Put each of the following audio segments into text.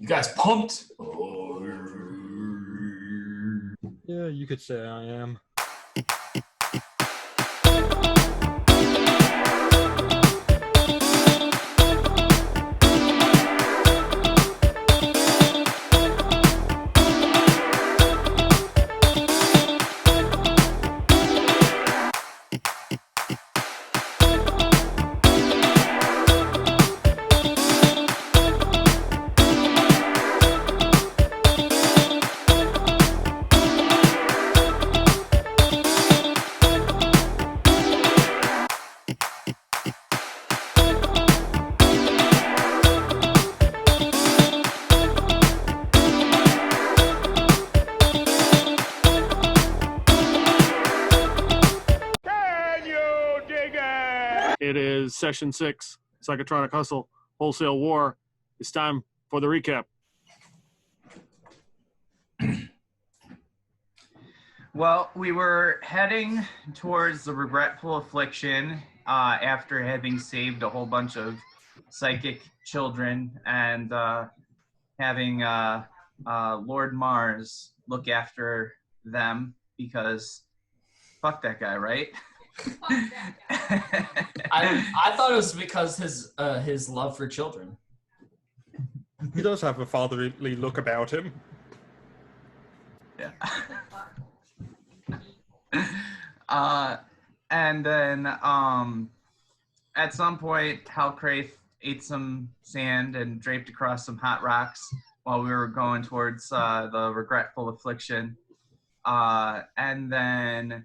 You guys pumped? Yeah, you could say I am. It is session 6, Psychotronic Hustle, Wholesale War. It's time for the recap. Well, we were heading towards the Regretful Affliction after having saved a whole bunch of psychic children and having Lord Mars look after them because fuck that guy, right? I thought it was because his love for children. He does have a fatherly look about him. Yeah. And then at some point, Halcraith ate some sand and draped across some hot rocks while we were going towards the Regretful Affliction. And then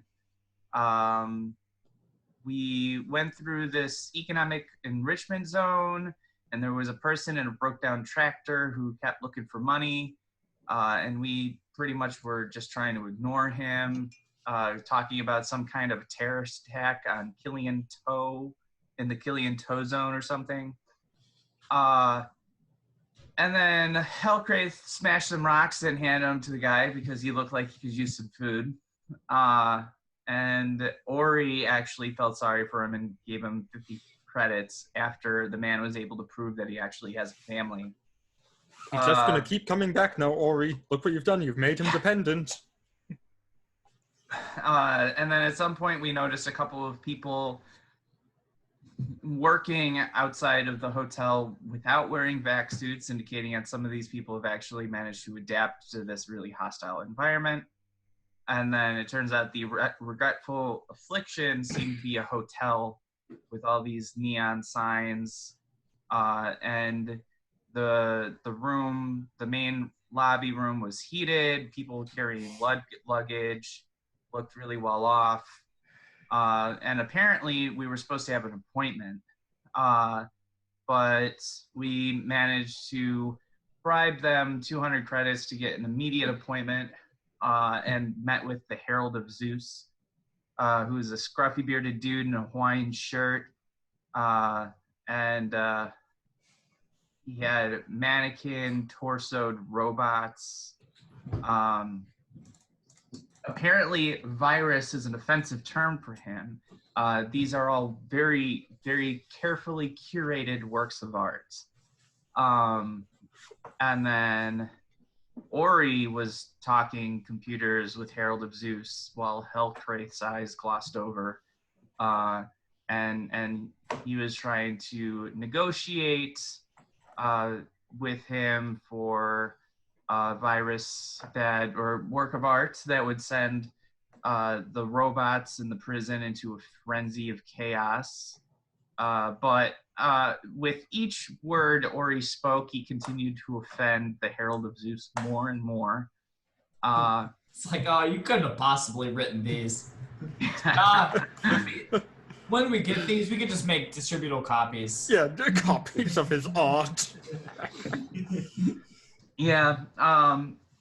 we went through this economic enrichment zone, and there was a person in a broke down tractor who kept looking for money. And we pretty much were just trying to ignore him, talking about some kind of terrorist attack on Killian Toe in the Killian Toe zone or something. And then Hellcraith smashed some rocks and handed them to the guy because he looked like he could use some food. And Ori actually felt sorry for him and gave him 50 credits after the man was able to prove that he actually has a family. He's just going to keep coming back now, Ori. Look what you've done. You've made him dependent. And then at some point we noticed a couple of people working outside of the hotel without wearing vac suits, indicating that some of these people have actually managed to adapt to this really hostile environment. And then it turns out the Regretful Affliction seemed to be a hotel with all these neon signs. And the room, the main lobby room was heated. People carrying luggage looked really well off. And apparently we were supposed to have an appointment. But we managed to bribe them 200 credits to get an immediate appointment. And met with the Herald of Zeus, who is a scruffy bearded dude in a Hawaiian shirt. And he had mannequin, torsoed robots. Apparently, virus is an offensive term for him. These are all very, very carefully curated works of art. And then Ori was talking computers with Herald of Zeus while Hellcraith's eyes glossed over. And he was trying to negotiate with him for virus that, or work of art that would send the robots in the prison into a frenzy of chaos. But with each word Ori spoke, he continued to offend the Herald of Zeus more and more. It's like, oh, you couldn't have possibly written these. When we get these, we could just make distributable copies. Yeah, copies of his art. Yeah,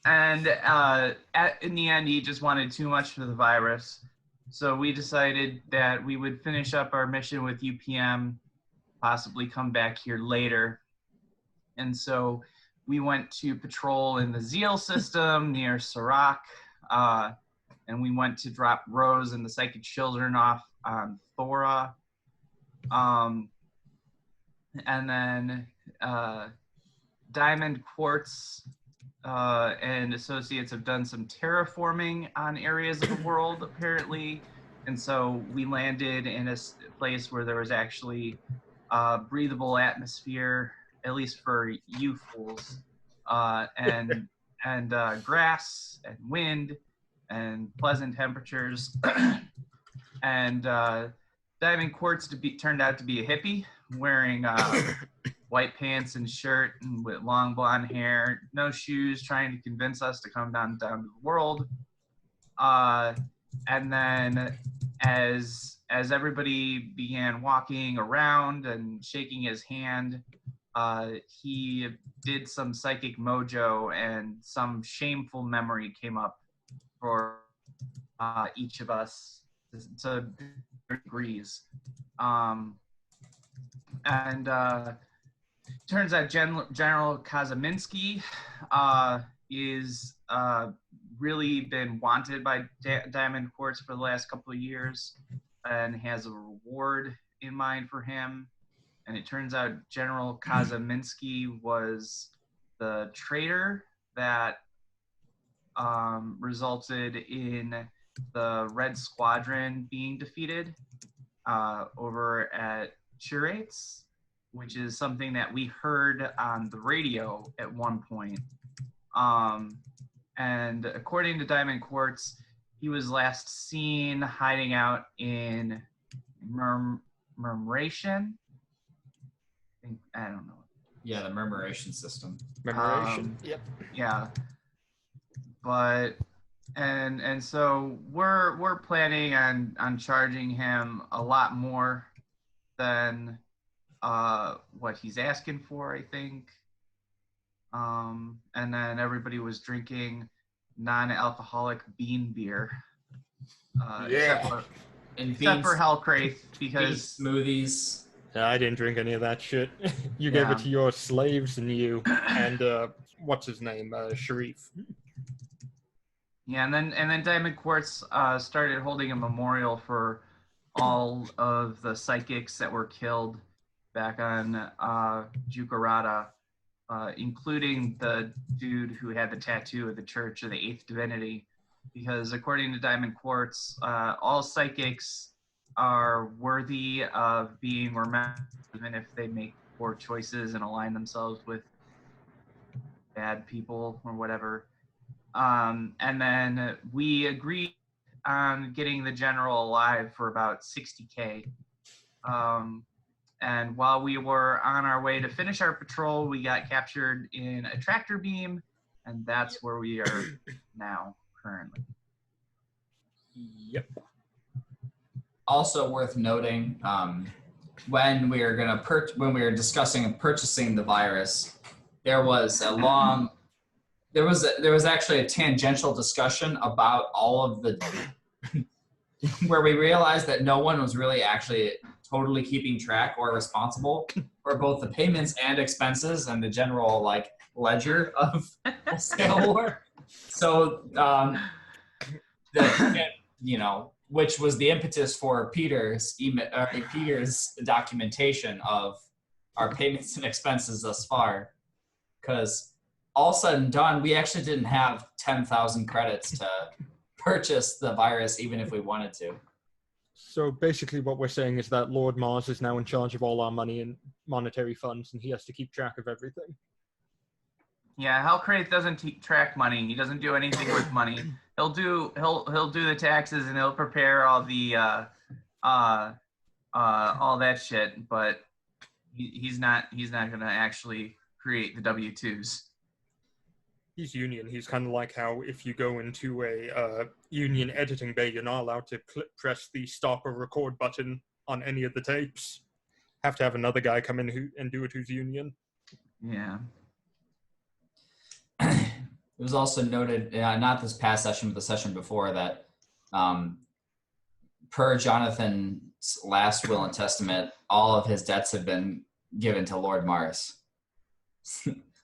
and in the end, he just wanted too much for the virus. So we decided that we would finish up our mission with UPM, possibly come back here later. And so we went to patrol in the Zeal system near Serac, and we went to drop Rose and the psychic children off on Thora. And then Diamond Quartz and associates have done some terraforming on areas of the world, apparently. And so we landed in a place where there was actually breathable atmosphere, at least for you fools, and grass and wind and pleasant temperatures. And Diamond Quartz turned out to be a hippie, wearing white pants and shirt and with long blonde hair, no shoes, trying to convince us to come down to the world. And then as everybody began walking around and shaking his hand, he did some psychic mojo, and some shameful memory came up for each of us to degrees. Turns out General Kazaminski is really been wanted by Diamond Quartz for the last couple of years and has a reward in mind for him. And it turns out General Kazaminski was the traitor that resulted in the Red Squadron being defeated over at Chirates, which is something that we heard on the radio at one point. And according to Diamond Quartz, he was last seen hiding out in Murmuration. I don't know. Yeah, the murmuration system. Murmuration. Yep. Yeah. But and so we're planning on charging him a lot more than what he's asking for, I think. And then everybody was drinking non-alcoholic bean beer. Except for Hellcraith, because smoothies. I didn't drink any of that shit. You gave it to your slaves and what's his name, Sharif. Yeah, and then Diamond Quartz started holding a memorial for all of the psychics that were killed back on Jukarata, including the dude who had the tattoo of the Church of the Eighth Divinity, because according to Diamond Quartz, all psychics are worthy of being remembered, even if they make poor choices and align themselves with bad people or whatever. And then we agreed on getting the general alive for about $60K. And while we were on our way to finish our patrol, we got captured in a tractor beam, and that's where we are now, currently. Yep. Also worth noting, when we were discussing purchasing the virus, there was actually a tangential discussion about all of the where we realized that no one was really actually totally keeping track or responsible for both the payments and expenses and the general ledger of Wholesale War. So which was the impetus for Peter's documentation of our payments and expenses thus far, because all said and done, we actually didn't have 10,000 credits to purchase the virus, even if we wanted to. So basically what we're saying is that Lord Mars is now in charge of all our money and monetary funds, and he has to keep track of everything. Yeah, Hellcraith doesn't track money. He doesn't do anything with money. He'll do the taxes, and he'll prepare all the all that shit, but he's not going to actually create the W-2s. He's union. He's kind of like how if you go into a union editing bay, you're not allowed to press the stop or record button on any of the tapes. Have to have another guy come in and do it who's union. Yeah. It was also noted, not this past session, but the session before, that per Jonathan's last will and testament, all of his debts have been given to Lord Mars.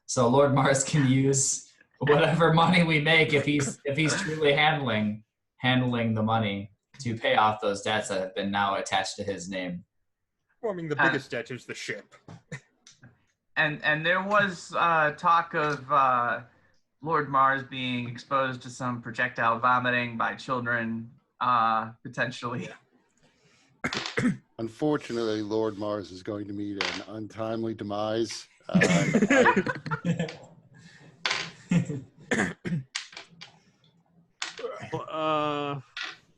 So Lord Mars can use whatever money we make, if he's truly handling the money, to pay off those debts that have been now attached to his name. Well, I mean, the biggest debt is the ship. And there was talk of Lord Mars being exposed to some projectile vomiting by children, potentially. Unfortunately, Lord Mars is going to meet an untimely demise.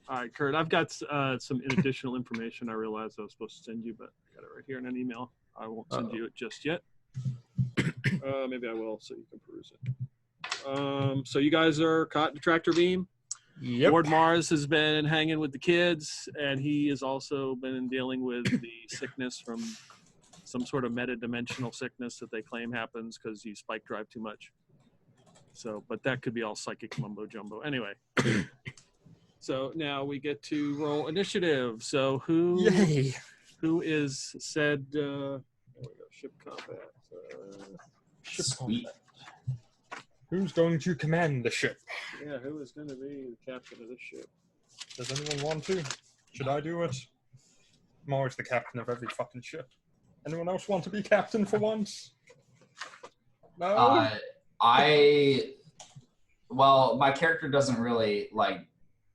All right, Kurt, I've got some additional information I realized I was supposed to send you, but I got it right here in an email. I won't send you it just yet. Maybe I will, so you can peruse it. So you guys are caught in the tractor beam. Yep. Lord Mars has been hanging with the kids, and he has also been dealing with the sickness from some sort of meta-dimensional sickness that they claim happens because you spike drive too much. So, but that could be all psychic mumbo jumbo. Anyway. So now we get to roll initiative. So who is said? There we go. Ship combat. Sweet. Who's going to command the ship? Yeah, who is going to be the captain of this ship? Does anyone want to? Should I do it? I'm always the captain of every fucking ship. Anyone else want to be captain for once? No. Well, my character doesn't really like.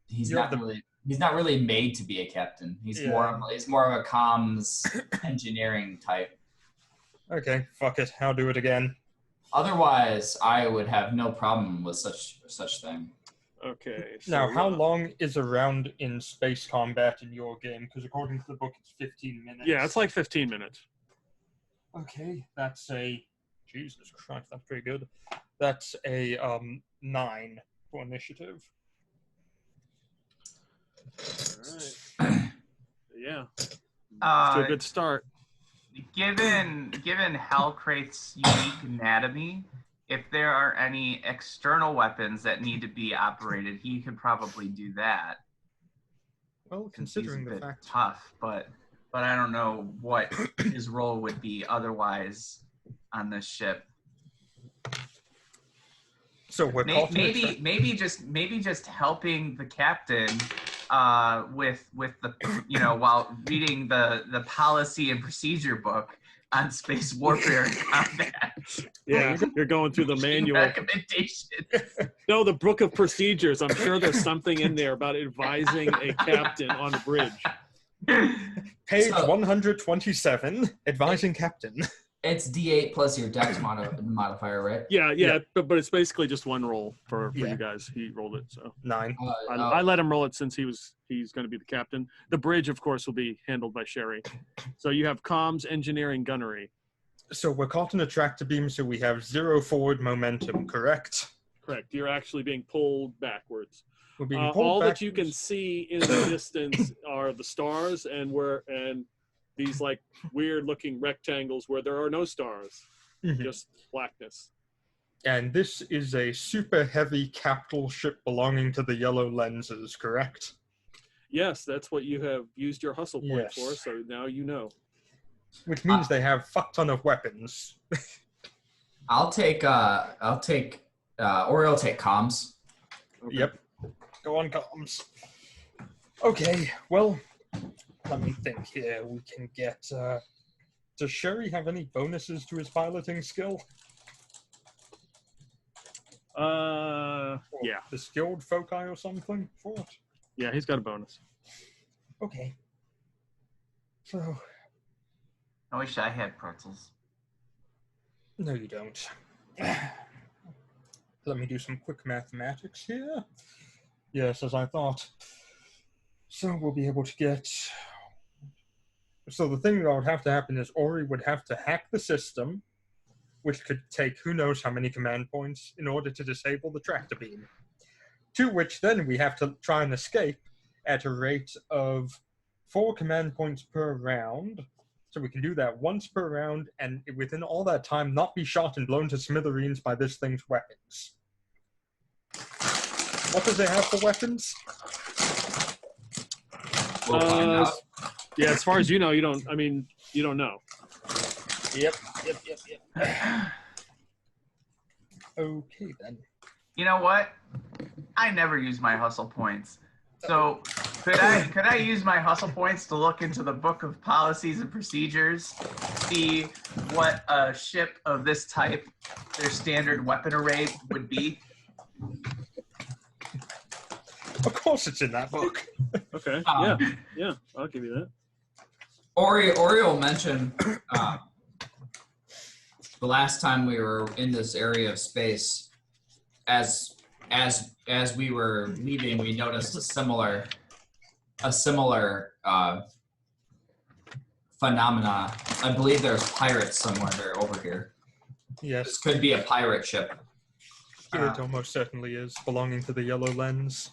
He's not really made to be a captain. He's more of a comms engineering type. Okay, fuck it. I'll do it again. Otherwise, I would have no problem with such thing. Okay. So Now, how long is a round in space combat in your game? Because according to the book, it's 15 minutes. Yeah, it's like 15 minutes. Okay, that's a... Jesus Christ, that's pretty good. That's a 9 for initiative. All right. Yeah. Off to a good start. Given Hellcrate's unique anatomy, if there are any external weapons that need to be operated, he could probably do that. Well, considering He's a the bit fact... tough, but I don't know what his role would be otherwise on this ship. So we're maybe just helping the captain with the while reading the policy and procedure book on space warfare and combat. Yeah, you're going through the manual. Recommendation. No, the book of procedures. I'm sure there's something in there about advising a captain on a bridge. Page 127, advising captain. It's D8 plus your dex modifier, right? Yeah. But it's basically just one roll for you guys. He rolled it, so 9. I let him roll it since he's going to be the captain. The bridge, of course, will be handled by Sherry. So you have comms, engineering, gunnery. So we're caught in a tractor beam, so we have 0 forward momentum, correct? Correct. You're actually being pulled backwards. We're being pulled all backwards. that you can see in the distance are the stars and these like weird looking rectangles where there are no stars, just blackness. And this is a super heavy capital ship belonging to the Yellow Lenses, correct? Yes, that's what you have used your hustle point for, so now you know. Which means they have fuck ton of weapons. I'll take Oriole take comms. Okay. Yep. Go on, comms. Okay, well, let me think here. We can get... does Sherry have any bonuses to his piloting skill? Yeah. The skilled foci or something for it? Yeah, he's got a bonus. Okay. So... I wish I had pretzels. No, you don't. Let me do some quick mathematics here. Yes, as I thought. So we'll be able to get... So the thing that would have to happen is Ori would have to hack the system, which could take who knows how many command points in order to disable the tractor beam. To which then we have to try and escape at a rate of 4 command points per round. So we can do that once per round, and within all that time, not be shot and blown to smithereens by this thing's weapons. What does it have for weapons? We'll find out. Yeah, as far as you know, you don't know. Yep. Okay, then. You know what? I never use my hustle points. So Could I use my hustle points to look into the book of policies and procedures, see what a ship of this type, their standard weapon array would be? Of course, it's in that book. Okay. Yeah. I'll give you that. Oriole mentioned the last time we were in this area of space, as we were leaving, we noticed a similar phenomena. I believe there's pirates somewhere over here. Yes, This could be a pirate ship. it almost certainly is, belonging to the Yellow Lenz.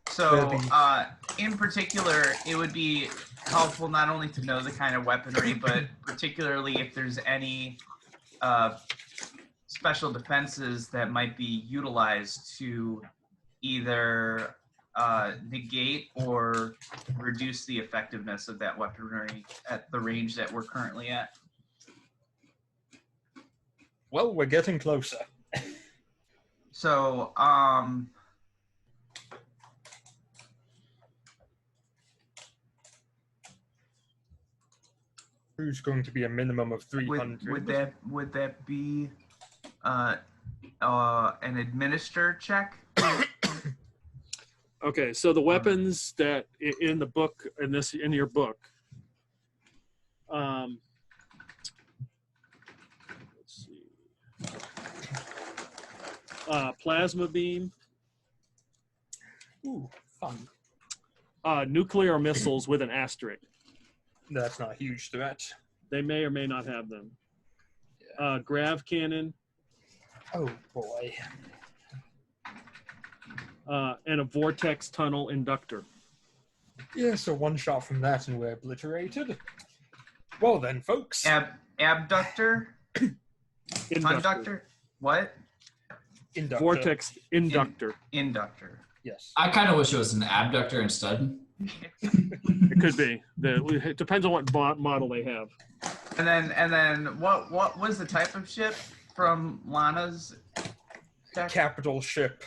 So, in particular, it would be helpful not only to know the kind of weaponry, but particularly if there's any special defenses that might be utilized to either negate or reduce the effectiveness of that weaponry at the range that we're currently at. Well, we're getting closer. So, Who's going to be a minimum of 300? would that be an administer check? Okay, so the weapons that in the book, in your book, let's see, plasma beam, Ooh, fun. nuclear missiles with an asterisk. That's not a huge threat. They may or may not have them. Grav cannon, Oh, boy. and a vortex tunnel inductor. Yeah, so one shot from that and we're obliterated. Well then, folks. Abductor? Conductor? What? Inductor. Vortex inductor. Inductor. Yes. I kind of wish it was an abductor instead. It could be. It depends on what model they have. And then what was the type of ship from Lana's deck? Capital ship.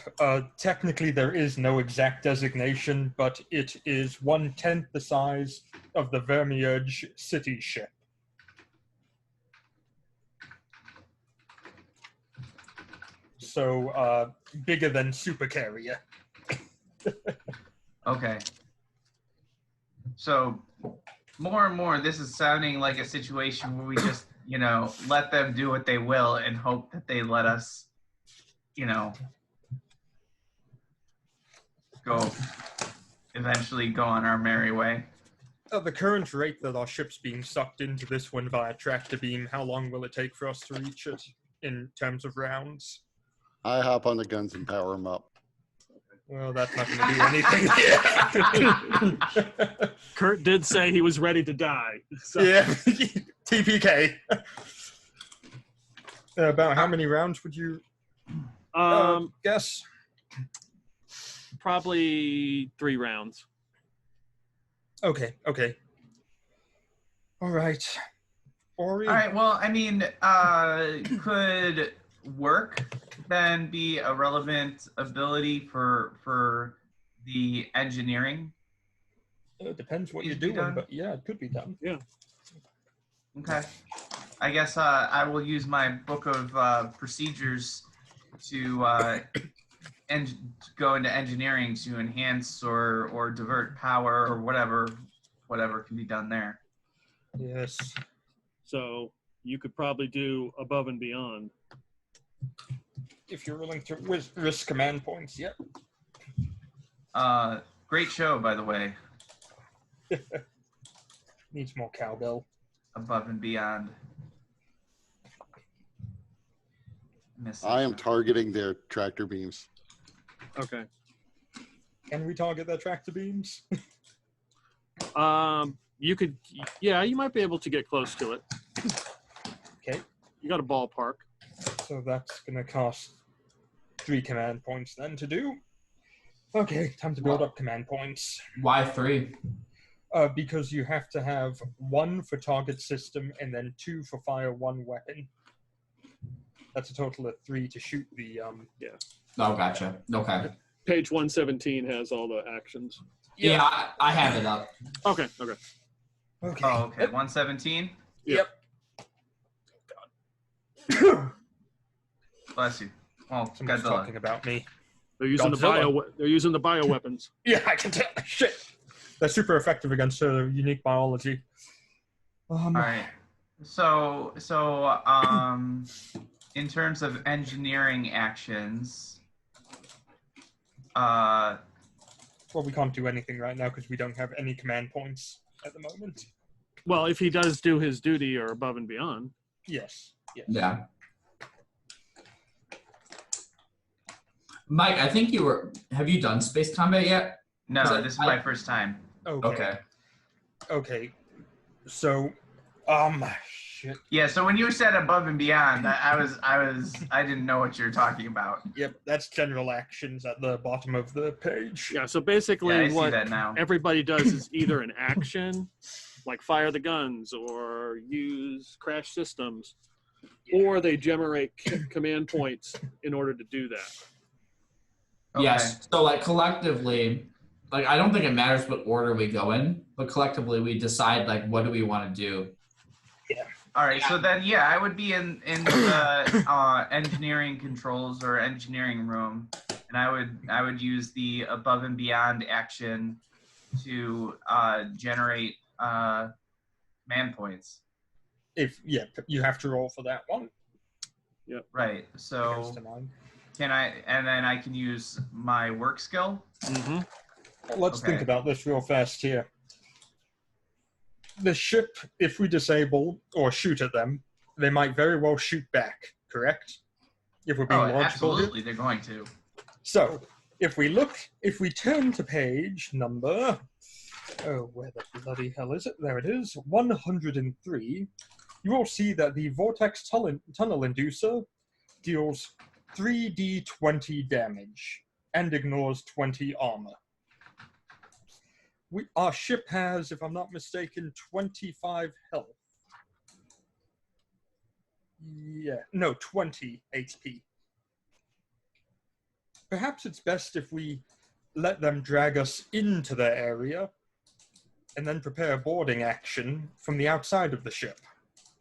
Technically, there is no exact designation, but it is 1/10 the size of the Vermiurge city ship. So, bigger than supercarrier. Okay. So more and more, this is sounding like a situation where we just, let them do what they will and hope that they let us, eventually go on our merry way. At the current rate that our ship's being sucked into this one via tractor beam, how long will it take for us to reach it in terms of rounds? I hop on the guns and power them up. Well, that's not going to do anything. Kurt did say he was ready to die. So. Yeah, TPK. About how many rounds would you guess? Probably 3 rounds. Okay. All right. Ori? All right. Well, could work then be a relevant ability for the engineering? It depends what Needs you're to be doing, done? but yeah, it could be done. Yeah. Okay. I guess I will use my book of procedures to go into engineering to enhance or divert power or whatever can be done there. Yes. So you could probably do above and beyond. If you're willing to risk command points, yep. Great show, by the way. Needs more cowbell. Above and beyond. I am targeting their tractor beams. Okay. Can we target their tractor beams? You could, yeah, you might be able to get close to it. Okay. You got a ballpark. So that's going to cost 3 command points then to do. Okay, time to build up command points. Why 3? Because you have to have 1 for target system and then 2 for fire 1 weapon. That's a total of 3 to shoot the Oh, gotcha. Okay. Page 117 has all the actions. Yeah, I have it up. Okay. Okay. Oh, okay. 117. Yep. Bless you. Oh, Someone's Godzilla. talking about me. They're using Godzilla. They're using the bioweapons. Yeah, I can tell. Shit. They're super effective against unique biology. All right. So, in terms of engineering actions, Well, we can't do anything right now because we don't have any command points at the moment. Well, if he does do his duty or above and beyond. Yes. Yeah. Mike, I think have you done space combat yet? no, this is my first time. Okay. Okay. So, shit. Yeah. So when you said above and beyond, I didn't know what you're talking about. Yep, that's general actions at the bottom of the page. Yeah, so basically Yeah, I see what that now. everybody does is either an action, like fire the guns or use crash systems, or they generate command points in order to do that. Okay. Yes. So like collectively, like I don't think it matters what order we go in, but collectively we decide like what do we want to do. All right. So then, yeah, I would be in the engineering controls or engineering room, and I would use the above and beyond action to generate command points. You have to roll for that one. Right. Goes So to 9. and then I can use my work skill. Mm-hmm. Let's Okay. think about this real fast here. The ship, if we disable or shoot at them, they might very well shoot back, correct? If we're being Oh, logical here. absolutely, they're going to. So, if we turn to page number, where the bloody hell is it? There it is, 103. You will see that the vortex tunnel inducer deals 3d20 damage and ignores 20 armor. Our ship has, if I'm not mistaken, 25 health. 20 HP. Perhaps it's best if we let them drag us into their area and then prepare a boarding action from the outside of the ship.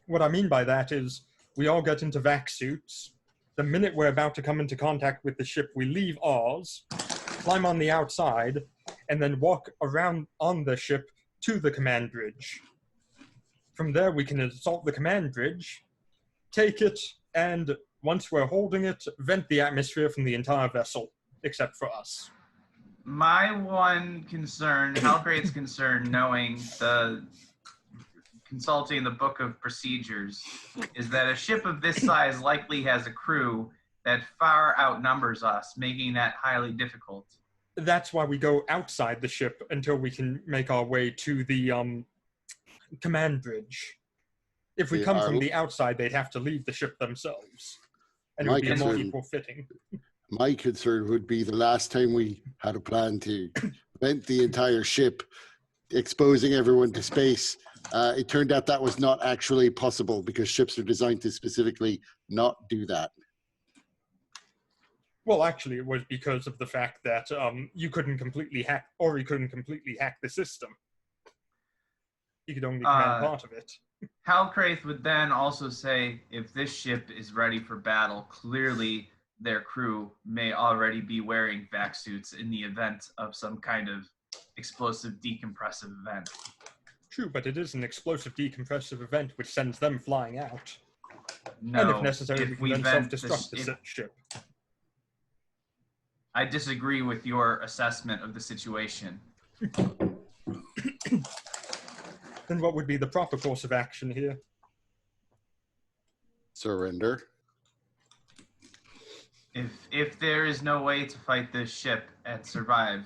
What I mean by that is we all get into vac suits. The minute we're about to come into contact with the ship, we leave ours, climb on the outside, and then walk around on the ship to the command bridge. From there, we can assault the command bridge, take it, and once we're holding it, vent the atmosphere from the entire vessel, except for us. My one concern, Halgrade's concern, consulting the book of procedures, is that a ship of this size likely has a crew that far outnumbers us, making that highly difficult. That's why we go outside the ship until we can make our way to the command bridge. If we come from the outside, they'd have to leave the ship themselves. And it would be a more equal fitting. My concern would be the last time we had a plan to vent the entire ship, exposing everyone to space. It turned out that was not actually possible because ships are designed to specifically not do that. Well, actually, it was because of the fact that you couldn't completely hack the system. You could only command part of it. Halcraith would then also say, if this ship is ready for battle, clearly their crew may already be wearing vac suits in the event of some kind of explosive decompressive event. True, but it is an explosive decompressive event which sends them flying out. No, and if necessary, if we we can then vent self-destruct the the ship. I disagree with your assessment of the situation. Then what would be the proper course of action here? Surrender. If there is no way to fight this ship and survive,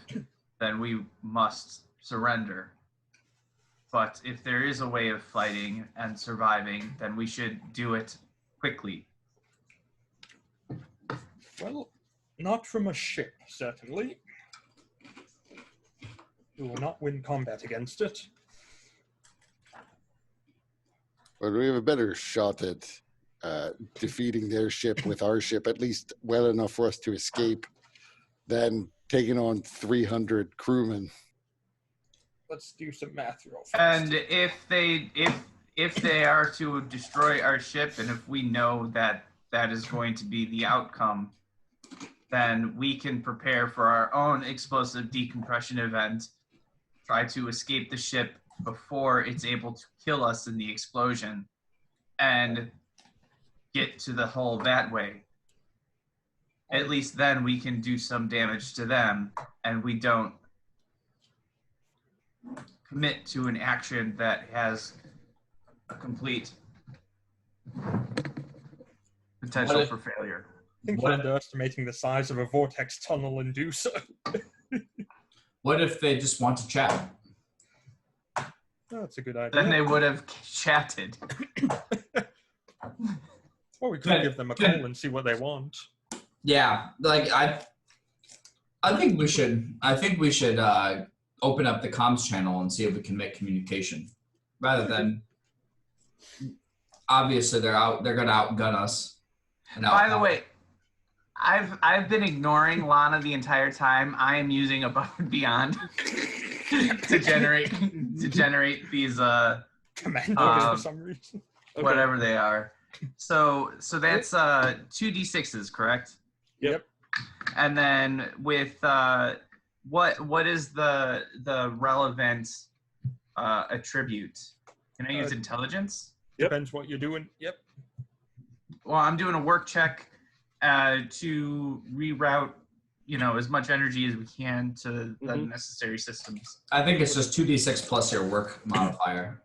then we must surrender. But if there is a way of fighting and surviving, then we should do it quickly. Well, not from a ship, certainly. We will not win combat against it. But we have a better shot at defeating their ship with our ship, at least well enough for us to escape, than taking on 300 crewmen. let's do some math real fast. And if they are to destroy our ship, and if we know that that is going to be the outcome, then we can prepare for our own explosive decompression event, try to escape the ship before it's able to kill us in the explosion, and get to the hull that way. At least then we can do some damage to them, and we don't commit to an action that has a complete potential for failure. I think you're underestimating the size of a vortex tunnel and do so. What if they just want to chat? Oh, that's a good idea. Then they would have chatted. Well, we could give them a call and see what they want. Yeah, like I think we should open up the comms channel and see if we can make communication, rather than obviously they're gonna outgun us. By the way, I've been ignoring Lana the entire time. I am using Above and Beyond to generate these Command for some reason. whatever they are. So that's 2d6s, correct? Yep. And then with what is the relevant attribute? Can I use intelligence? Yep. Depends what you're doing. Yep. Well, I'm doing a work check to reroute, as much energy as we can to the necessary systems. I think it's just 2d6 plus your work modifier.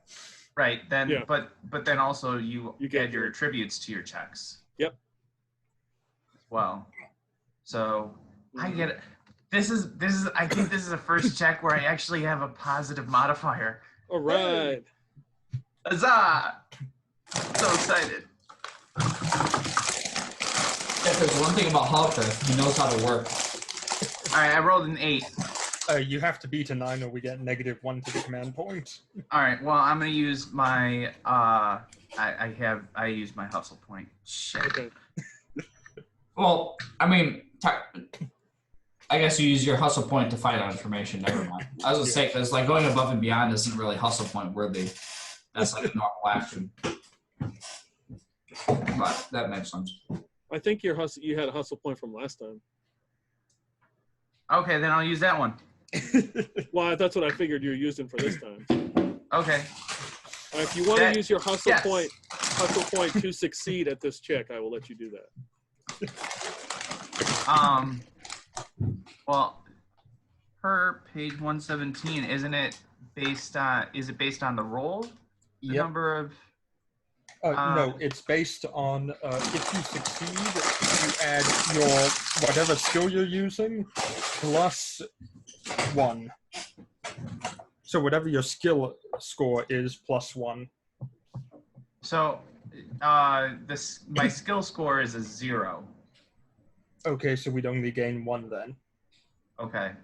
Right. Then, Yeah. but then also you get add your attributes to your checks. Yep. As well. So I get it. This is. I think this is the first check where I actually have a positive modifier. All right. Huzzah! So excited. If there's one thing about Halter, he knows how to work. All right, I rolled an 8. You have to beat a 9 or we get -1 to the command point. All right. Well, I'm gonna use my. I use my hustle point. Shit. Okay. Well, I mean, I guess you use your hustle point to find out information. Never mind. I was gonna say, because like going above and beyond isn't really hustle point worthy. That's like a normal action. But that makes sense. I think you had a hustle point from last time. Okay, then I'll use that one. Well, that's what I figured you were using for this time. Okay. If you want to use your hustle yes. point to succeed at this check, I will let you do that. Well, per page 117, isn't it based on? Is it based on the roll? The number of. No, it's based on if you succeed, you add your whatever skill you're using plus 1. So whatever your skill score is plus 1. So, my skill score is a 0. Okay, so we'd only gain 1 then. Okay.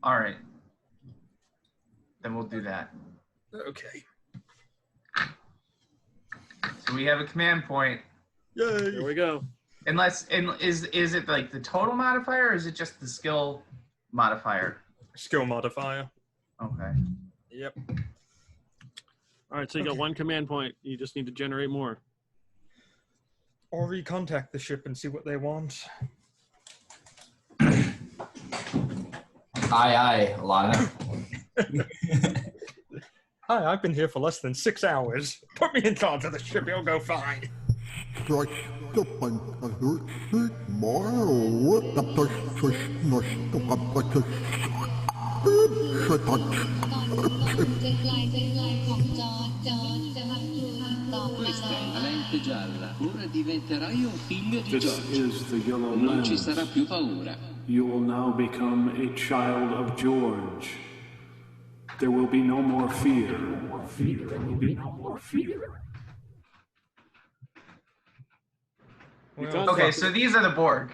All right. Then we'll do that. Okay. So we have a command point. Yay! There we go. Is it like the total modifier, or is it just the skill modifier? Skill modifier. Okay. Yep. All right, so you got one command point. You just need to generate more. Or recontact the ship and see what they want. Aye, Alana. Hi, I've been here for less than 6 hours. Put me in charge of the ship, it'll go fine. Questa è una lente gialla. Ora diventerai un figlio di This George. is the Yellow Non ci Lenz. sarà più paura. You will now become a child of George. There will be no more fear. There will be no more fear. Well, Okay, so these are the Borg.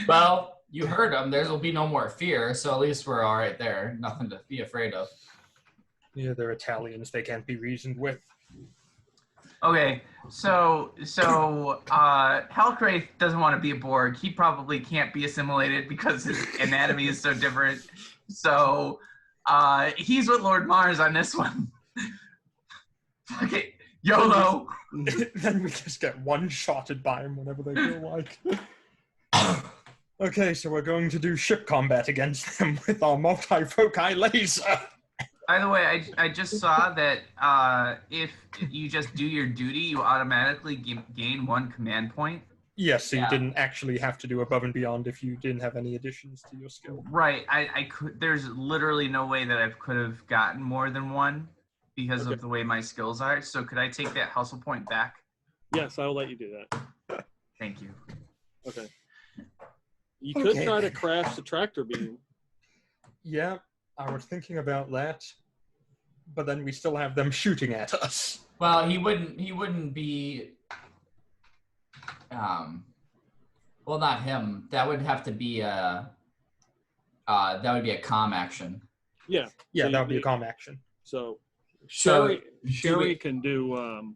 Well, you heard him. There will be no more fear, so at least we're all right there. Nothing to be afraid of. yeah, they're Italians. They can't be reasoned with. Okay, so Hellcraith doesn't want to be a Borg. He probably can't be assimilated because his anatomy is so different. So he's with Lord Mars on this one. Okay, YOLO. Then we just get one-shotted by him whenever they feel like. Okay, so we're going to do ship combat against them with our multi-foci laser. By the way, I just saw that if you just do your duty, you automatically gain 1 command point. Yes, so you Yeah. didn't actually have to do above and beyond if you didn't have any additions to your skill. Right. I could. There's literally no way that I could have gotten more than 1 because Okay. of the way my skills are. So could I take that hustle point back? Yes, I will let you do that. Thank you. Okay. You could Okay. try to crash the tractor beam. Yeah, I was thinking about that, but then we still have them shooting at us. Well, he wouldn't be. Well, not him. That would have to be a. That would be a comm action. Yeah. Yeah, So that you would be a need- calm action. So So Sherry can do.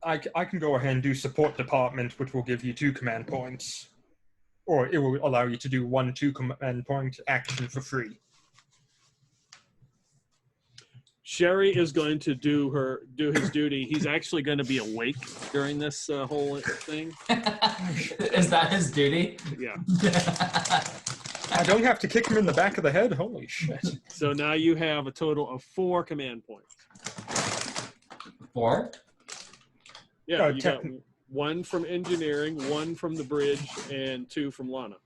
I can go ahead and do support department, which will give you 2 command points. Or it will allow you to do 1 2 command point action for free. Sherry is going to do his duty. He's actually going to be awake during this whole thing. Is that his duty? Yeah. I don't have to kick him in the back of the head? Holy shit. So now you have a total of 4 command points. 4? Yeah, you got techni- 1 from engineering, 1 from the bridge, and 2 from Lana.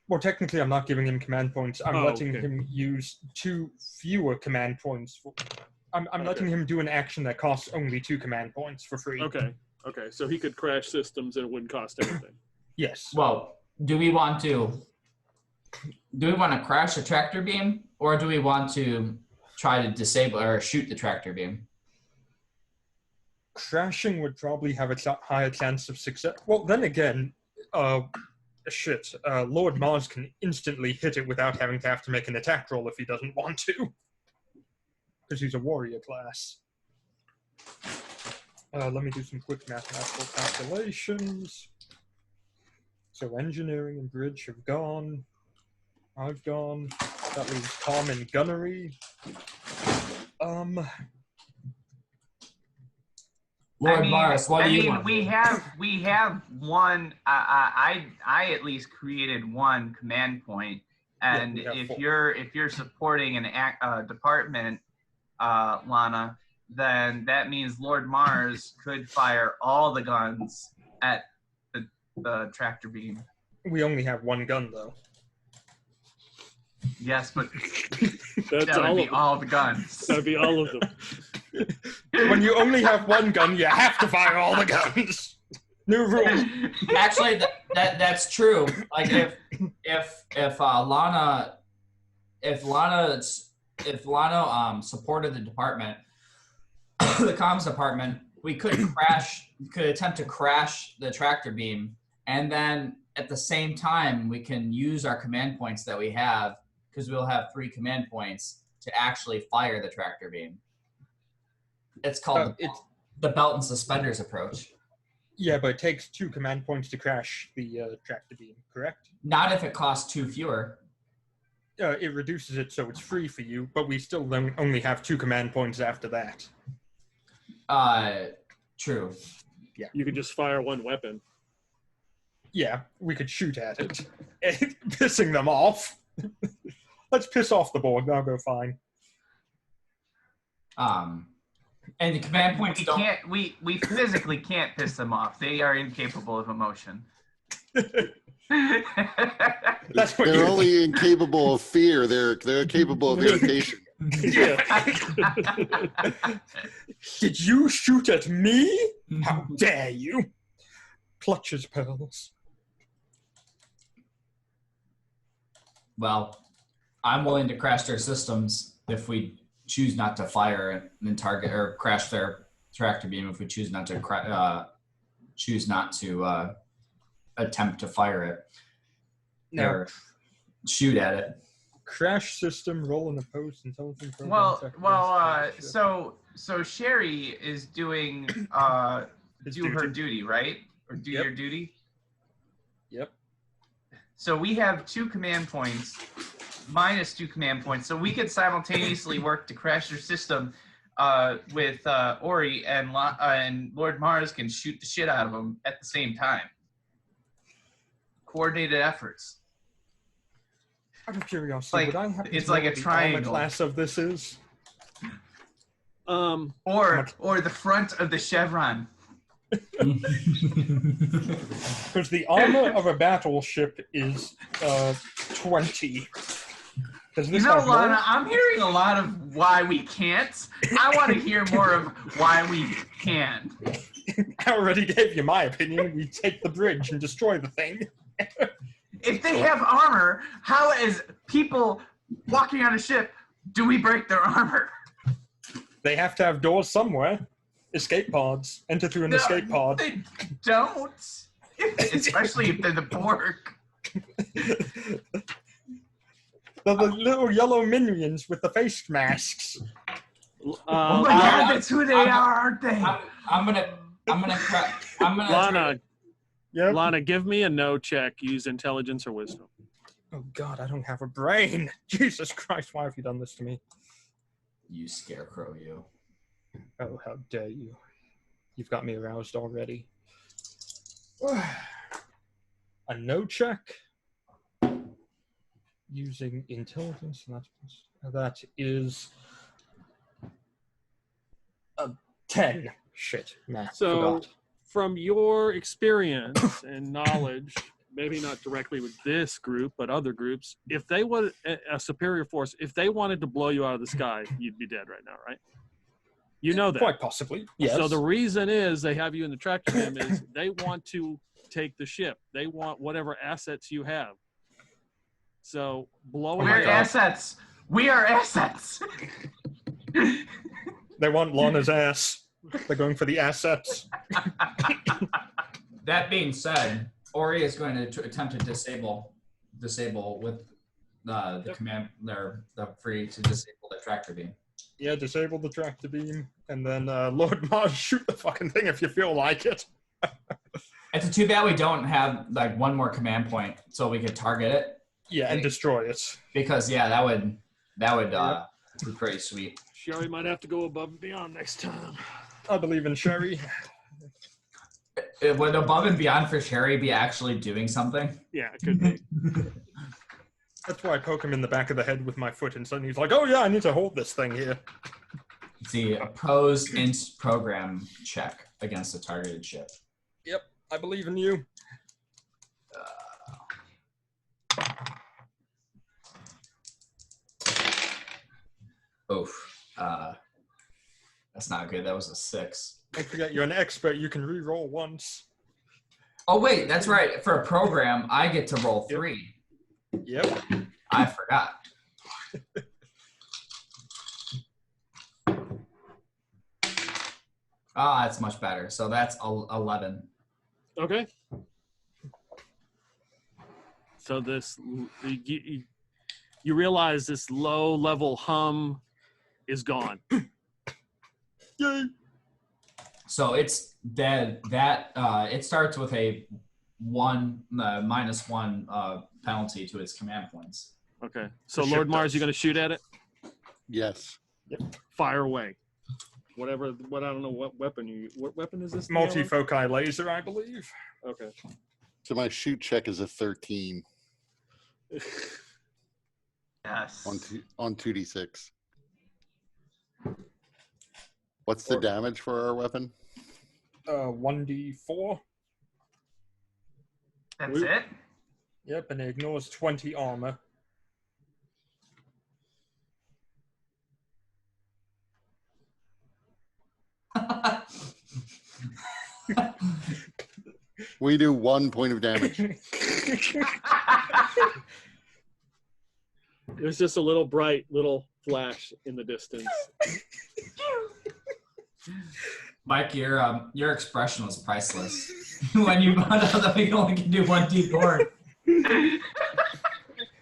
Well, technically, I'm not giving him command points. I'm Oh, letting okay. him use 2 fewer command points. I'm letting him do an action that costs only 2 command points for free. Okay. So he could crash systems and it wouldn't cost anything. Yes. Well, do we want to crash the tractor beam, or do we want to try to disable or shoot the tractor beam? Crashing would probably have a higher chance of success. Well, then again, Lord Mars can instantly hit it without having to have to make an attack roll if he doesn't want to. Because he's a warrior class. Let me do some quick mathematical calculations. So engineering and bridge have gone. I've gone. That leaves comm and gunnery. Lord Mars, what do you want? We have 1. I at least created 1 command point, and we have if 4. you're supporting an department, Lana, then that means Lord Mars could fire all the guns at the tractor beam. We only have 1 gun, though. Yes, but That's that would all be of them. all the guns. That'd be all of them. When you only have 1 gun, you have to fire all the guns. New rule. Actually, that's true. Like if Lana supported the department, the comms department, we could attempt to crash the tractor beam, and then at the same time we can use our command points that we have, because we'll have 3 command points to actually fire the tractor beam. It's called the belt and suspenders approach. Yeah, but it takes 2 command points to crash the tractor beam, correct? Not if it costs 2 fewer. It reduces it so it's free for you, but we still only have 2 command points after that. True. You could just fire 1 weapon. Yeah, we could shoot at it, pissing them off. Let's piss off the board. That'll go fine. And the command points don't. We physically can't piss them off. They are incapable of emotion. That's what They're you only incapable of fear. They're capable of irritation. Yeah. Did you shoot at me? How dare you? Clutches pearls. Well, I'm willing to crash their systems if we choose not to fire and target or crash their tractor beam. If we choose not to attempt to fire it Now, or shoot at it. Crash system, roll an opposed intelligence. So Sherry is doing her duty, right? Or do your duty? Yep. So we have 2 command points, minus 2 command points. So we could simultaneously work to crash your system with Ori, and Lord Mars can shoot the shit out of him at the same time. Coordinated efforts. Out of curiosity, would I happen it's to like know a what the triangle. armor class of this is? Or the front of the chevron. Because the armor of a battleship is 20. Lana, I'm hearing a lot of why we can't. I want to hear more of why we can. I already gave you my opinion. We take the bridge and destroy the thing. If they have armor, how, as people walking on a ship, do we break their armor? They have to have doors somewhere. Escape pods. Enter through an escape pod. They don't. Especially if they're the Borg. The little yellow minions with the face masks. Oh my God, that's who they are, aren't they? I'm gonna. Lana, Yep. Lana, give me a no check. Use intelligence or wisdom. Oh God, I don't have a brain. Jesus Christ, why have you done this to me? You scarecrow, you. Oh, how dare you. You've got me aroused already. A no check. Using intelligence, that is a 10. Shit, math. So, Forgot. from your experience and knowledge, maybe not directly with this group, but other groups, if they wanted a superior force, if they wanted to blow you out of the sky, you'd be dead right now, right? You know that. Quite possibly, yes. So the reason is they have you in the tractor beam is they want to take the ship. They want whatever assets you have. So blowing We're assets. We are assets. They want Lana's ass. They're going for the assets. That being said, Ori is going to attempt to disable with the command. They're free to disable the tractor beam. Yeah, disable the tractor beam, and then Lord Mars, shoot the fucking thing if you feel like it. It's too bad we don't have like one more command point so we could target it. Yeah, and destroy it. Because that would be pretty sweet. Sherry might have to go above and beyond next time. I believe in Sherry. Would above and beyond for Sherry be actually doing something? Yeah, it could be. That's why I poke him in the back of the head with my foot, and suddenly he's like, oh yeah, I need to hold this thing here. The opposed int program check against a targeted ship. Yep, I believe in you. Oof. That's not good. That was a 6. Don't forget, you're an expert. You can re-roll once. Oh, wait. That's right. For a program, I get to roll 3. Yep. I forgot. That's much better. So that's 11. Okay. So this, you realize this low-level hum is gone. Yay! So it's dead. That it starts with a -1 penalty to its command points. Okay. So Lord Mars, you going to shoot at it? Yes. Yep. Fire away. I don't know what weapon what weapon is this? Multifoci laser, I believe. Okay. So my shoot check is a 13 Yes. on 2d6. What's the damage for our weapon? 1d4. That's it? Yep, and it ignores 20 armor. We do 1 point of damage. There's just a little bright little flash in the distance. Mike, your expression was priceless when you found out that we only can do 1d4.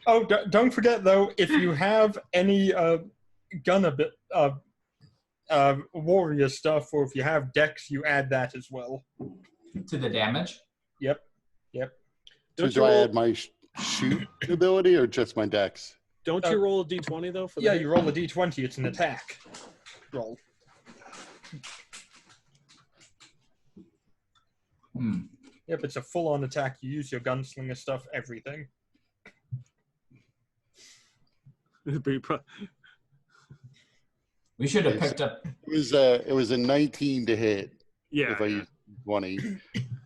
Oh, don't forget though, if you have any warrior stuff, or if you have dex, you add that as well. To the damage? Yep. So do I add my shoot ability or just my dex? Don't you roll a d20 though? For Yeah, that? you roll a d20. It's an attack roll. Yep, it's a full-on attack. You use your gunslinger stuff, everything. We should have picked up. It was a 19 to hit. Yeah. If I use 20,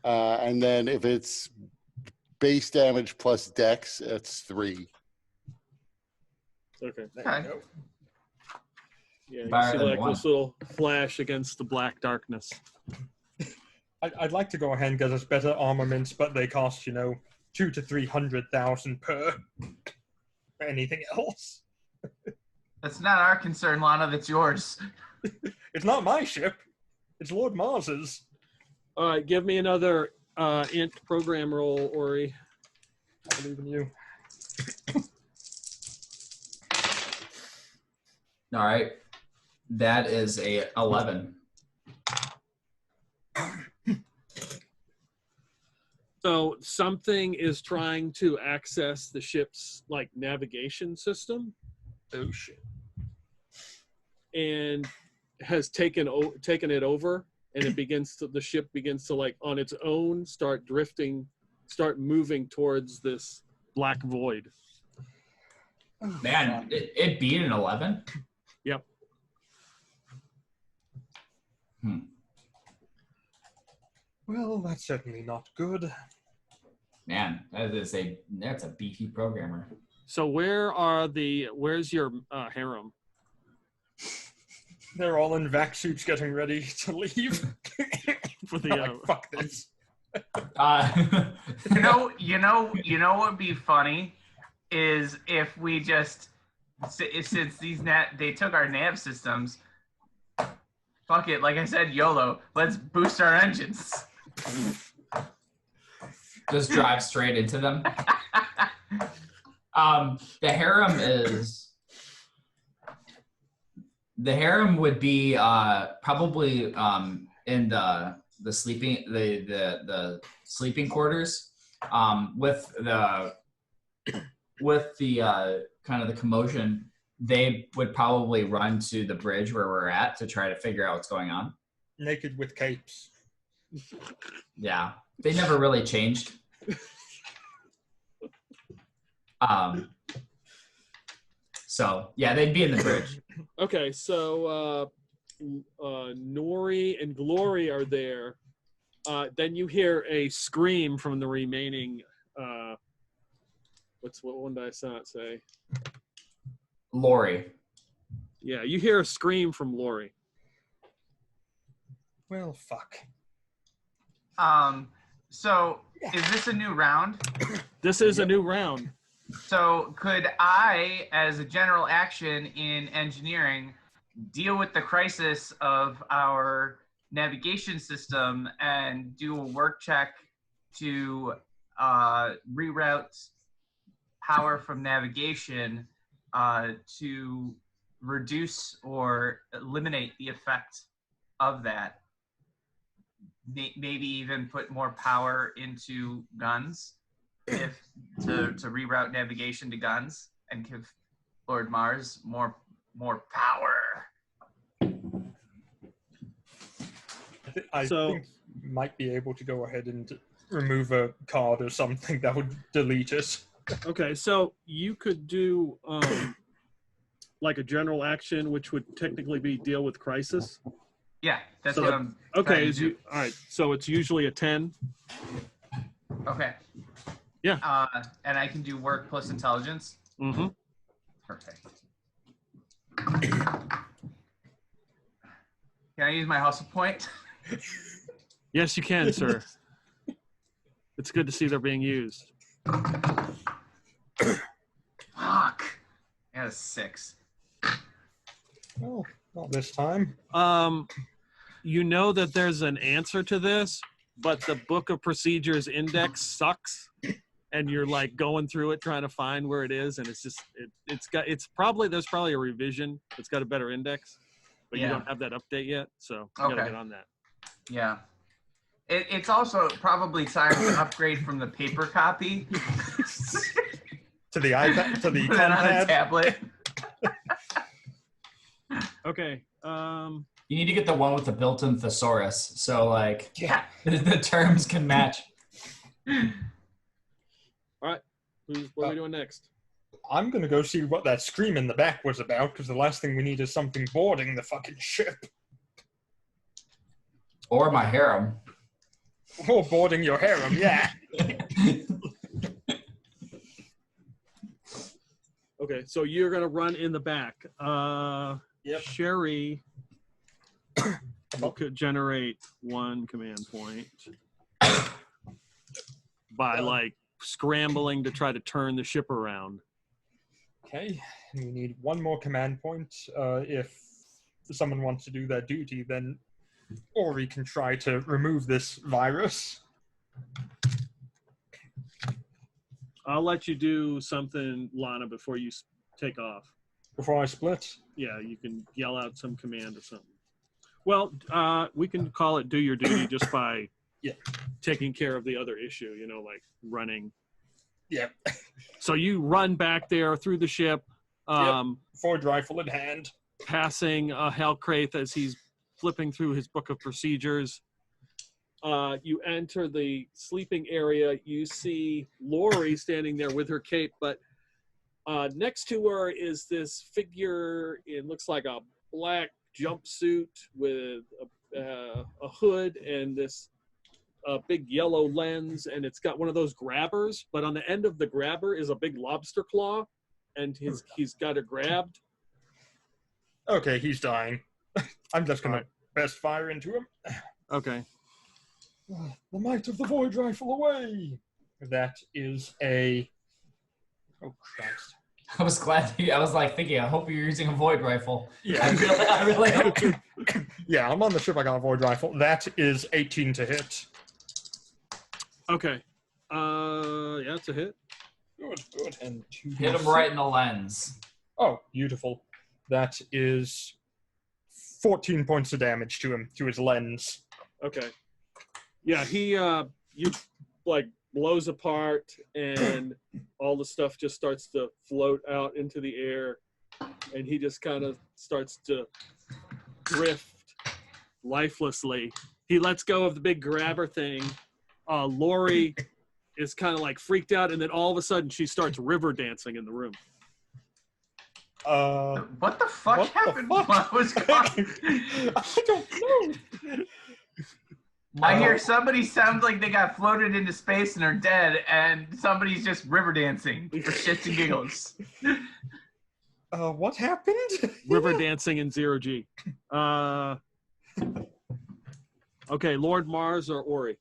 and then if it's base damage plus dex, it's 3. Okay. There you go. Yeah, you Better see than like one. this little flash against the black darkness. I'd like to go ahead and get us better armaments, but they cost, 200,000 to 300,000 per. Anything else? That's not our concern, Lana. That's yours. It's not my ship. It's Lord Mars's. All right, give me another int program roll, Ori. I believe in you. All right. That is a 11. So something is trying to access the ship's like navigation system. Oh shit. And has taken it over, and the ship begins to like on its own start moving towards this black void. Man, it beat an 11? Yep. Well, that's certainly not good. Man, that's a beefy programmer. So where's your harem? They're all in vac suits getting ready to leave. For the Like, fuck this. You know what would be funny is if we just, since they took our nav systems, fuck it, like I said, YOLO, let's boost our engines. Just drive straight into them. The harem would be probably in the sleeping quarters, with the kind of the commotion. They would probably run to the bridge where we're at to try to figure out what's going on. Naked with capes. Yeah, they never really changed. So yeah, they'd be in the bridge. Okay, so Nori and Glory are there. Then you hear a scream from the remaining. What one did I not say? Lori. Yeah, you hear a scream from Lori. Well, fuck. So is this a new round? This is a new round. So could I, as a general action in engineering, deal with the crisis of our navigation system and do a work check to reroute power from navigation to reduce or eliminate the effect of that? Maybe even put more power into guns, to reroute navigation to guns and give Lord Mars more power. I think you might be able to go ahead and remove a card or something that would delete it. Okay, so you could do like a general action, which would technically be deal with crisis. Yeah, that's So what I'm Okay, trying to do. all right. So it's usually a 10. Okay. Yeah. And I can do work plus intelligence. Mm-hmm. Perfect. Can I use my hustle point? Yes, you can, sir. It's good to see they're being used. Fuck. I got a 6. Well, not this time. You know that there's an answer to this, but the Book of Procedures index sucks. and you're like going through it trying to find where it is, and it's just there's probably a revision that's got a better index, but you don't have that update yet, so you gotta get on that. Yeah. It's also probably time to upgrade from the paper copy To the iPad, to the put it on a iPad. tablet. Okay. You need to get the one with the built-in thesaurus, so like Yeah. the terms can match. All right. What are we doing next? I'm gonna go see what that scream in the back was about, because the last thing we need is something boarding the fucking ship. Or my harem. Or boarding your harem, yeah. Okay, so you're gonna run in the back. Yep. Sherry could generate 1 command point by like scrambling to try to turn the ship around. Okay, and we need 1 more command point. If someone wants to do their duty, then Ori can try to remove this virus. I'll let you do something, Lana, before you take off. Before I split? Yeah, you can yell out some command or something. Well, we can call it do your duty just by taking care of the other issue, like running. Yep. So you run back there through the ship, Forge rifle in hand. passing Hellcraith as he's flipping through his book of procedures. You enter the sleeping area. You see Lori standing there with her cape, but next to her is this figure. It looks like a black jumpsuit with a hood and this big yellow lens, and it's got one of those grabbers, but on the end of the grabber is a big lobster claw, and he's got it grabbed. Okay, he's dying. I'm just gonna best fire into him. Okay. The might of the void rifle away. That is a. Oh Christ! I was glad. I was like thinking. I hope you're using a void rifle. Yeah. I really hope. Yeah, I'm on the ship. I got a void rifle. That is 18 to hit. Okay. Yeah, it's a hit. Good. And 2. Hit him right in the lens. Oh, beautiful. That is 14 points of damage to him, to his lens. Okay. Yeah, he you like blows apart, and all the stuff just starts to float out into the air, and he just kind of starts to drift lifelessly. He lets go of the big grabber thing. Lori is kind of like freaked out, and then all of a sudden she starts river dancing in the room. What the fuck happened while I was gone? I don't know. I hear somebody sounds like they got floated into space and are dead, and somebody's just river dancing for shits and giggles. What happened? River dancing in 0G. Okay, Lord Mars or Ori?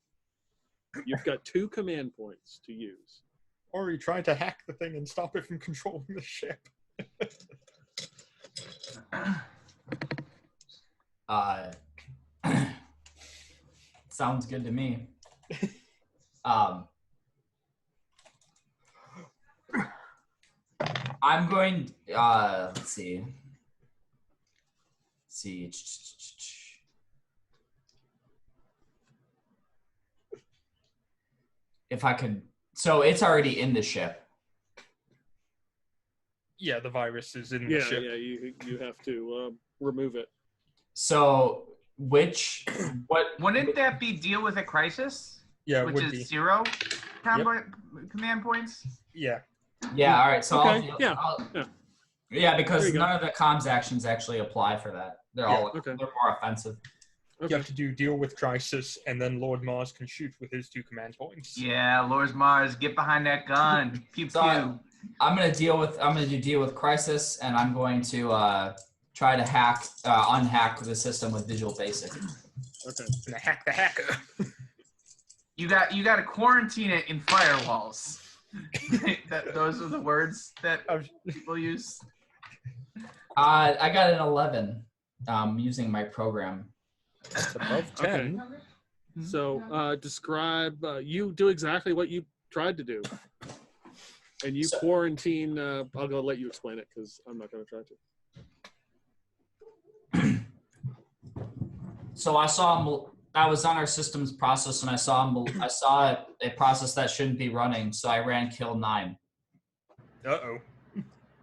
You've got 2 command points to use. Ori tried to hack the thing and stop it from controlling the ship. Sounds good to me. I'm going. Let's see. If I could. So it's already in the ship. Yeah, the virus is in the ship. Yeah, you have to remove it. So what? Wouldn't that be deal with a crisis? Yeah, it which would is be. 0 command points? Yeah. Yeah. All right. So Okay, yeah, because There you go. none of the comms actions actually apply for that. They're all okay. they're more offensive. Okay. You have to do deal with crisis, and then Lord Mars can shoot with his 2 command points. Yeah, Lord Mars, get behind that gun. Pew So pew. I'm gonna deal with crisis, and I'm going to try to unhack the system with Visual Basic. Okay. And hack the hacker. You got to quarantine it in firewalls. Those are the words that people use. I got an 11 using my program. That's above 10. Okay. So describe. You do exactly what you tried to do. And you quarantine. I'll go let you explain it because I'm not going to try to. So I saw him. I was on our systems process, and I saw him. I saw a process that shouldn't be running, so I ran kill 9. Uh-oh.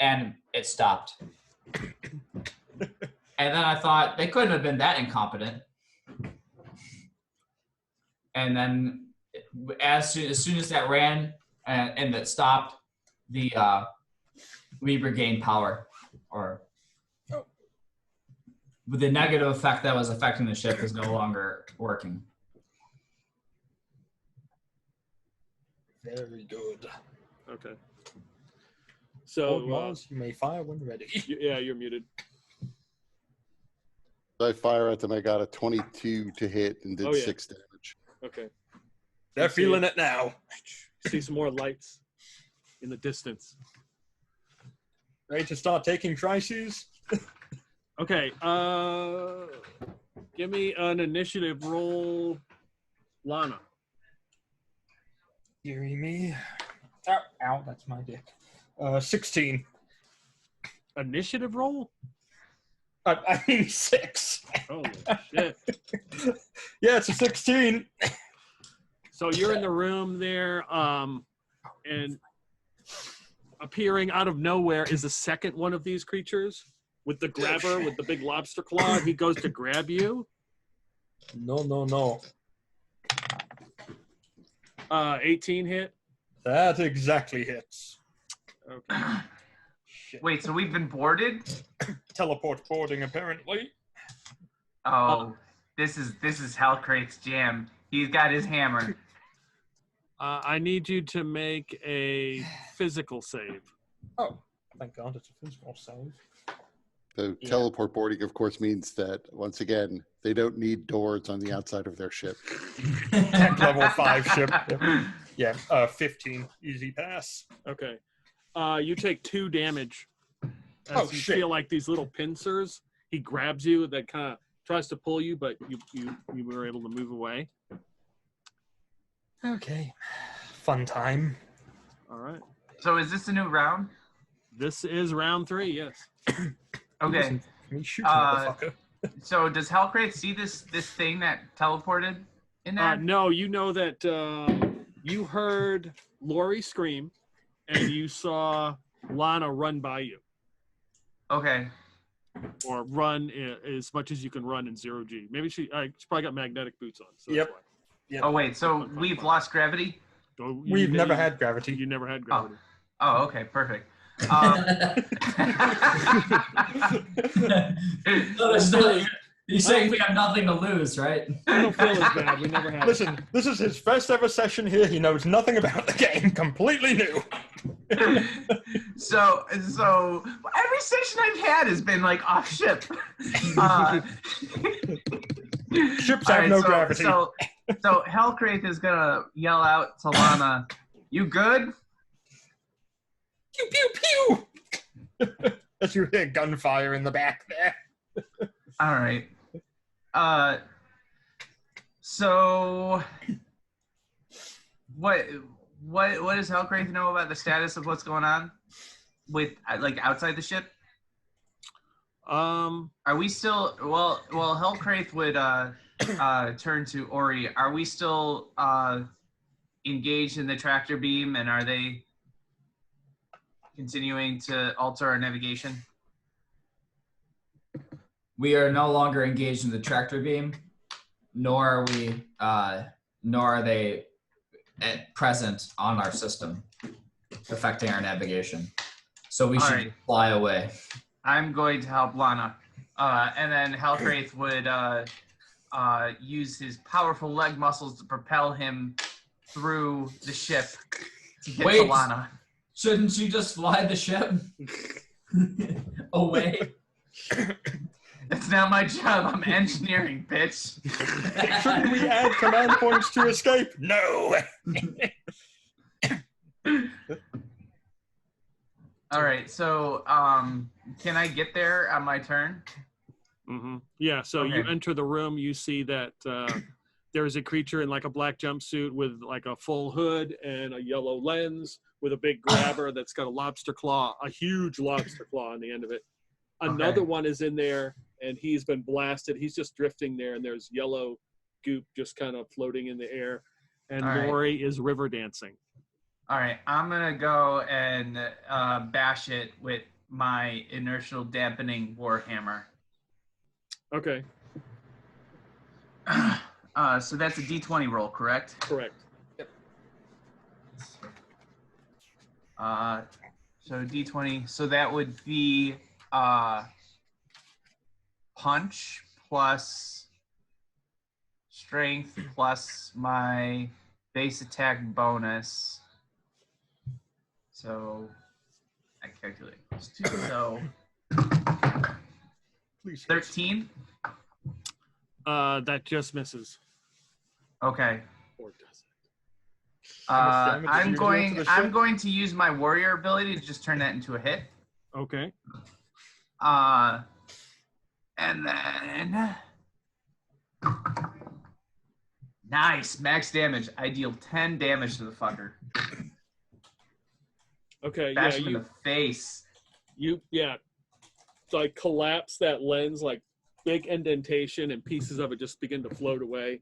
And it stopped. And then I thought they couldn't have been that incompetent. And then as soon as that ran and that stopped, we regained power. Or the negative effect that was affecting the ship is no longer working. Very good. Okay. So Mars, you may fire when ready. yeah, you're muted. I fire at them. I got a 22 to hit and did 6 damage. Okay. They're feeling it now. See some more lights in the distance. Ready to start taking crises? Okay. Give me an initiative roll, Lana. Dearie me. Ow, that's my dick. 16. Initiative roll? I mean 6. Holy shit. Yeah, it's a 16. So you're in the room there, and appearing out of nowhere is a second one of these creatures with the grabber, with the big lobster claw. He goes to grab you. No. 18 hit. That exactly hits. Okay. Shit. Wait, so we've been boarded? Teleport boarding, apparently. Oh, this is Hellcrate's jam. He's got his hammer. I need you to make a physical save. Oh, thank God, it's a physical save. The teleport boarding, of course, means that, once again, they don't need doors on the outside of their ship. Tech level 5 ship. Yeah, 15. Easy pass. Okay. You take 2 damage. As you Shit. feel like these little pincers. He grabs you, that kind of tries to pull you, but you were able to move away. Okay. Fun time. All right. So is this a new round? This is round 3, yes. Okay. Listen, me shoot you, motherfucker. So does Hellcrate see this thing that teleported in there? No, you know that you heard Lori scream, and you saw Lana run by you. Okay. Or run as much as you can run in 0G. Maybe she probably got magnetic boots on. So Yep. That's why. Yep. Oh wait, so we've lost gravity? So We've never had gravity. You never had gravity. Oh, okay, perfect. So there's nothing, you're saying we have nothing to lose, right? I don't feel as bad. We never had. Listen, this is his first ever session here. He knows nothing about the game. Completely new. So every session I've had has been like off ship. Ships have no gravity. So Hellcrate is gonna yell out to Lana, "You good?" Pew pew pew. As you hear gunfire in the back there. All right. So what does Hellcrate know about the status of what's going on with like outside the ship? Are we still well Hellcrate would turn to Ori. Are we still engaged in the tractor beam, and are they continuing to alter our navigation? We are no longer engaged in the tractor beam, nor are they at present on our system, affecting our navigation. So we should fly away. I'm going to help Lana. And then Hellcrate would use his powerful leg muscles to propel him through the ship to get to Lana. Shouldn't you just fly the ship away? That's not my job. I'm engineering, bitch. Shouldn't we add command points to escape? No. All right. So, can I get there on my turn? Mm-hmm. Yeah. So you enter the room. You see that there's a creature in like a black jumpsuit with like a full hood and a yellow lens with a big grabber that's got a lobster claw, a huge lobster claw on the end of it. Another one is in there, and he's been blasted. He's just drifting there, and there's yellow goop just kind of floating in the air. And Lori is river dancing. All right, I'm going to go and bash it with my inertial dampening warhammer. Okay. So that's a D20 roll, correct? Correct. Yep. So D20. So that would be punch plus strength plus my base attack bonus. So I calculate plus 2. So 13. That just misses. Okay. Or does it? I'm going to use my warrior ability to just turn that into a hit. Okay. And then nice max damage. I deal 10 damage to the fucker. Okay. Bash him in the face. Like collapse that lens, like big indentation, and pieces of it just begin to float away.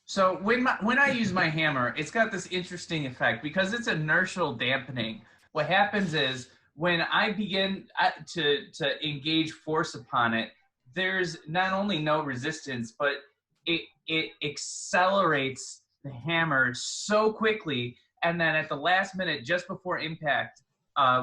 So when I use my hammer, it's got this interesting effect because it's inertial dampening. What happens is when I begin to engage force upon it, there's not only no resistance, but it accelerates the hammer so quickly, and then at the last minute, just before impact,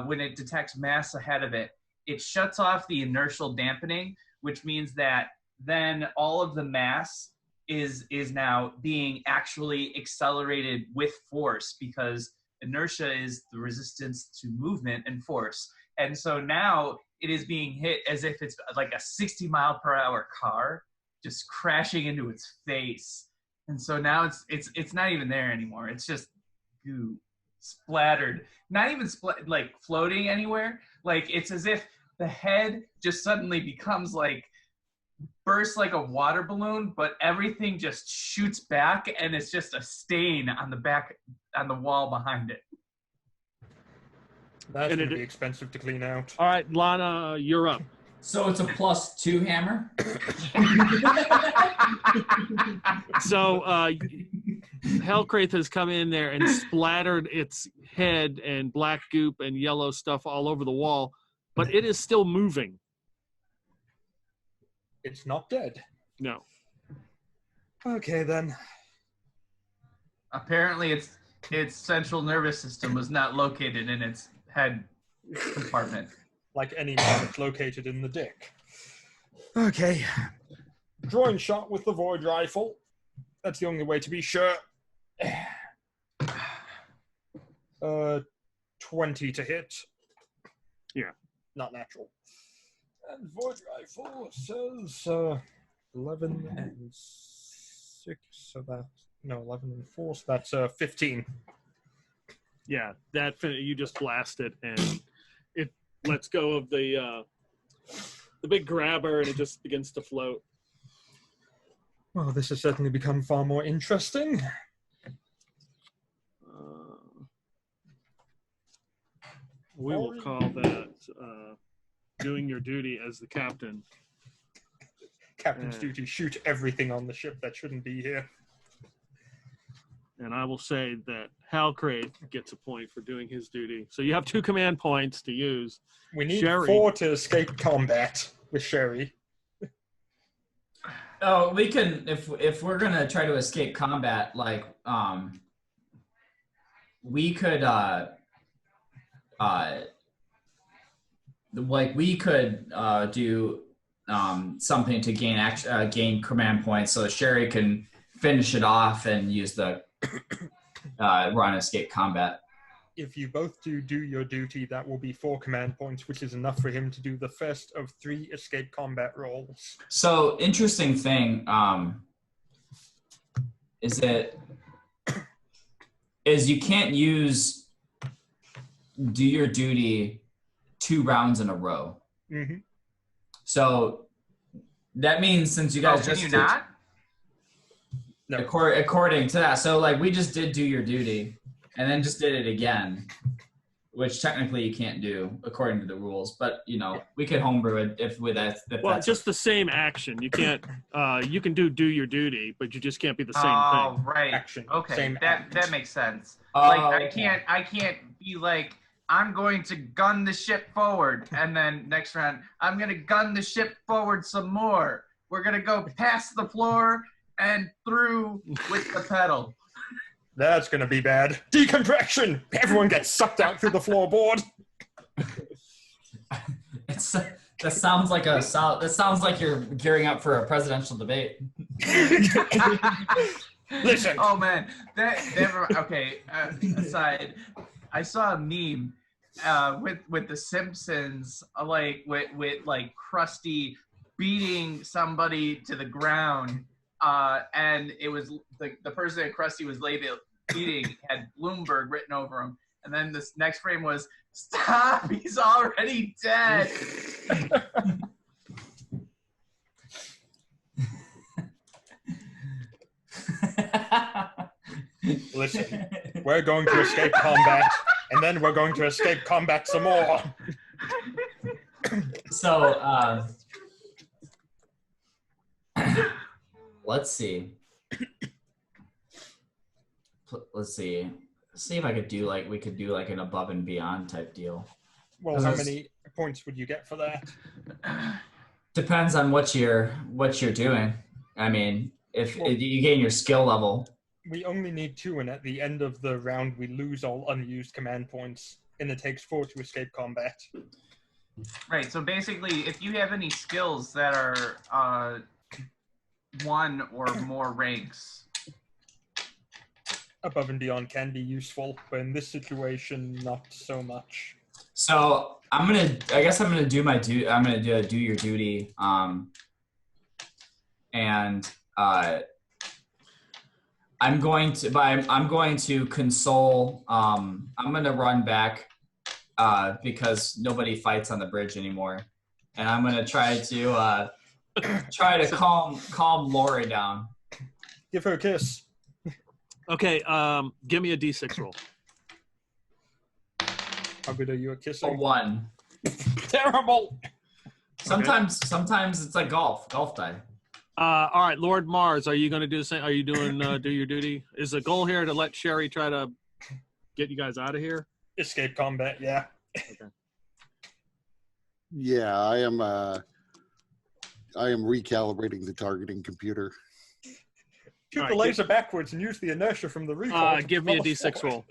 when it detects mass ahead of it, it shuts off the inertial dampening, which means that then all of the mass is now being actually accelerated with force, because inertia is the resistance to movement and force. And so now it is being hit as if it's like a 60-mile-per-hour car just crashing into its face. And so now it's not even there anymore. It's just goo splattered, not even like floating anywhere. Like it's as if the head just suddenly becomes like bursts like a water balloon, but everything just shoots back, and it's just a stain on the wall behind it. That's going to be expensive to clean out. All right, Lana, you're up. So it's a +2 hammer? So Hellcraith has come in there and splattered its head and black goop and yellow stuff all over the wall, but it is still moving. It's not dead. No. Okay, then. Apparently its central nervous system was not located in its head compartment. Like any man, it's located in the dick. Okay. Drawing shot with the void rifle. That's the only way to be sure. 20 to hit. Yeah. Not natural. And void rifle says 11 and 6, so that's 11 and 4, so that's 15. Yeah, you just blast it, and it lets go of the big grabber, and it just begins to float. Well, this has certainly become far more interesting. We will call that doing your duty as the captain. Captain's duty, shoot everything on the ship that shouldn't be here. And I will say that Hellcraith gets a point for doing his duty. So you have 2 command points to use. We need Sherry. 4 to escape combat with Sherry. Oh, we can, if we're gonna try to escape combat, like we could do something to gain command points, so Sherry can finish it off and use the run escape combat. If you both do your duty, that will be 4 command points, which is enough for him to do the first of 3 escape combat rolls. So interesting thing is you can't do your duty 2 rounds in a row. Mm-hmm. So that means since you guys can you not? No. According to that. So like we just did do your duty and then just did it again, which technically you can't do according to the rules, but you know, we could homebrew it if Well, that's just the same action. You can't. You can do your duty, but you just can't be the same Oh, thing. right. Action. Okay, Same that makes sense. Oh, Like okay. I can't be like, I'm going to gun the ship forward, and then next round I'm gonna gun the ship forward some more. We're gonna go past the floor and through with the pedal. That's gonna be bad. Decompression. Everyone gets sucked out through the floorboard. That sounds like you're gearing up for a presidential debate. Listen. Oh man, okay. Aside, I saw a meme with the Simpsons, like with like Krusty beating somebody to the ground, and it was the person that Krusty was beating had Bloomberg written over him, and then this next frame was, "Stop! He's already dead." Listen, we're going to escape combat, and then we're going to escape combat some more. So, let's see. Let's see. See if I could do we could do like an above and beyond type deal. Well, how many points would you get for that? Depends on what you're doing. I mean, if you gain your skill level. We only need 2, and at the end of the round, we lose all unused command points, and it takes 4 to escape combat. Right. So basically, if you have any skills that are 1 or more ranks, Above and beyond can be useful, but in this situation, not so much. So I'm gonna do my I'm gonna do your duty. And I'm going to console. I'm going to run back because nobody fights on the bridge anymore, and I'm going to try to calm Lori down. Give her a kiss. Okay, give me a D6 roll. How good are you at A kissing? 1. Terrible. Sometimes it's like golf die. All right, Lord Mars, are you going to do the same? Are you doing do your duty? Is the goal here to let Sherry try to get you guys out of here? Escape combat, yeah. Okay. Yeah, I am recalibrating the targeting computer. Shoot All the right, laser backwards and use the inertia from the recoil. to Give me a propel us D6 forward. roll.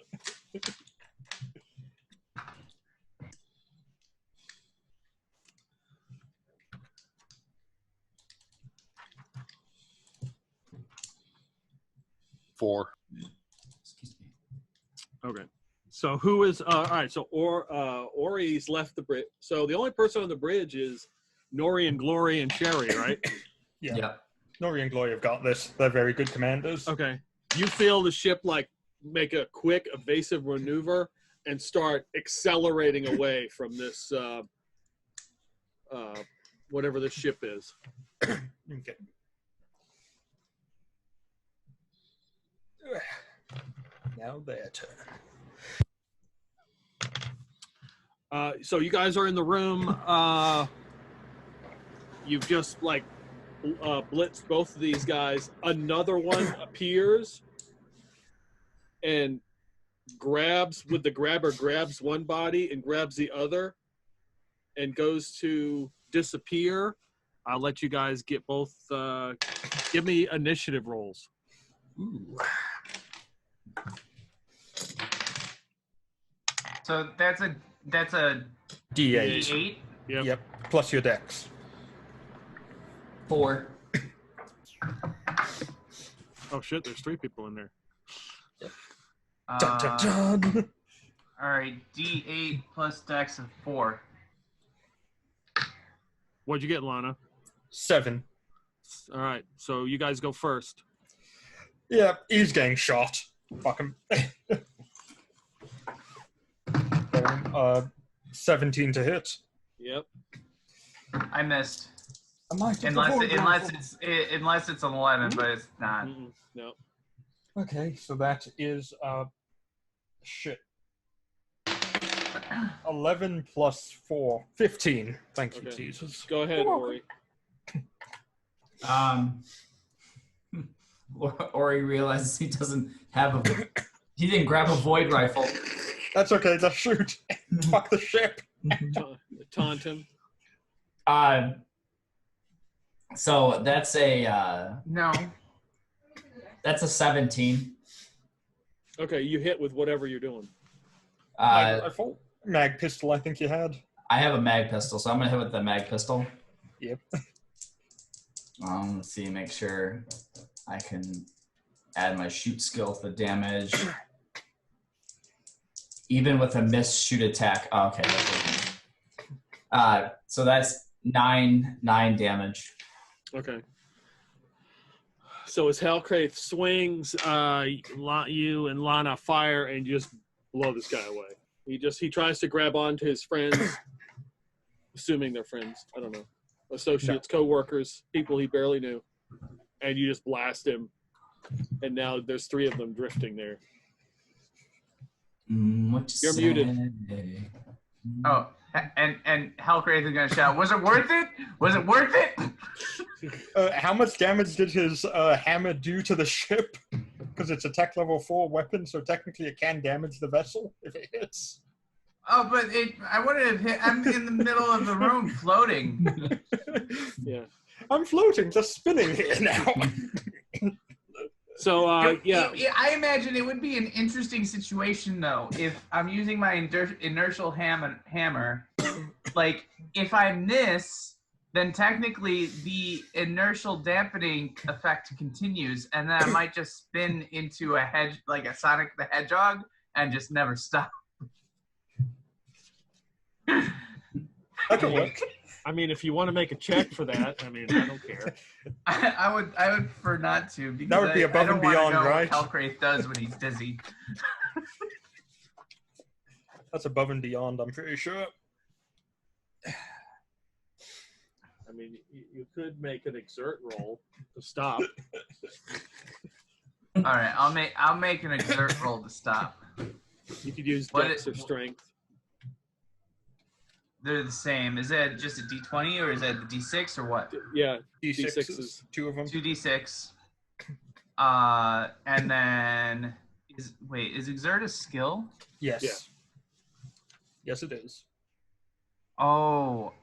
Four. Okay. So who is all right? So Ori's left the bridge. So the only person on the bridge is Nori and Glory and Sherry, right? Yeah. Yep. Nori and Glory have got this. They're very good commanders. Okay. You feel the ship like make a quick evasive maneuver and start accelerating away from this whatever the ship is. Okay. Now their turn. So you guys are in the room. You've just like blitzed both of these guys. Another one appears and grabs one body and grabs the other and goes to disappear. I'll let you guys get both. Give me initiative rolls. Ooh. so that's a D8. D8. Yep. Plus your dex. 4. Oh shit! There's 3 people in there. Dun, dun, dun. All right, D8 plus dex of 4. What'd you get, Lana? 7. All right, so you guys go first. Yeah, he's getting shot. Fuck him. 17 to hit. Yep. I missed. Unless it's an 11, but it's not. No. Okay, so that is shit. 11 plus 4, 15. Thank you, Okay. Jesus. Go ahead, Ori. Ori realizes he doesn't have he didn't grab a void rifle. That's okay, just shoot. Fuck the ship. Taunt him. So that's a No. that's a 17. Okay, you hit with whatever you're doing. Mag rifle? Mag pistol, I think you had. I have a mag pistol, so I'm gonna hit with the mag pistol. Yep. Let's see, make sure I can add my shoot skill to the damage. Even with a missed shoot attack. Oh, okay. So that's 9 damage. Okay. So as Hellcraith swings, you and Lana fire and you just blow this guy away. He tries to grab onto his friends, assuming they're friends. I don't know. Associates, co-workers, people he barely knew. And you just blast him. And now there's 3 of them drifting there. You're muted. Oh, and Hellcraith is gonna shout, "Was it worth it? Was it worth it?" How much damage did his hammer do to the ship? Because it's a tech level 4 weapon, so technically it can damage the vessel if it hits. Oh, but I wouldn't have hit. I'm in the middle of the room floating. Yeah. I'm floating, just spinning here now. So, yeah. I imagine it would be an interesting situation, though, if I'm using my inertial hammer. Like, if I miss, then technically the inertial dampening effect continues, and then I might just spin into a like a Sonic the Hedgehog, and just never stop. That could work. I mean, if you want to make a check for that, I mean, I don't care. I would prefer not to, because that would be above and beyond, right? What Hellcraith does when he's dizzy. That's above and beyond, I'm pretty sure. I mean, you could make an exert roll to stop. All right, I'll make an exert roll to stop. You could use dex or strength. They're the same. Is that just a D20 or is that the D6 or what? Yeah, D6s, 2 of them. 2D6. And then is exert a skill? Yes. Yeah. Yes, it is. Oh,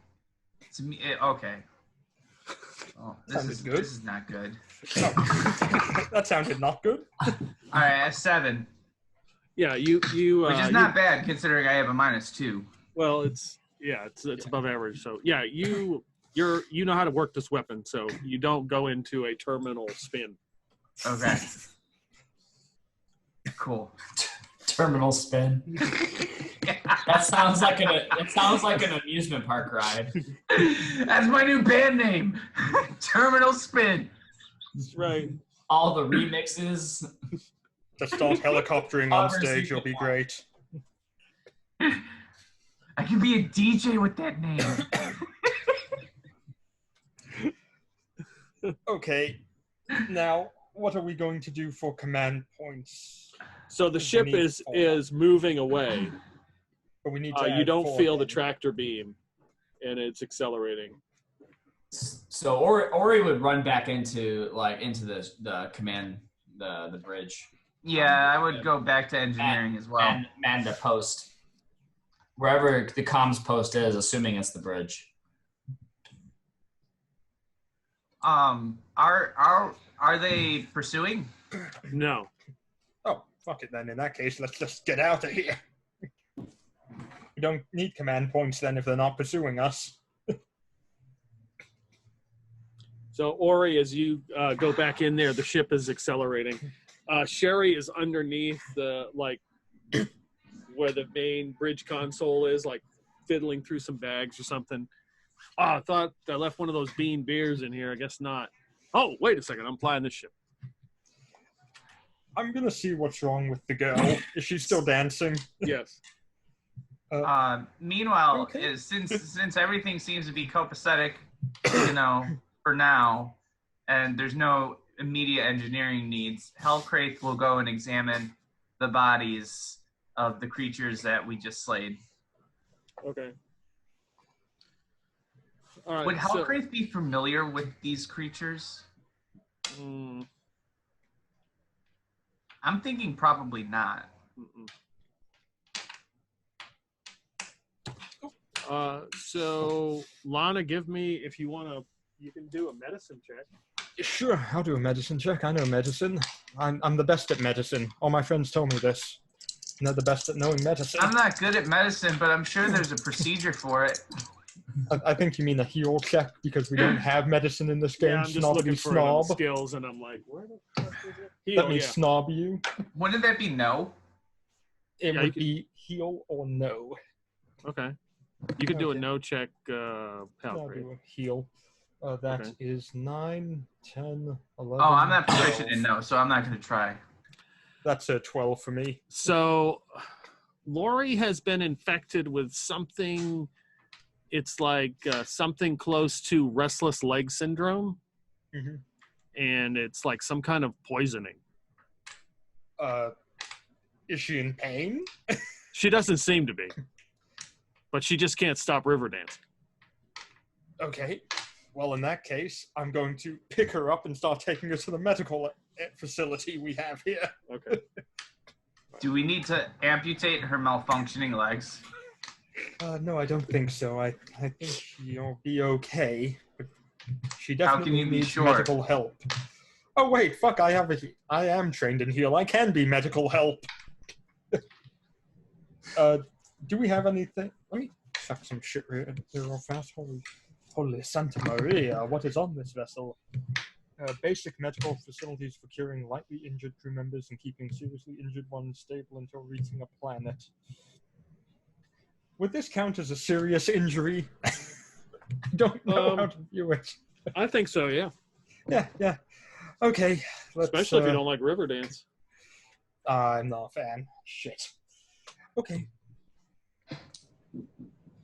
it's me. Okay. Oh, this is good. This is not good. That sounded not good. All right, I have 7. Yeah, you. Which is not bad considering I have a -2. Well, it's above average. So yeah, you know how to work this weapon, so you don't go into a terminal spin. Okay. Cool. Terminal spin. That sounds like an amusement park ride. That's my new band name. Terminal Spin. That's right. All the remixes. Just start helicoptering on stage, you'll be great. I can be a DJ with that name. Okay. Now, what are we going to do for command points? So the ship is moving away. But we need to you don't feel the again. tractor beam, and it's accelerating. So Ori would run back into the command the bridge. Yeah, I would go back to engineering as well. And man the post. Wherever the comms post is, assuming it's the bridge. Are they pursuing? No. Oh, fuck it then. In that case, let's just get out of here. We don't need command points then if they're not pursuing us. So Ori, as you go back in there, the ship is accelerating. Sherry is underneath the where the main bridge console is, fiddling through some bags or something. Oh, I thought I left one of those bean beers in here. I guess not. Oh, wait a second. I'm flying this ship. I'm going to see what's wrong with the girl. Is she still dancing? Yes. Meanwhile, Okay. since everything seems to be copacetic, for now, and there's no immediate engineering needs, Hellcraith will go and examine the bodies of the creatures that we just slayed. Okay. All right. Would Hellcraith be familiar with these creatures? I'm thinking probably not. So Lana, give me, if you want to, you can do a medicine check. Sure, I'll do a medicine check. I know medicine. I'm the best at medicine. All my friends told me this. And they're the best at knowing medicine. I'm not good at medicine, but I'm sure there's a procedure for it. I think you mean a heal check because we don't have medicine in this game. Yeah, I'm just looking for snob. skills, and I'm like, where the fuck is it? Heal, Let me snob you. Wouldn't that be no? It would be heal or no. Okay. You could do a Okay. no check, I'll Palgrave. do a heal. That Okay. is 9, 10, 11. Oh, I'm not proficient 12. in no, so I'm not going to try. That's a 12 for me. So, Lori has been infected with something. It's like something close to restless leg syndrome, Mm-hmm. and it's like some kind of poisoning. Is she in pain? She doesn't seem to be, but she just can't stop river dancing. Okay. Well, in that case, I'm going to pick her up and start taking her to the medical facility we have here. Okay. Do we need to amputate her malfunctioning legs? No, I don't think so. I think she'll be okay. But she How can definitely you be needs sure? medical help. Oh wait, fuck! I am trained in heal. I can be medical help. Do we have anything? Let me chuck some shit real fast. Holy Santa Maria! What is on this vessel? Basic medical facilities for curing lightly injured crew members and keeping seriously injured ones stable until reaching a planet. Would this count as a serious injury? I don't know how to view it. I think so, yeah. Yeah. Okay. Especially if you don't like river dance. I'm not a fan. Shit. Okay.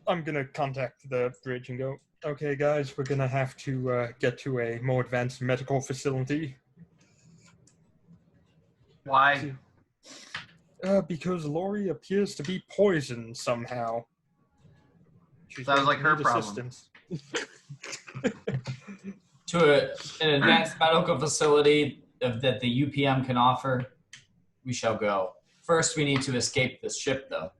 I'm gonna contact the bridge and go, okay, guys, we're gonna have to get to a more advanced medical facility. Why? Because Lori appears to be poisoned somehow. She's Sounds going like to her need problem. assistance. To an advanced medical facility that the UPM can offer, we shall go. First, we need to escape this ship, though.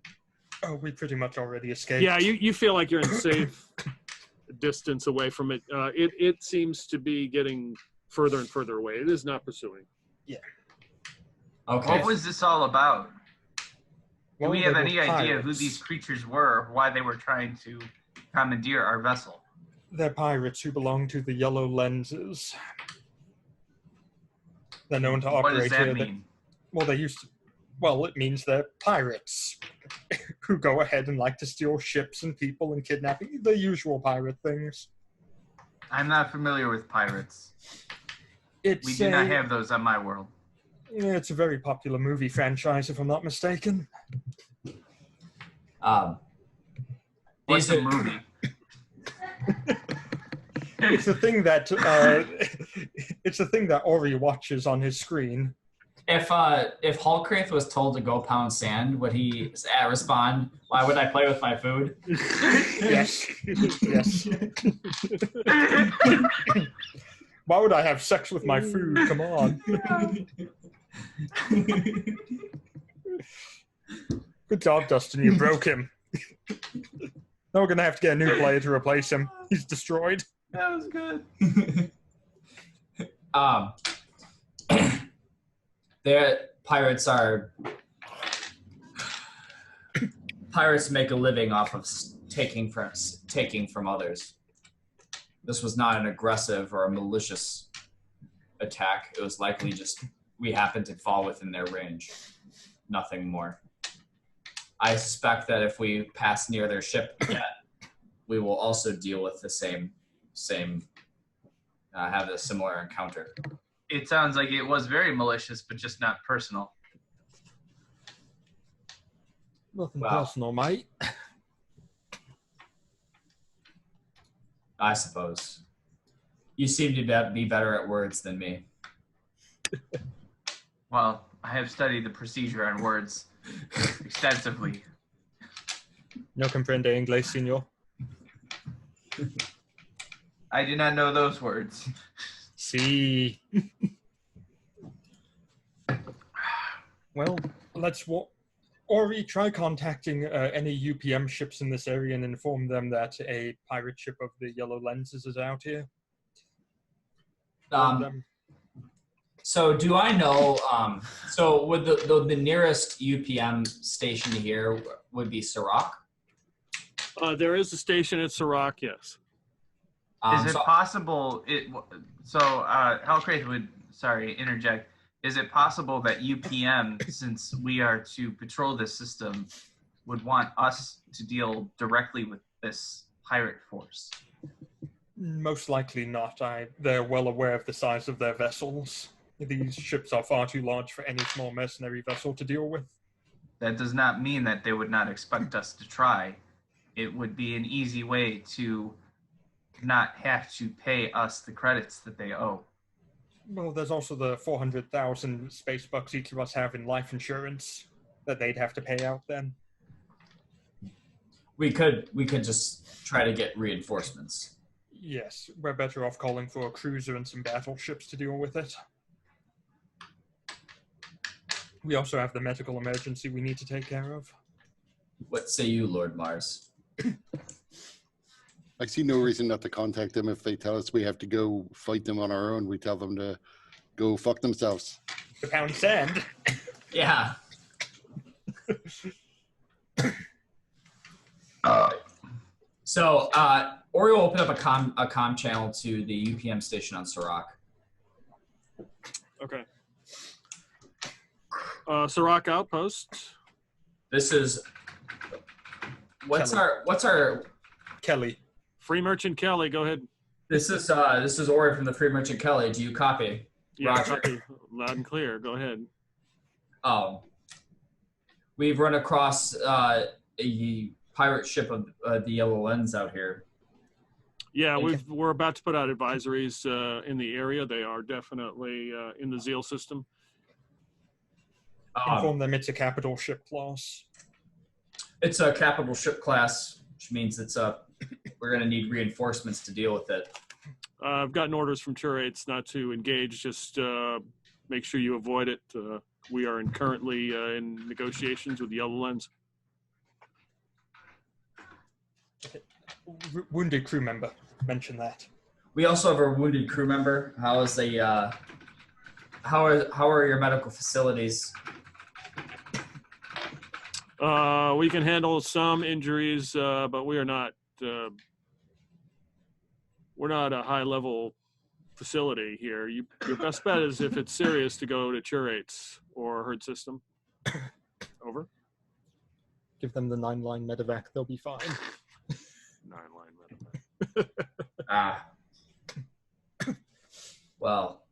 Oh, we pretty much already escaped. Yeah, you feel like you're in safe distance away from it. It seems to be getting further and further away. It is not pursuing. Okay. What was this all about? Do Well, we have they were any idea who pirates. these creatures were, or why they were trying to commandeer our vessel? They're pirates who belong to the Yellow Lenzes. They're known to What operate does that here. mean? Well, it means they're pirates who go ahead and like to steal ships and people and kidnapping, the usual pirate things. I'm not familiar with pirates. We do not have those on my world. It's a very popular movie franchise, if I'm not mistaken. What's These a are- movie? It's a thing that Ori watches on his screen. If Hallcraith was told to go pound sand, would he respond, "Why would I play with my food?" Yes. Yes. Why would I have sex with my food? Come on. Good job, Dustin. You broke him. Now we're going to have to get a new player to replace him. He's destroyed. That was good. Pirates make a living off of taking from others. This was not an aggressive or a malicious attack. It was likely just we happened to fall within their range. Nothing more. I suspect that if we pass near their ship yet, we will also deal with the same have a similar encounter. It sounds like it was very malicious, but just not personal. Nothing Wow. personal, mate. I suppose. You seem to be better at words than me. Well, I have studied the procedure on words extensively. No comprende inglés, señor. I do not know those words. See. Well, let's Ori, try contacting any UPM ships in this area and inform them that a pirate ship of the Yellow Lenses is out here. So do I know, so would the nearest UPM station here would be Sirach? There is a station at Sirach, yes. Is it possible? Hellcraith would interject. Is it possible that UPM, since we are to patrol this system, would want us to deal directly with this pirate force? Most likely not. They're well aware of the size of their vessels. These ships are far too large for any small mercenary vessel to deal with. That does not mean that they would not expect us to try. It would be an easy way to not have to pay us the credits that they owe. Well, there's also the 400,000 space bucks each of us have in life insurance that they'd have to pay out then. We could just try to get reinforcements. Yes, we're better off calling for a cruiser and some battleships to deal with it. We also have the medical emergency we need to take care of. What say you, Lord Mars? I see no reason not to contact them. If they tell us we have to go fight them on our own, we tell them to go fuck themselves. The pound sand. Yeah. So, Ori will open up a comm channel to the UPM station on Sirach. Okay. Sirach Outpost. This is what's our Kelly. Free Merchant Kelly, go ahead. This is Ori from the Free Merchant Kelly. Do you copy? Yeah, Roger. copy. Loud and clear. Go ahead. Oh. We've run across a pirate ship of the Yellow Lenz out here. Yeah, we're about to put out advisories in the area. They are definitely in the Zeal system. Inform them it's a capital ship class. It's a capital ship class, which means we're going to need reinforcements to deal with it. I've gotten orders from Turates not to engage. Just make sure you avoid it. We are currently in negotiations with Yellow Lenz. Wounded crew member. Mention that. We also have a wounded crew member. How are your medical facilities? We can handle some injuries, but we are not. We're not a high-level facility here. Your best bet is if it's serious to go to Turates or Herd System. Over. Give them the 9-line medevac. They'll be fine. 9-line medevac. Well.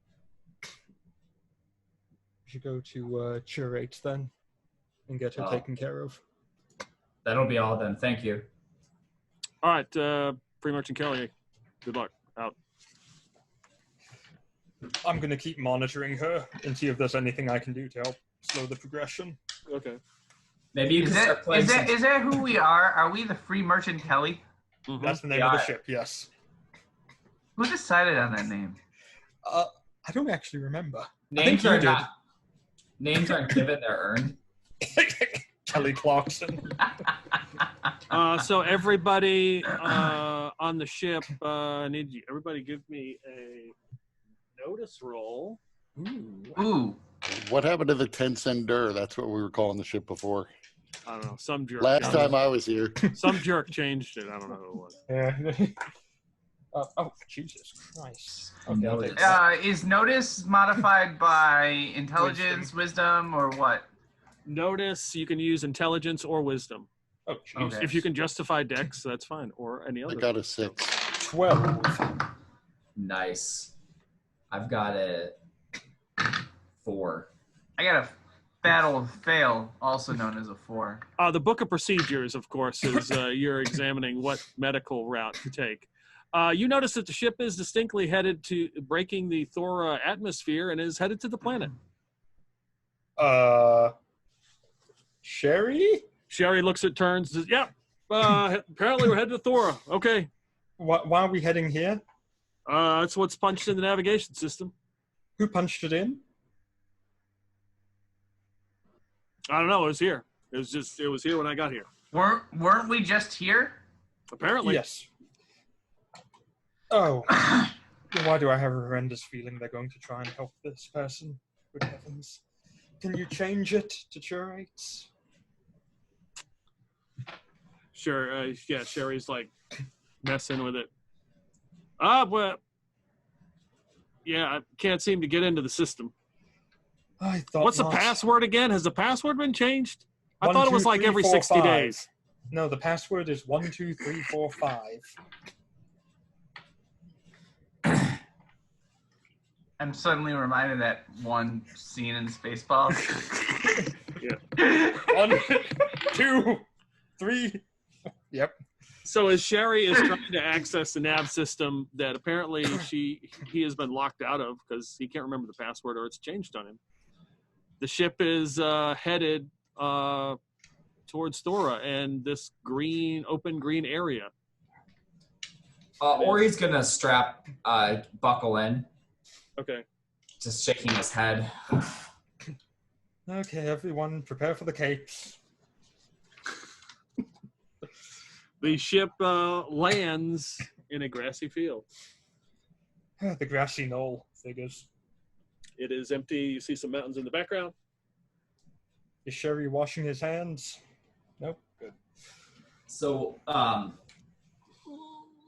We should go to Turates then and get her taken care of. That'll be all then. Thank you. All right, Free Merchant Kelly. Good luck. Out. I'm going to keep monitoring her and see if there's anything I can do to help slow the progression. Okay. Maybe you can start playing Is that who we are? Are we the Free Merchant Kelly? Mm-hmm. That's the name of the ship, yes. Who decided on that name? I don't actually remember. Names aren't given, they're earned. Kelly Clarkson. So everybody on the ship, everybody give me a notice roll. Ooh. What happened to the 10-cent? That's what we were calling the ship before. I don't know. Some jerk. Last time I was here. Some jerk changed it. I don't know who it was. Yeah. Oh, Jesus Christ. Okay. Is notice modified by intelligence, wisdom, or what? Notice, you can use intelligence or wisdom. Oh, Jesus. Okay. If you can justify dex, that's fine. Or any other. I got a 6. 12. Nice. I've got a 4. I got a battle fail, also known as a 4. The Book of Procedures, of course, is you're examining what medical route to take. You notice that the ship is distinctly headed to breaking the Thora atmosphere and is headed to the planet. Sherry? Sherry looks at turns. Says, "Yep. Apparently we're headed to Thora. Okay. Why are we heading here? That's what's punched in the navigation system. Who punched it in? I don't know. It was here. It was here when I got here. Weren't we just here? Apparently. Yes. Oh. Why do I have a horrendous feeling they're going to try and help this person? Good heavens. Can you change it to curates? Sure. Yeah, Sherry's like messing with it. Well, yeah, I can't seem to get into the system. I thought What's not. the password again? Has the password been changed? I 1, thought it 2, was like 3, every 4, 60 5. days. No, the password is 1, 2, 3, 4, 5. I'm suddenly reminded of that one scene in Spaceballs. Yeah. 1, 2, 3. Yep. So as Sherry is trying to access the nav system that apparently he has been locked out of because he can't remember the password or it's changed on him, the ship is headed towards Thora and this open green area. Ori's gonna buckle in, Okay. just shaking his head. Okay, everyone, prepare for the capes. The ship lands in a grassy field. The grassy knoll figures. It is empty. You see some mountains in the background. Is Sherry washing his hands? Nope. Good. So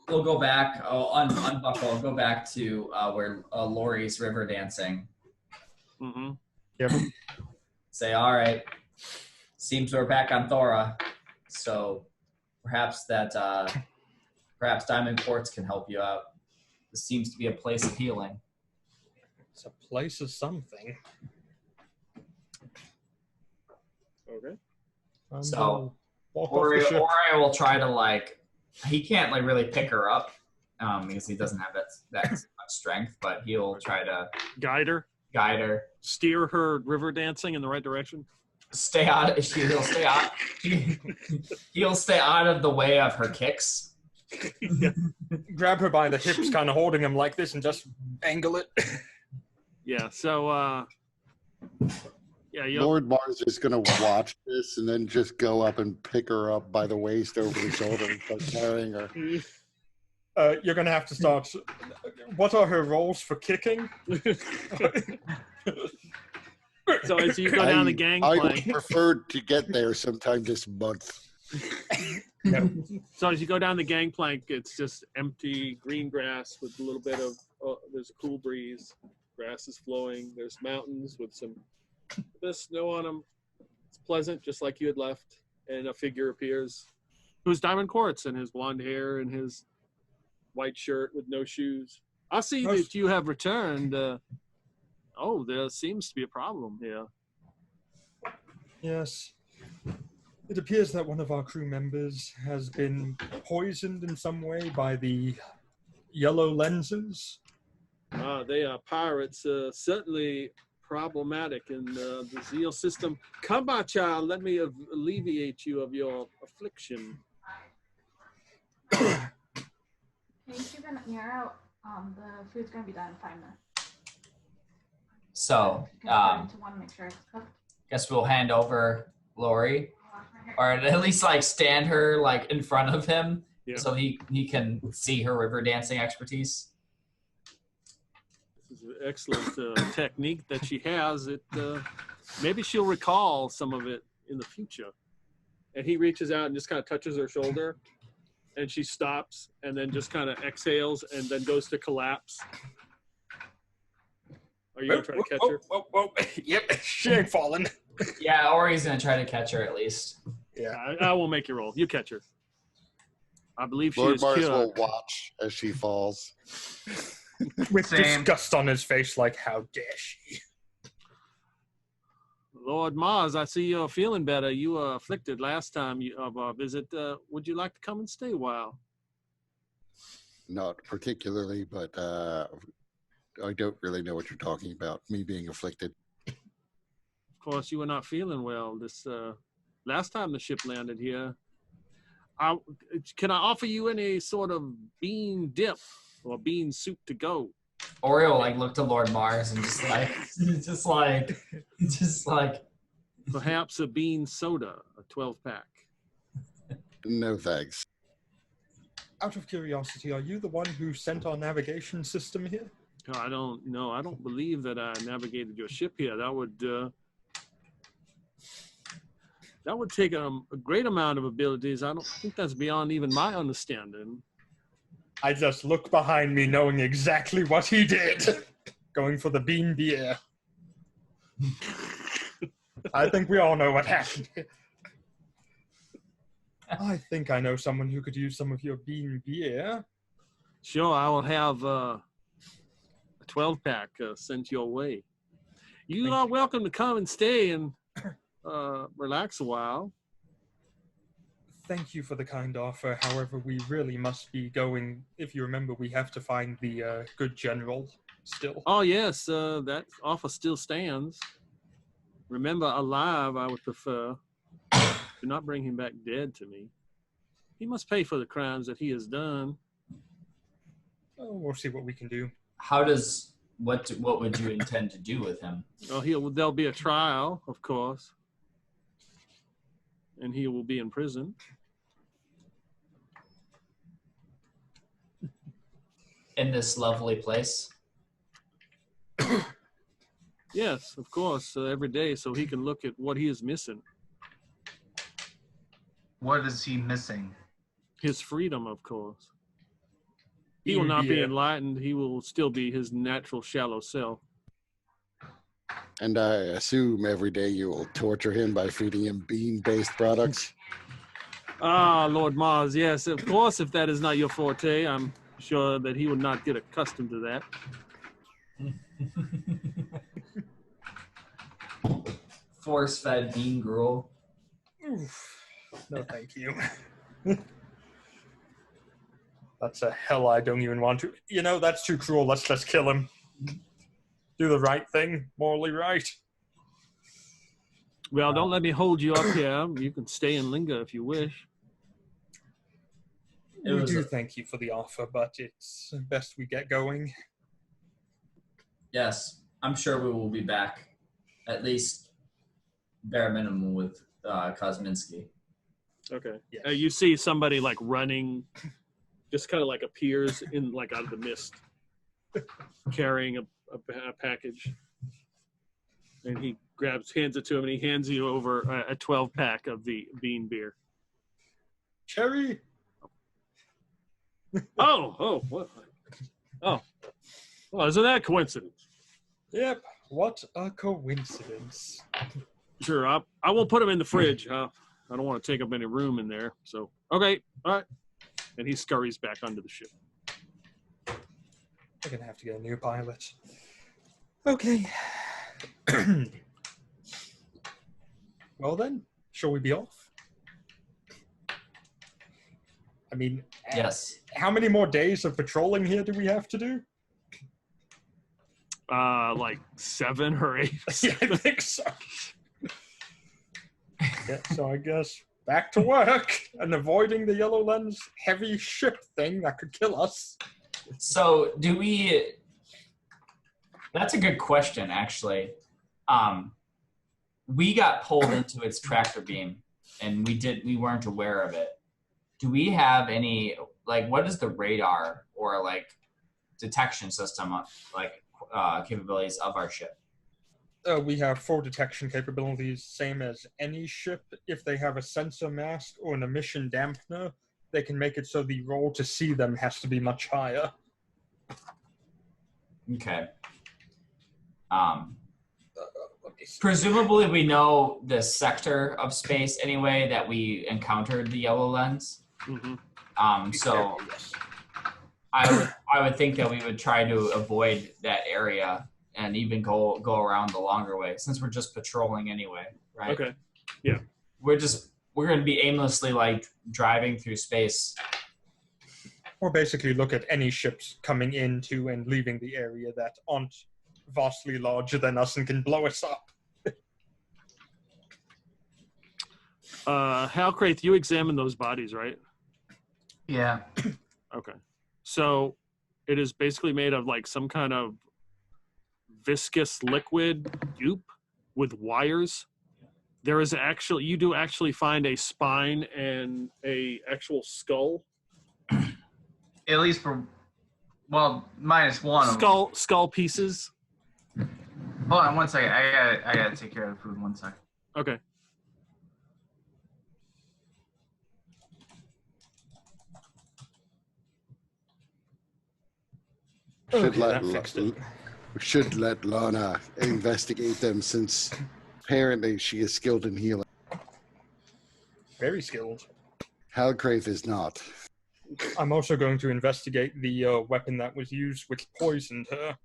we'll go back. Unbuckle. Go back to where Lori's river dancing. Mm-hmm. Yep. Say, all right. Seems we're back on Thora. So perhaps Diamond Quartz can help you out. This seems to be a place of healing. It's a place of something. Okay. So walk off Ori the ship. will try to he can't really pick her up because he doesn't have that much strength, but he'll try to Guide her. Steer her river dancing in the right direction. He'll stay out of the way of her kicks. Grab her by the hips, kind of holding him like this, and just angle it. Yeah. So. Lord Mars is going to watch this and then just go up and pick her up by the waist over the shoulder and start carrying her. You're going to have to start. What are her roles for kicking? So as you go down the gangplank. I would prefer to get there sometime this month. Yep. So as you go down the gangplank, it's just empty green grass with a little bit of. There's a cool breeze. Grass is flowing. There's mountains with some. There's snow on them. It's pleasant, just like you had left. And a figure appears, who's Diamond Quartz in his blonde hair and his white shirt with no shoes. I see that you have returned. There seems to be a problem here. Yes. It appears that one of our crew members has been poisoned in some way by the Yellow Lenzes. They are pirates, certainly problematic in the Zeal system. Come, my child, let me alleviate you of your affliction. Can you keep an ear out? The food's gonna be done in 5 minutes. So, Want to make sure it's cooked. guess we'll hand over Lori, or at least stand her in front of him, so he can see her river dancing expertise. This is an excellent technique that she has. Maybe she'll recall some of it in the future. And he reaches out and just kind of touches her shoulder, and she stops and then just kind of exhales and then goes to collapse. Are you gonna try to catch her? Whoa. Yep, she ain't falling. Yeah, Ori's gonna try to catch her at least. Yeah, I won't make you roll. You catch her. I believe she Lord is Mars cured. will watch as she falls. with Same. disgust on his face, like, how dare she? Lord Mars, I see you're feeling better. You were afflicted last time of our visit. Would you like to come and stay a while? not particularly, but I don't really know what you're talking about, me being afflicted. Of course, you were not feeling well this last time the ship landed here. Can I offer you any sort of bean dip or bean soup to go? Oreo like looked to Lord Mars and just like Perhaps a bean soda, a 12-pack. No thanks. Out of curiosity, are you the one who sent our navigation system here? I don't know. I don't believe that I navigated your ship here. That would take a great amount of abilities. I don't think that's beyond even my understanding. I just look behind me knowing exactly what he did. Going for the bean beer. I think we all know what happened. I think I know someone who could use some of your bean beer. Sure, I will have a 12-pack sent your way. You are welcome to come and stay and relax a while. Thank you for the kind offer. However, we really must be going. If you remember, we have to find the good general still. Oh, yes, that offer still stands. Remember, alive, I would prefer. Do not bring him back dead to me. He must pay for the crimes that he has done. Oh, we'll see what we can do. What would you intend to do with him? Well, there'll be a trial, of course. And he will be in prison. In this lovely place? Yes, of course, every day, so he can look at what he is missing. What is he missing? His freedom, of course. He will not be enlightened. He will still be his natural shallow self. And I assume every day you will torture him by feeding him bean-based products. Ah, Lord Mars, yes, of course, if that is not your forte, I'm sure that he would not get accustomed to that. Force-fed bean gruel. Oof. No, thank you. That's a hell I don't even want to. You know, that's too cruel. Let's just kill him. Do the right thing. Morally right. Well, don't let me hold you up here. You can stay and linger if you wish. We do thank you for the offer, but it's best we get going. Yes, I'm sure we will be back. At least bare minimum with Kosminski. Okay. Yes. You see somebody like running, just kind of like appears in like out of the mist, carrying a package, and he hands it to him, and he hands you over a 12-pack of the bean beer. Cherry. What? Oh, isn't that a coincidence? Yep. What a coincidence. Sure, I won't put them in the fridge. I don't want to take up any room in there. So, okay, all right. And he scurries back onto the ship. We're going to have to get a new pilot. Okay. Well then, shall we be off? I mean, Yes. How many more days of patrolling here do we have to do? Like 7 or 8. Yeah, I think so. Yeah, so I guess back to work and avoiding the Yellow Lenz heavy ship thing that could kill us. So that's a good question, actually. We got pulled into its tractor beam and we weren't aware of it. Do we have any, like, what is the radar or like detection system, like capabilities of our ship? We have full detection capabilities, same as any ship. If they have a sensor mask or an emission dampener, they can make it so the roll to see them has to be much higher. Okay. Presumably we know the sector of space anyway that we encountered the Yellow Lenz. Mm-hmm. So I would think that we would try to avoid that area and even go around the longer way, since we're just patrolling anyway, right? Okay. Yeah. We're going to be aimlessly like driving through space. Or basically look at any ships coming into and leaving the area that aren't vastly larger than us and can blow us up. Halcraith, you examined those bodies, right? Yeah. Okay. So it is basically made of like some kind of viscous liquid goop with wires. There is actually, you do actually find a spine and a actual skull. At least for, well, minus one of them. Skull pieces. Hold on one second. I gotta take care of the food. 1 second. Okay. We should let Lana investigate them, since apparently she is skilled in healing. Very skilled. Halcraith is not. I'm also going to investigate the weapon that was used, which poisoned her.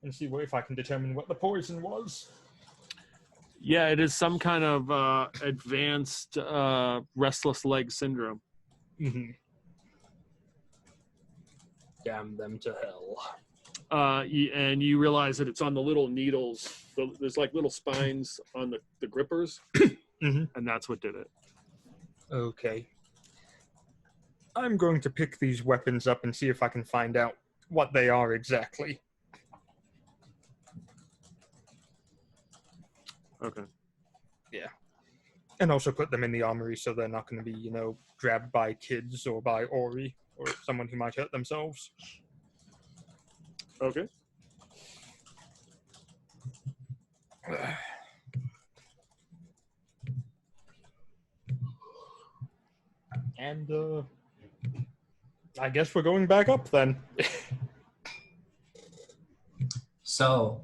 And see if I can determine what the poison was. Yeah, it is some kind of advanced restless leg syndrome. Mm-hmm. Damn them to hell. And you realize that it's on the little needles. There's like little spines on the grippers, Mm-hmm. and that's what did it. Okay. I'm going to pick these weapons up and see if I can find out what they are exactly. Okay. Yeah. And also put them in the armory so they're not going to be, grabbed by kids or by Ori or someone who might hurt themselves. Okay. And, I guess we're going back up then. So,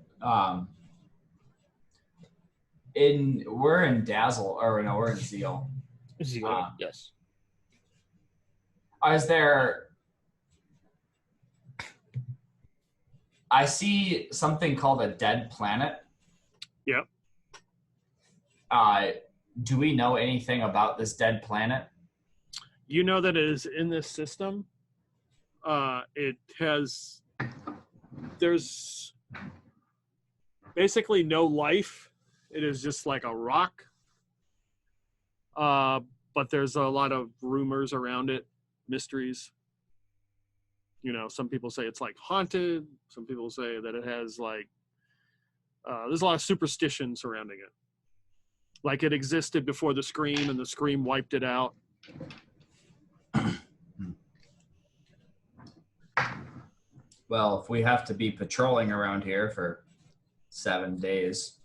we're in Dazzle, or no, we're in Zeal. Zeal, yes. Is there? I see something called a dead planet. Yep. Do we know anything about this dead planet? You know that it is in this system. There's basically no life. It is just like a rock. But there's a lot of rumors around it, mysteries. Some people say it's like haunted. Some people say that it has like, there's a lot of superstition surrounding it. Like it existed before the Scream and the Scream wiped it out. Well, if we have to be patrolling around here for 7 days,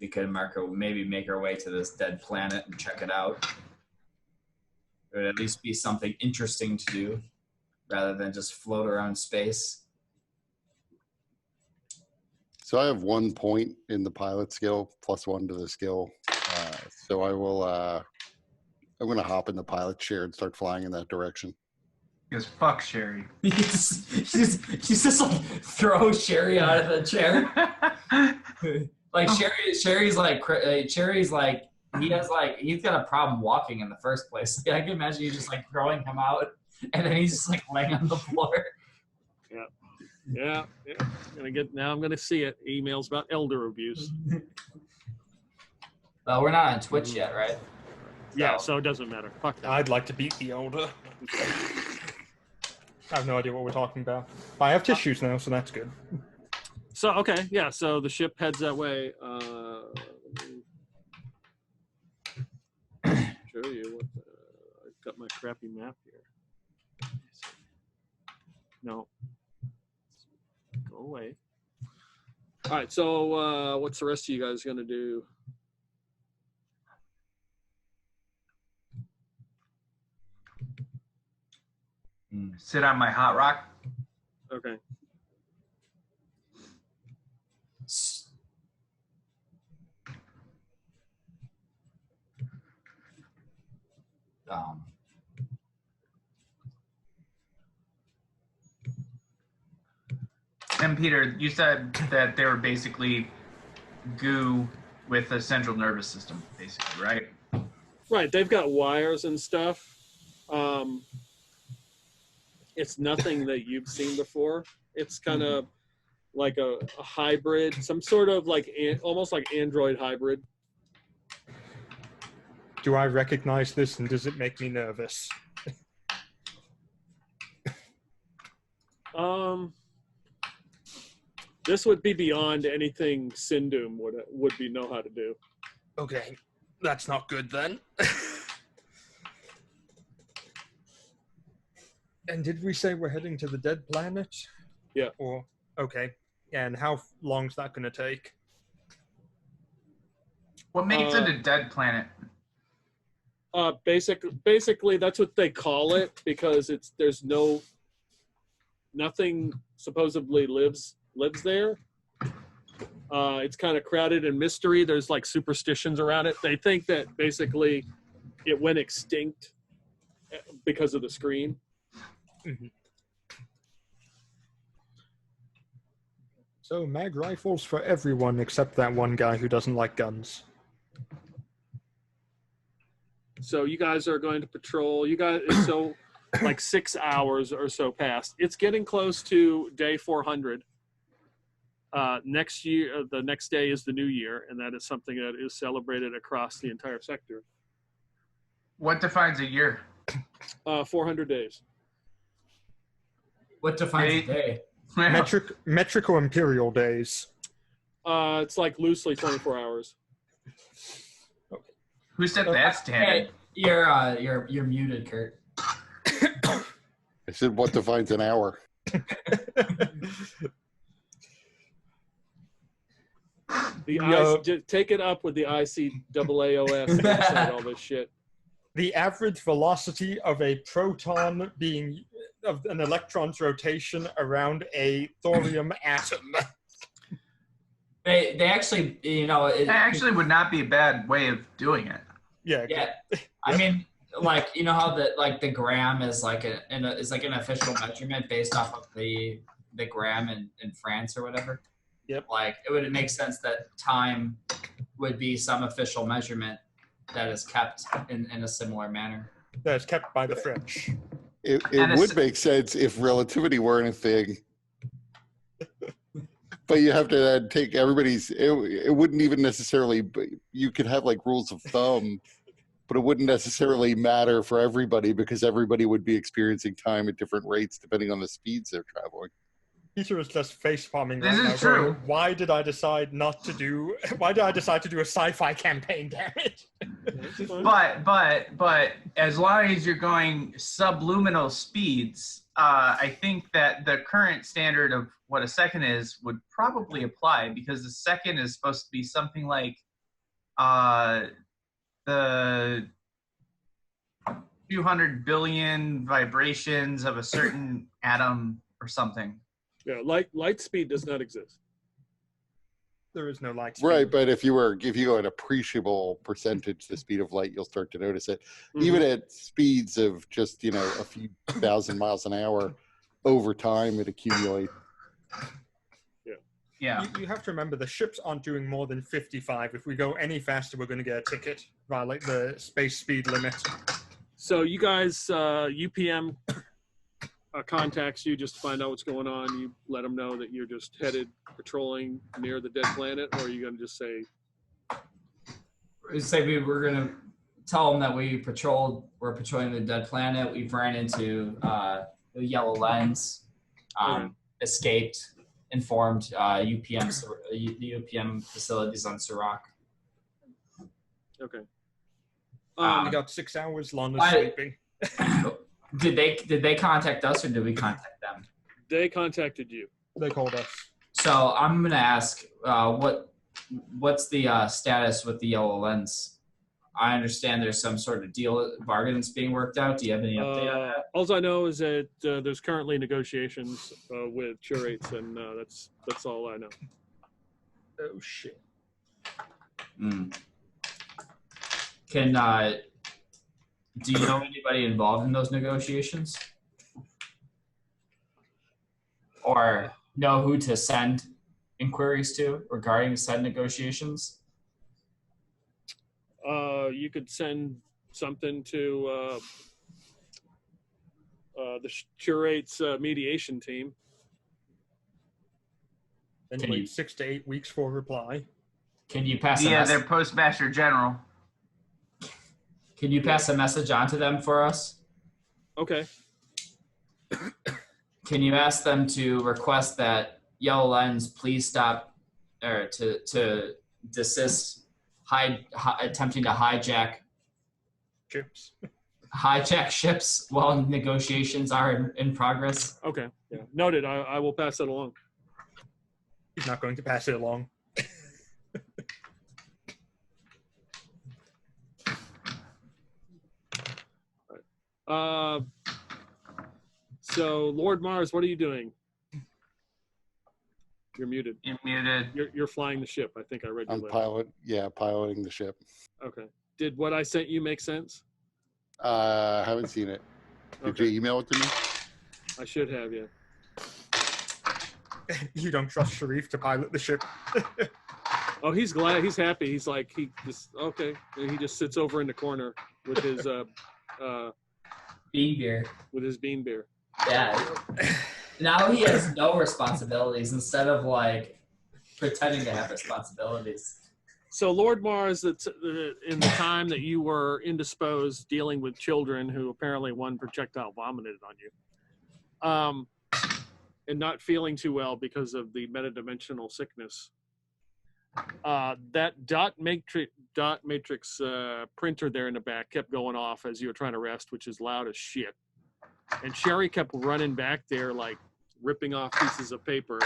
we could maybe make our way to this dead planet and check it out. It would at least be something interesting to do rather than just float around space. So I have 1 point in the pilot skill, +1 to the skill. So I will, I'm going to hop in the pilot chair and start flying in that direction. Because fuck Sherry. She's just like throw Sherry out of the chair. Like Sherry's like he's got a problem walking in the first place. I can imagine you just like throwing him out, and then he's just like laying on the floor. Yeah. I'm gonna see it. Emails about elder abuse. Well, we're not on Twitch yet, right? Yeah, so it doesn't matter. Fuck that. I'd like to beat the elder. I have no idea what we're talking about. I have tissues now, so that's good. So, okay, yeah, so the ship heads that way. Show you what I've got my crappy map here. No. Go away. All right, so what's the rest of you guys going to do? Sit on my hot rock. Okay. And Peter, you said that they were basically goo with a central nervous system, basically, right? Right, they've got wires and stuff. It's nothing that you've seen before. It's kind of like a hybrid, some sort of like almost like Android hybrid. Do I recognize this, and does it make me nervous? This would be beyond anything Sindum would know how to do. Okay, that's not good then. And did we say we're heading to the dead planet? Yeah. Or okay. And how long's that going to take? What makes it a dead planet? Basically, that's what they call it because there's nothing supposedly lives there. It's kind of crowded in mystery. There's like superstitions around it. They think that basically it went extinct because of the screen. Mm-hmm. So mag rifles for everyone except that one guy who doesn't like guns. So you guys are going to patrol. So like 6 hours or so passed. It's getting close to day 400. Next year, the next day is the new year, and that is something that is celebrated across the entire sector. What defines a year? 400 days. What defines a day? Metric or imperial days? It's like loosely 24 hours. Who set that standard? Hey, you're muted, Kurt. I said, what defines an hour? Take it up with the ICAAOS that said all this shit. The average velocity of a proton of an electron's rotation around a thorium atom. They actually, That actually would not be a bad way of doing it. Yeah. I mean, like, you know how the gram is like an official measurement based off of the gram in France or whatever. Yep. Like, it would make sense that time would be some official measurement that is kept in a similar manner. That is kept by the French. It would make sense if relativity weren't a thing. But you have to then take everybody's, it wouldn't even necessarily, you could have like rules of thumb, but it wouldn't necessarily matter for everybody because everybody would be experiencing time at different rates depending on the speeds they're traveling. Peter is just face palming right This now. is true. Going, why did I decide to do a sci-fi campaign, damn it? But as long as you're going subluminal speeds, I think that the current standard of what a second is would probably apply because the second is supposed to be something like the few hundred billion vibrations of a certain atom or something. Yeah, light speed does not exist. There is no light speed. Right, but if you go at appreciable percentage the speed of light, you'll start to notice it. Mm-hmm. Even at speeds of just, a few thousand miles an hour, over time it accumulates. Yeah. You have to remember the ships aren't doing more than 55. If we go any faster, we're going to get a ticket, violate the space speed limit. So you guys, UPM contacts you just to find out what's going on. You let them know that you're just headed patrolling near the dead planet, or are you going to just say? We're going to tell them that we're patrolling the dead planet. We've ran into the Yellow Lenz, escaped, informed the UPM facilities on Surak. Okay. We got 6 hours long of sleeping. Did they contact us or did we contact them? They contacted you. They called us. So I'm gonna ask, what's the status with the Yellow Lenz? I understand there's some sort of bargain that's being worked out. Do you have any update on that? All I know is that there's currently negotiations with curates, and that's all I know. Oh shit. Do you know anybody involved in those negotiations? Or know who to send inquiries to regarding said negotiations? You could send something to the curate's mediation team. Then Can wait you- 6 to 8 weeks for a reply. Can you pass a Yeah, message? their postmaster general. Can you pass a message on to them for us? Okay. Can you ask them to request that Yellow Lenz please stop, or to desist attempting to hijack ships while negotiations are in progress? Okay. Yeah. Noted. I will pass that along. He's not going to pass it along. So Lord Mars, what are you doing? You're muted. You're muted. You're flying the ship. I think I read your I'm letter. piloting the ship. Okay. Did what I sent you make sense? I haven't seen it. Did Okay. you email it to me? I should have, yeah. You don't trust Sharif to pilot the ship. Oh, he's glad. He's happy. He's like, okay. And he just sits over in the corner with his Bean beer. bean beer. Yeah. Now he has no responsibilities instead of like pretending to have responsibilities. So Lord Mars, in the time that you were indisposed dealing with children who apparently one projectile vomited on you, and not feeling too well because of the metadimensional sickness, that dot matrix printer there in the back kept going off as you were trying to rest, which is loud as shit. And Sherry kept running back there, like ripping off pieces of paper,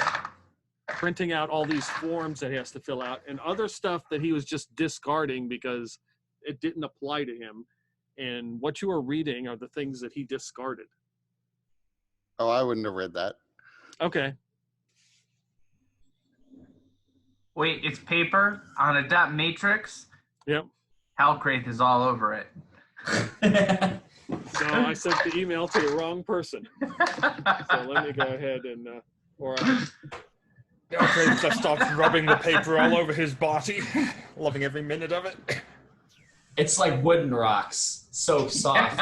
printing out all these forms that he has to fill out, and other stuff that he was just discarding because it didn't apply to him. And what you are reading are the things that he discarded. Oh, I wouldn't have read that. Okay. Wait, it's paper on a dot matrix? Yep. Halcraith is all over it. So I sent the email to the wrong person. So let me go ahead and, Okay, just starts rubbing the paper all over his body, loving every minute of it. It's like wooden rocks, so soft.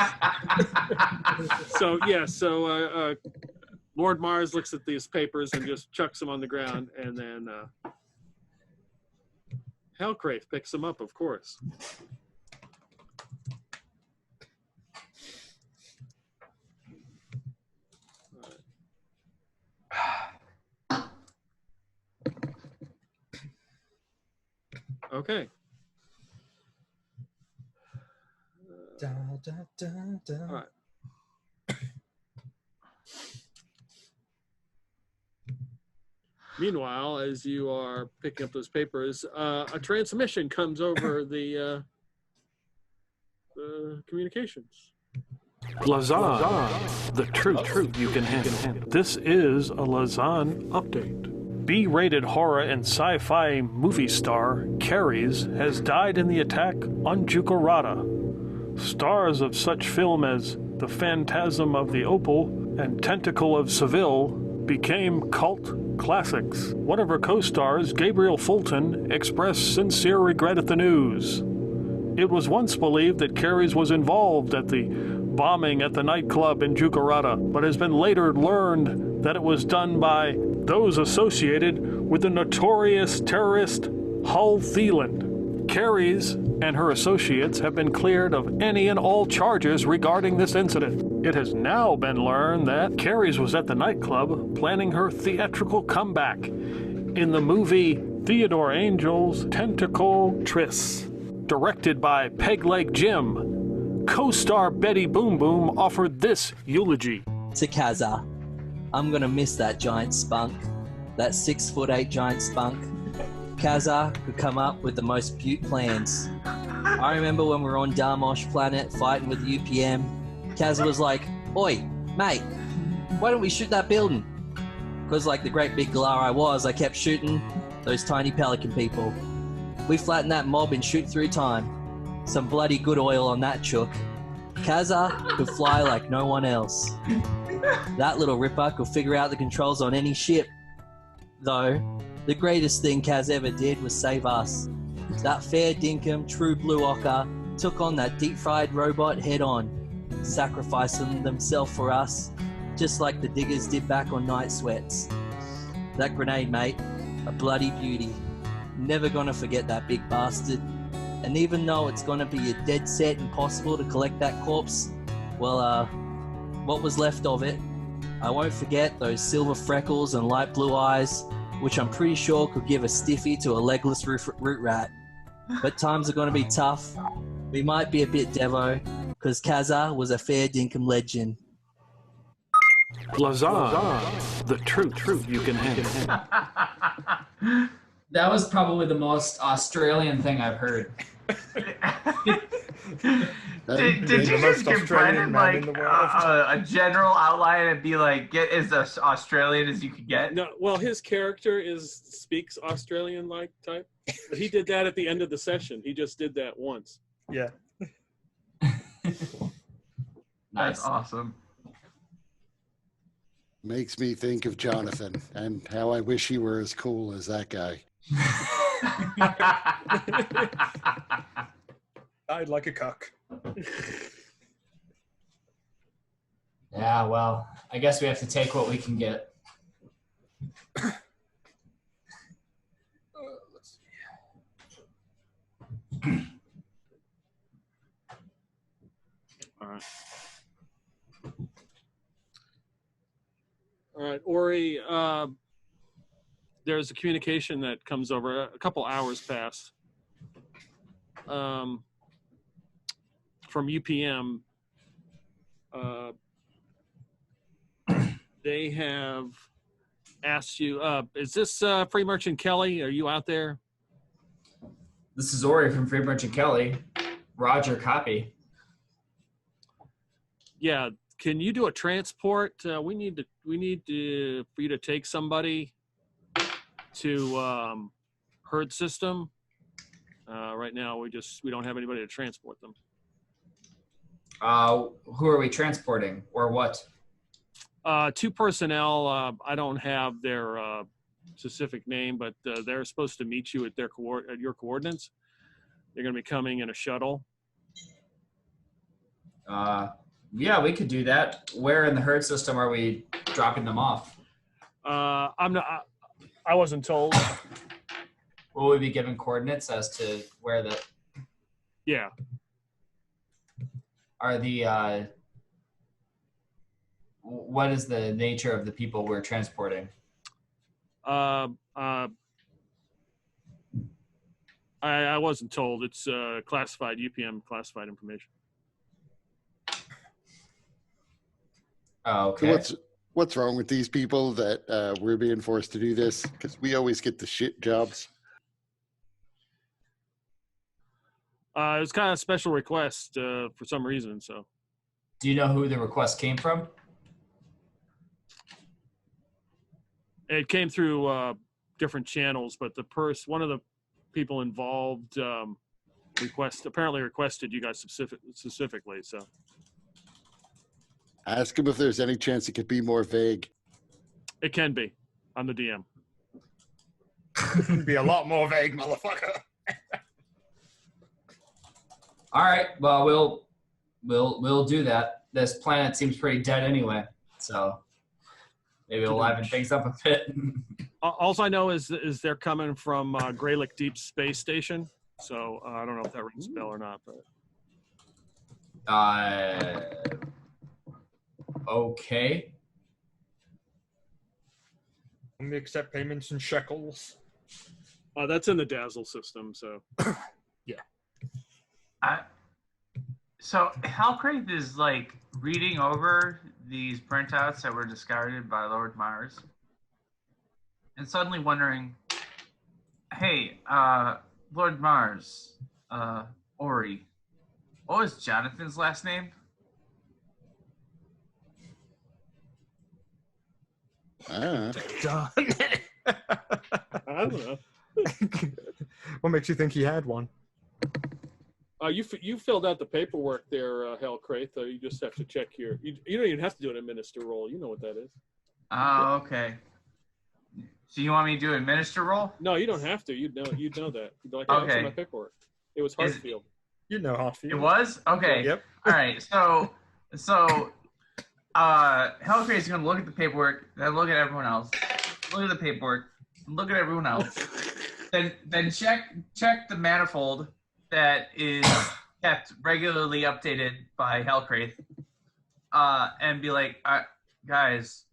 so Lord Mars looks at these papers and just chucks them on the ground, and then Halcraith picks them up, of course. Okay. All right. Meanwhile, as you are picking up those papers, a transmission comes over the communications. Lazan, the truth you can handle. This is a Lazan update. B-rated horror and sci-fi movie star Carries has died in the attack on Jukarata. Stars of such film as The Phantasm of the Opal and Tentacle of Seville became cult classics. One of her co-stars, Gabriel Fulton, expressed sincere regret at the news. It was once believed that Carries was involved at the bombing at the nightclub in Jukarata, but has been later learned that it was done by those associated with the notorious terrorist Hull Thieland. Carries and her associates have been cleared of any and all charges regarding this incident. It has now been learned that Carries was at the nightclub planning her theatrical comeback in the movie Theodore Angel's Tentacle Tris, directed by Pegleg Jim. Co-star Betty Boom Boom offered this eulogy. To Kaza, I'm gonna miss that giant spunk, that 6'8" giant spunk. Kaza could come up with the most beaut plans. I remember when we were on Darmosh Planet fighting with UPM, Kaza was like, "Oi, mate, why don't we shoot that building?" Because like the great big galar I was, I kept shooting those tiny pelican people. We flattened that mob in shoot-through time. Some bloody good oil on that chook. Kaza could fly like no one else. That little ripper could figure out the controls on any ship. Though, the greatest thing Kaz ever did was save us. That fair dinkum, true blue ochre, took on that deep-fried robot head-on. sacrificing themselves for us, just like the diggers did back on Night Sweats. That grenade, mate, a bloody beauty. Never gonna forget that big bastard. And even though it's gonna be a dead set impossible to collect that corpse, well, what was left of it, I won't forget those silver freckles and light blue eyes, which I'm pretty sure could give a stiffy to a legless root rat. But times are gonna be tough. We might be a bit devo, because Kazza was a fair dinkum legend. Lazan, the truth you can handle. That was probably the most Australian thing I've heard. Did you just give Brendan like a general outline and be like, get as Australian as you could get? No, well, his character speaks Australian-like type. But he did that at the end of the session. He just did that once. Yeah. That's awesome. Makes me think of Jonathan and how I wish he were as cool as that guy. I'd like a cuck. Yeah, well, I guess we have to take what we can get. Let's see. All right. All right, Ori, there's a communication that comes over. A couple hours pass. From UPM, they have asked you, is this Free Merchant Kelly? Are you out there? This is Ori from Free Merchant Kelly. Roger, copy. Yeah, can you do a transport? We need for you to take somebody to herd system. Right now, we don't have anybody to transport them. Who are we transporting, or what? 2 personnel. I don't have their specific name, but they're supposed to meet you at your coordinates. They're going to be coming in a shuttle. Yeah, we could do that. Where in the herd system are we dropping them off? I'm not. I wasn't told. Will we be given coordinates as to where the? Yeah. Are the what is the nature of the people we're transporting? I wasn't told. It's classified UPM classified information. Oh, okay. So what's wrong with these people that we're being forced to do this? Because we always get the shit jobs. It was kind of a special request for some reason. So, do you know who the request came from? It came through different channels, but one of the people involved apparently requested you guys specifically. So, ask him if there's any chance it could be more vague. It can be. I'm the DM. Be a lot more vague, motherfucker. All right. Well, we'll do that. This planet seems pretty dead anyway, so maybe we'll liven things up a bit. All I know is they're coming from Greylick Deep Space Station. So I don't know if that rings a bell or not, but. Okay. Only accept payments in shekels. That's in the Dazzle system, so. Yeah. So Halcrate is like reading over these printouts that were discarded by Lord Mars and suddenly wondering, hey, Lord Mars, Ori, what was Jonathan's last name? I don't know. What makes you think he had one? You filled out the paperwork there, Hellcrate. You just have to check your. You don't even have to do an administer roll. You know what that is. Oh, okay. So you want me to do administer roll? No, you don't have to. You know that. Like, okay. It's my paperwork. It was Hartfield. You know Hartfield. It was? Okay. Yep. All right. So So, Hellcrate's gonna look at the paperwork, then look at everyone else, look at the paperwork, look at everyone else, then check the manifold that is kept regularly updated by Hellcrate, and be like, guys,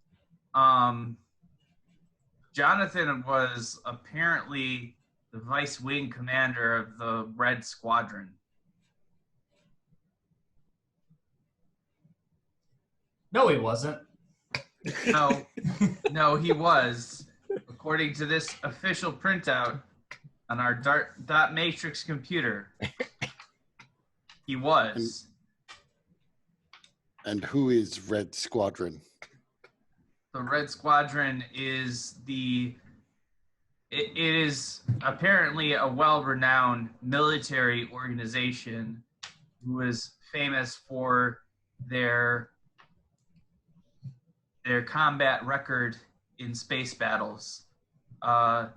Jonathan was apparently the vice wing commander of the Red Squadron. No, he wasn't. No, he was. According to this official printout on our dot matrix computer, he was. And who is Red Squadron? The Red Squadron is it is apparently a well-renowned military organization who is famous for their combat record in space battles. According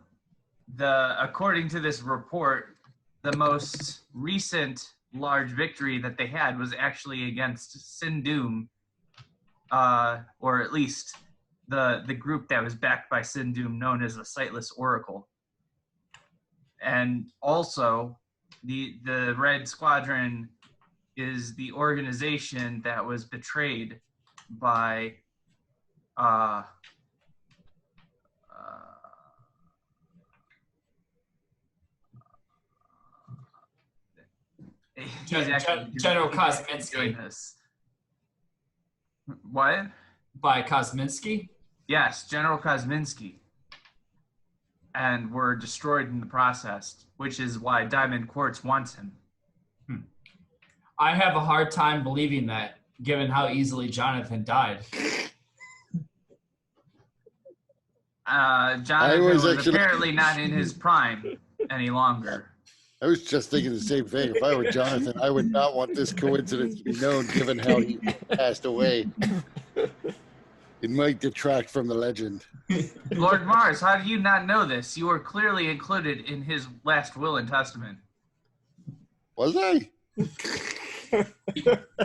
to this report, the most recent large victory that they had was actually against Sindum, or at least the group that was backed by Sindum, known as the Sightless Oracle. And also, the Red Squadron is the organization that was betrayed by General Kosminski. What? By Kosminski? Yes, General Kosminski. And were destroyed in the process, which is why Diamond Quartz wants him. I have a hard time believing that, given how easily Jonathan died. Jonathan was apparently not in his prime any longer. I was just thinking the same thing. If I were Jonathan, I would not want this coincidence to be known, given how he passed away. It might detract from the legend. Lord Mars, how do you not know this? You were clearly included in his last will and testament. Was I?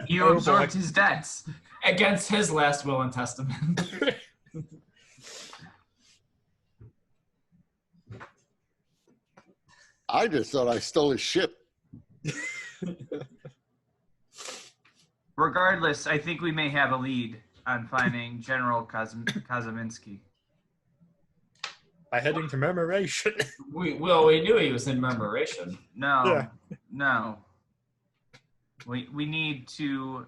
You absorbed his debts. Against his last will and testament. I just thought I stole his ship. Regardless, I think we may have a lead on finding General Kosminski. By heading to Memoration. We knew he was in Memoration. No. We need to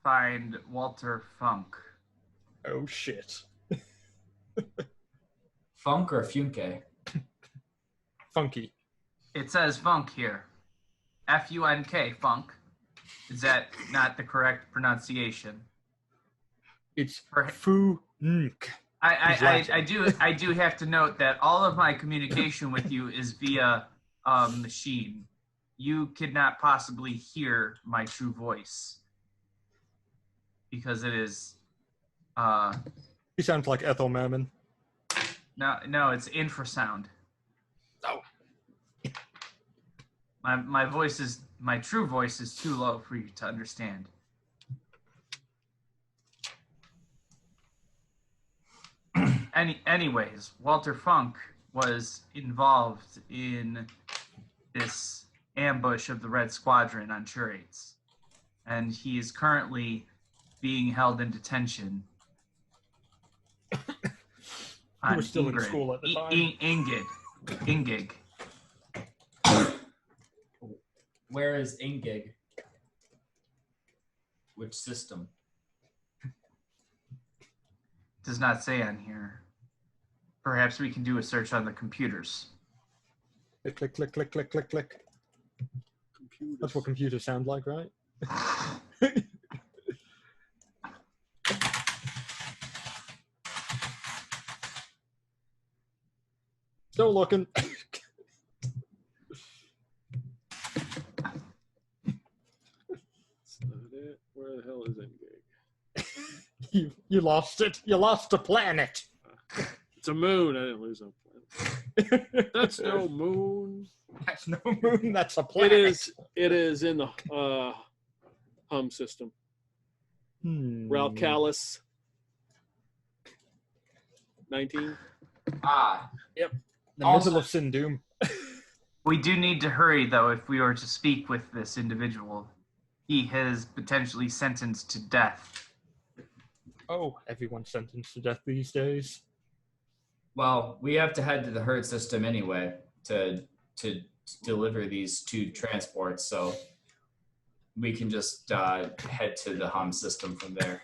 find Walter Funk. Oh shit. Funk or Funke? Funky. It says Funk here. F-U-N-K, Funk. Is that not the correct pronunciation? It's Fu-nk. I do have to note that all of my communication with you is via machine. You could not possibly hear my true voice because it is. He sounds like Ethel Merman. No, it's infrasound. Oh. My true voice is too low for you to understand. Anyways, Walter Funk was involved in this ambush of the Red Squadron on Churates, and he is currently being held in detention. He was still in school at the time. Ingig. Where is Ingig? Which system? Does not say on here. Perhaps we can do a search on the computers. Click, click, click, click, click, click, click. Computers. That's what computers sound like, right? Still looking. Where the hell is Ingig? You lost it. You lost a planet. It's a moon. I didn't lose a planet. That's no moon. That's no moon. That's a planet. It is in the hum system. Ralph Callis. 19. The Also- middle of Sindoom. We do need to hurry, though, if we are to speak with this individual. He is potentially sentenced to death. Oh, everyone's sentenced to death these days. Well, we have to head to the herd system anyway to deliver these 2 transports, so we can just head to the hum system from there.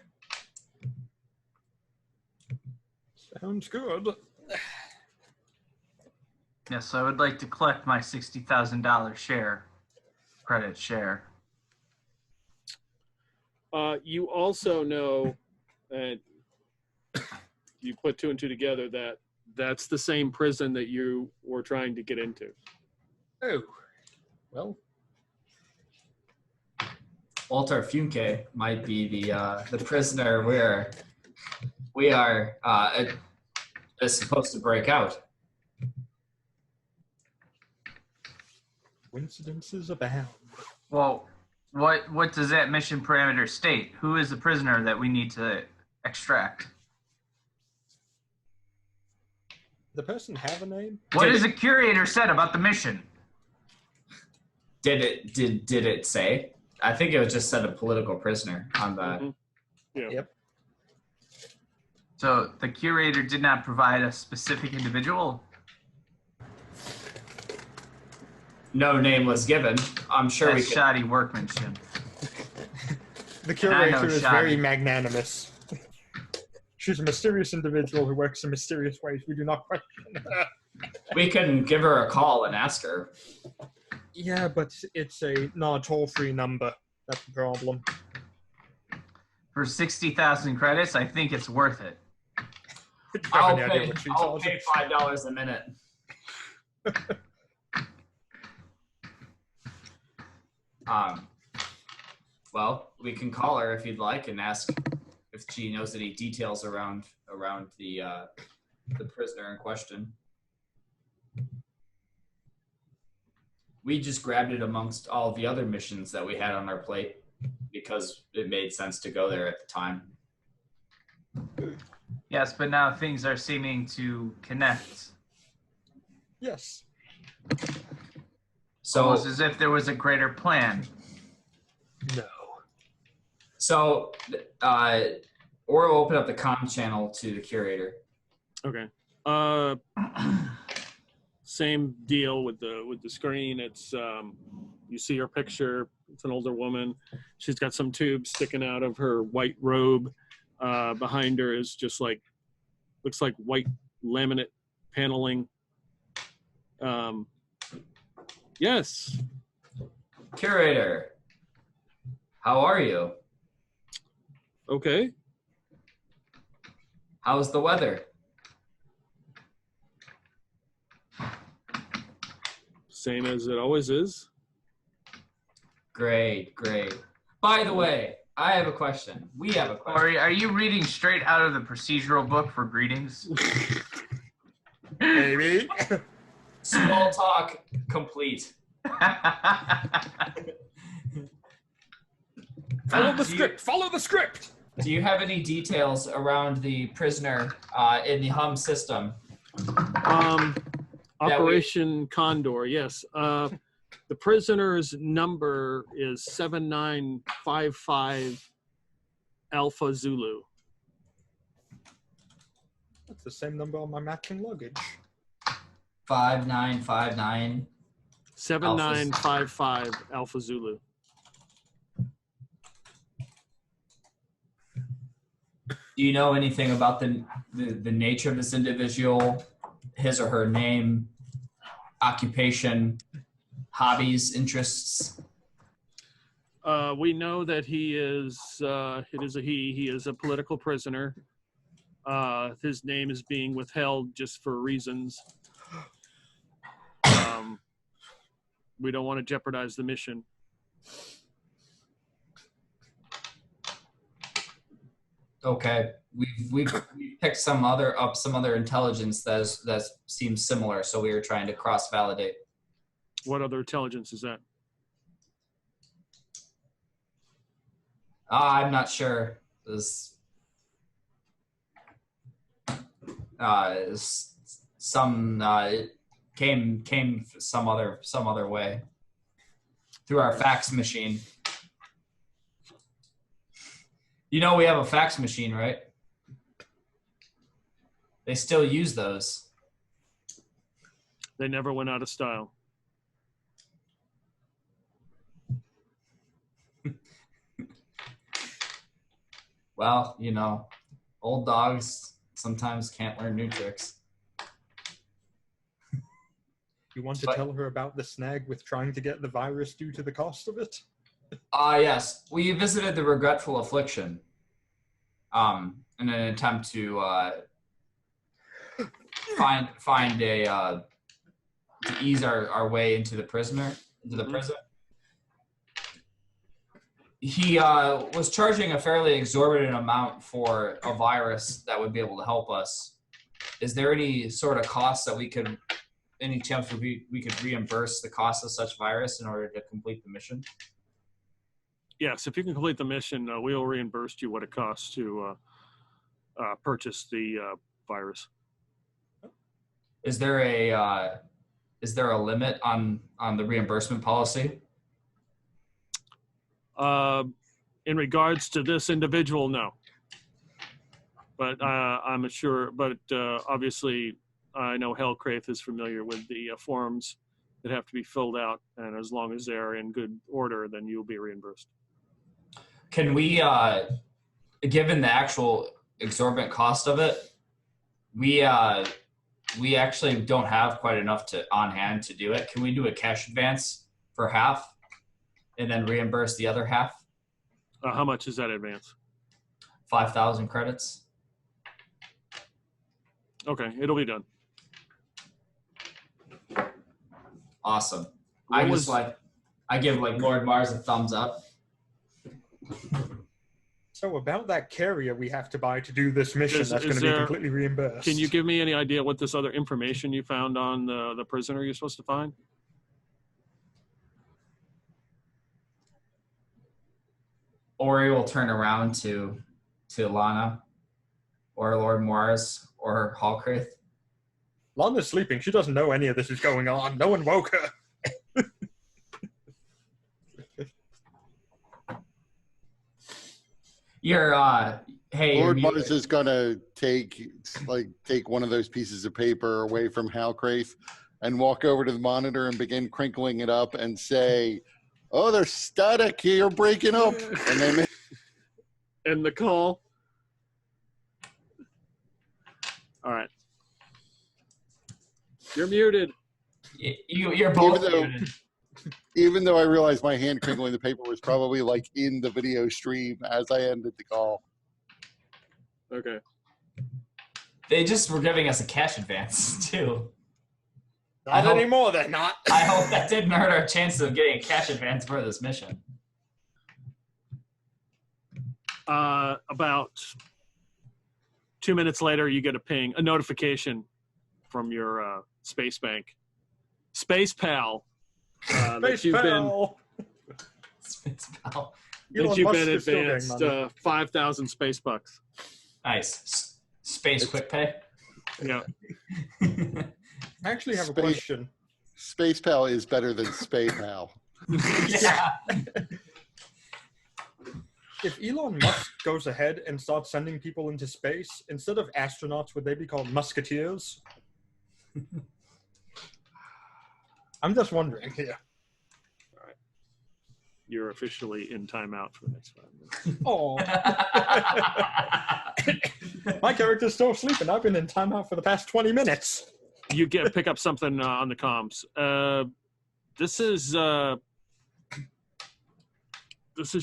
Sounds good. Yes, I would like to collect my $60,000 credit share. You also know, and you put 2 and 2 together, that that's the same prison that you were trying to get into. Oh, well, Walter Funke might be the prisoner we are is supposed to break out. coincidences abound. Well, what does that mission parameter state? Who is the prisoner that we need to extract? The person have a name? What does the curator said about the mission? Did it say? I think it was just said a political prisoner on the. Mhm. Yeah. Yep. So the curator did not provide a specific individual? No name was given. I'm sure That's we could. shoddy workmanship. The I curator know is Shoddy. very magnanimous. She's a mysterious individual who works in mysterious ways. We do not question her. We can give her a call and ask her. Yeah, but it's a not toll-free number. That's the problem. For 60,000 credits, I think it's worth it. Do you have I'll any idea pay what she charges? $5 a minute. Well, we can call her if you'd like and ask if she knows any details around the prisoner in question. We just grabbed it amongst all the other missions that we had on our plate because it made sense to go there at the time. Yes, but now things are seeming to connect. Yes. So, Almost as if there was a greater plan. No. so or we'll open up the comm channel to the curator. Okay. Same deal with the screen. It's you see her picture. It's an older woman. She's got some tubes sticking out of her white robe. Behind her is just looks like white laminate paneling. Yes. Curator, how are you? Okay. How's the weather? Same as it always is. Great. By the way, I have a question. We have a question. Or are you reading straight out of the procedural book for greetings? Maybe. Small talk complete. Follow the Do you- script. Follow the script. Do you have any details around the prisoner in the hum system? Operation Condor, yes. The prisoner's number is 7955 Alpha Zulu. That's the same number on my matching luggage. 5959. 7955 Alpha Zulu. Do you know anything about the nature of this individual, his or her name, occupation, hobbies, interests? We know that he is, it is a he is a political prisoner. His name is being withheld just for reasons. We don't want to jeopardize the mission. Okay, we've picked some other intelligence that seems similar, so we were trying to cross-validate. What other intelligence is that? I'm not sure. There's some it came some other way through our fax machine. You know we have a fax machine, right? They still use those. They never went out of style. Well, you know, old dogs sometimes can't learn new tricks. You want to But- tell her about the snag with trying to get the virus due to the cost of it? Yes. We visited the Regretful Affliction in an attempt to find a to ease our way into the prison. He was charging a fairly exorbitant amount for a virus that would be able to help us. Is there any sort of cost that any chance we could reimburse the cost of such virus in order to complete the mission? Yes, if you can complete the mission, we will reimburse you what it costs to purchase the virus. Is there a limit on the reimbursement policy? In regards to this individual, no. But I'm sure. But obviously, I know Hellcraith is familiar with the forms that have to be filled out, and as long as they're in good order, then you'll be reimbursed. Can we, given the actual exorbitant cost of it, we actually don't have quite enough on hand to do it. Can we do a cash advance for half and then reimburse the other half? How much is that advance? 5,000 credits. Okay, it'll be done. Awesome. What I was- give Lord Mars a thumbs up. So about that carrier we have to buy to do this mission, Is that's going to be there- completely reimbursed. Can you give me any idea what this other information you found on the prisoner you're supposed to find? Ori will turn around to Lana or Lord Mars or Hallcraith. Lana's sleeping. She doesn't know any of this is going on. No one woke her. Hey, Lord you're Mars is gonna take one of those pieces of paper away from Hallcraith and walk over to the monitor and begin crinkling it up and say, "Oh, there's static. You're breaking up." And then And the call. All right. You're muted. You're both Even though- muted. even though I realized my hand crinkling the paper was probably like in the video stream as I ended the call. Okay. They just were giving us a cash advance too. Not hope- anymore, they're not. I hope that didn't hurt our chances of getting a cash advance for this mission. About 2 minutes later, you get a notification from your space bank. Space Pal. Space that you've Pal. Space Pal. been, that you've Musk been is still getting advanced money. 5,000 space bucks. Nice. Space quick pay. Yeah. I actually have a Space- question. Space Pal is better than Space Pal. Yeah. If Elon Musk goes ahead and starts sending people into space, instead of astronauts, would they be called musketeers? I'm just wondering here. You're officially in timeout for the next 5 minutes. Oh, my character's still sleeping. I've been in timeout for the past 20 minutes. You pick up something on the comms. This is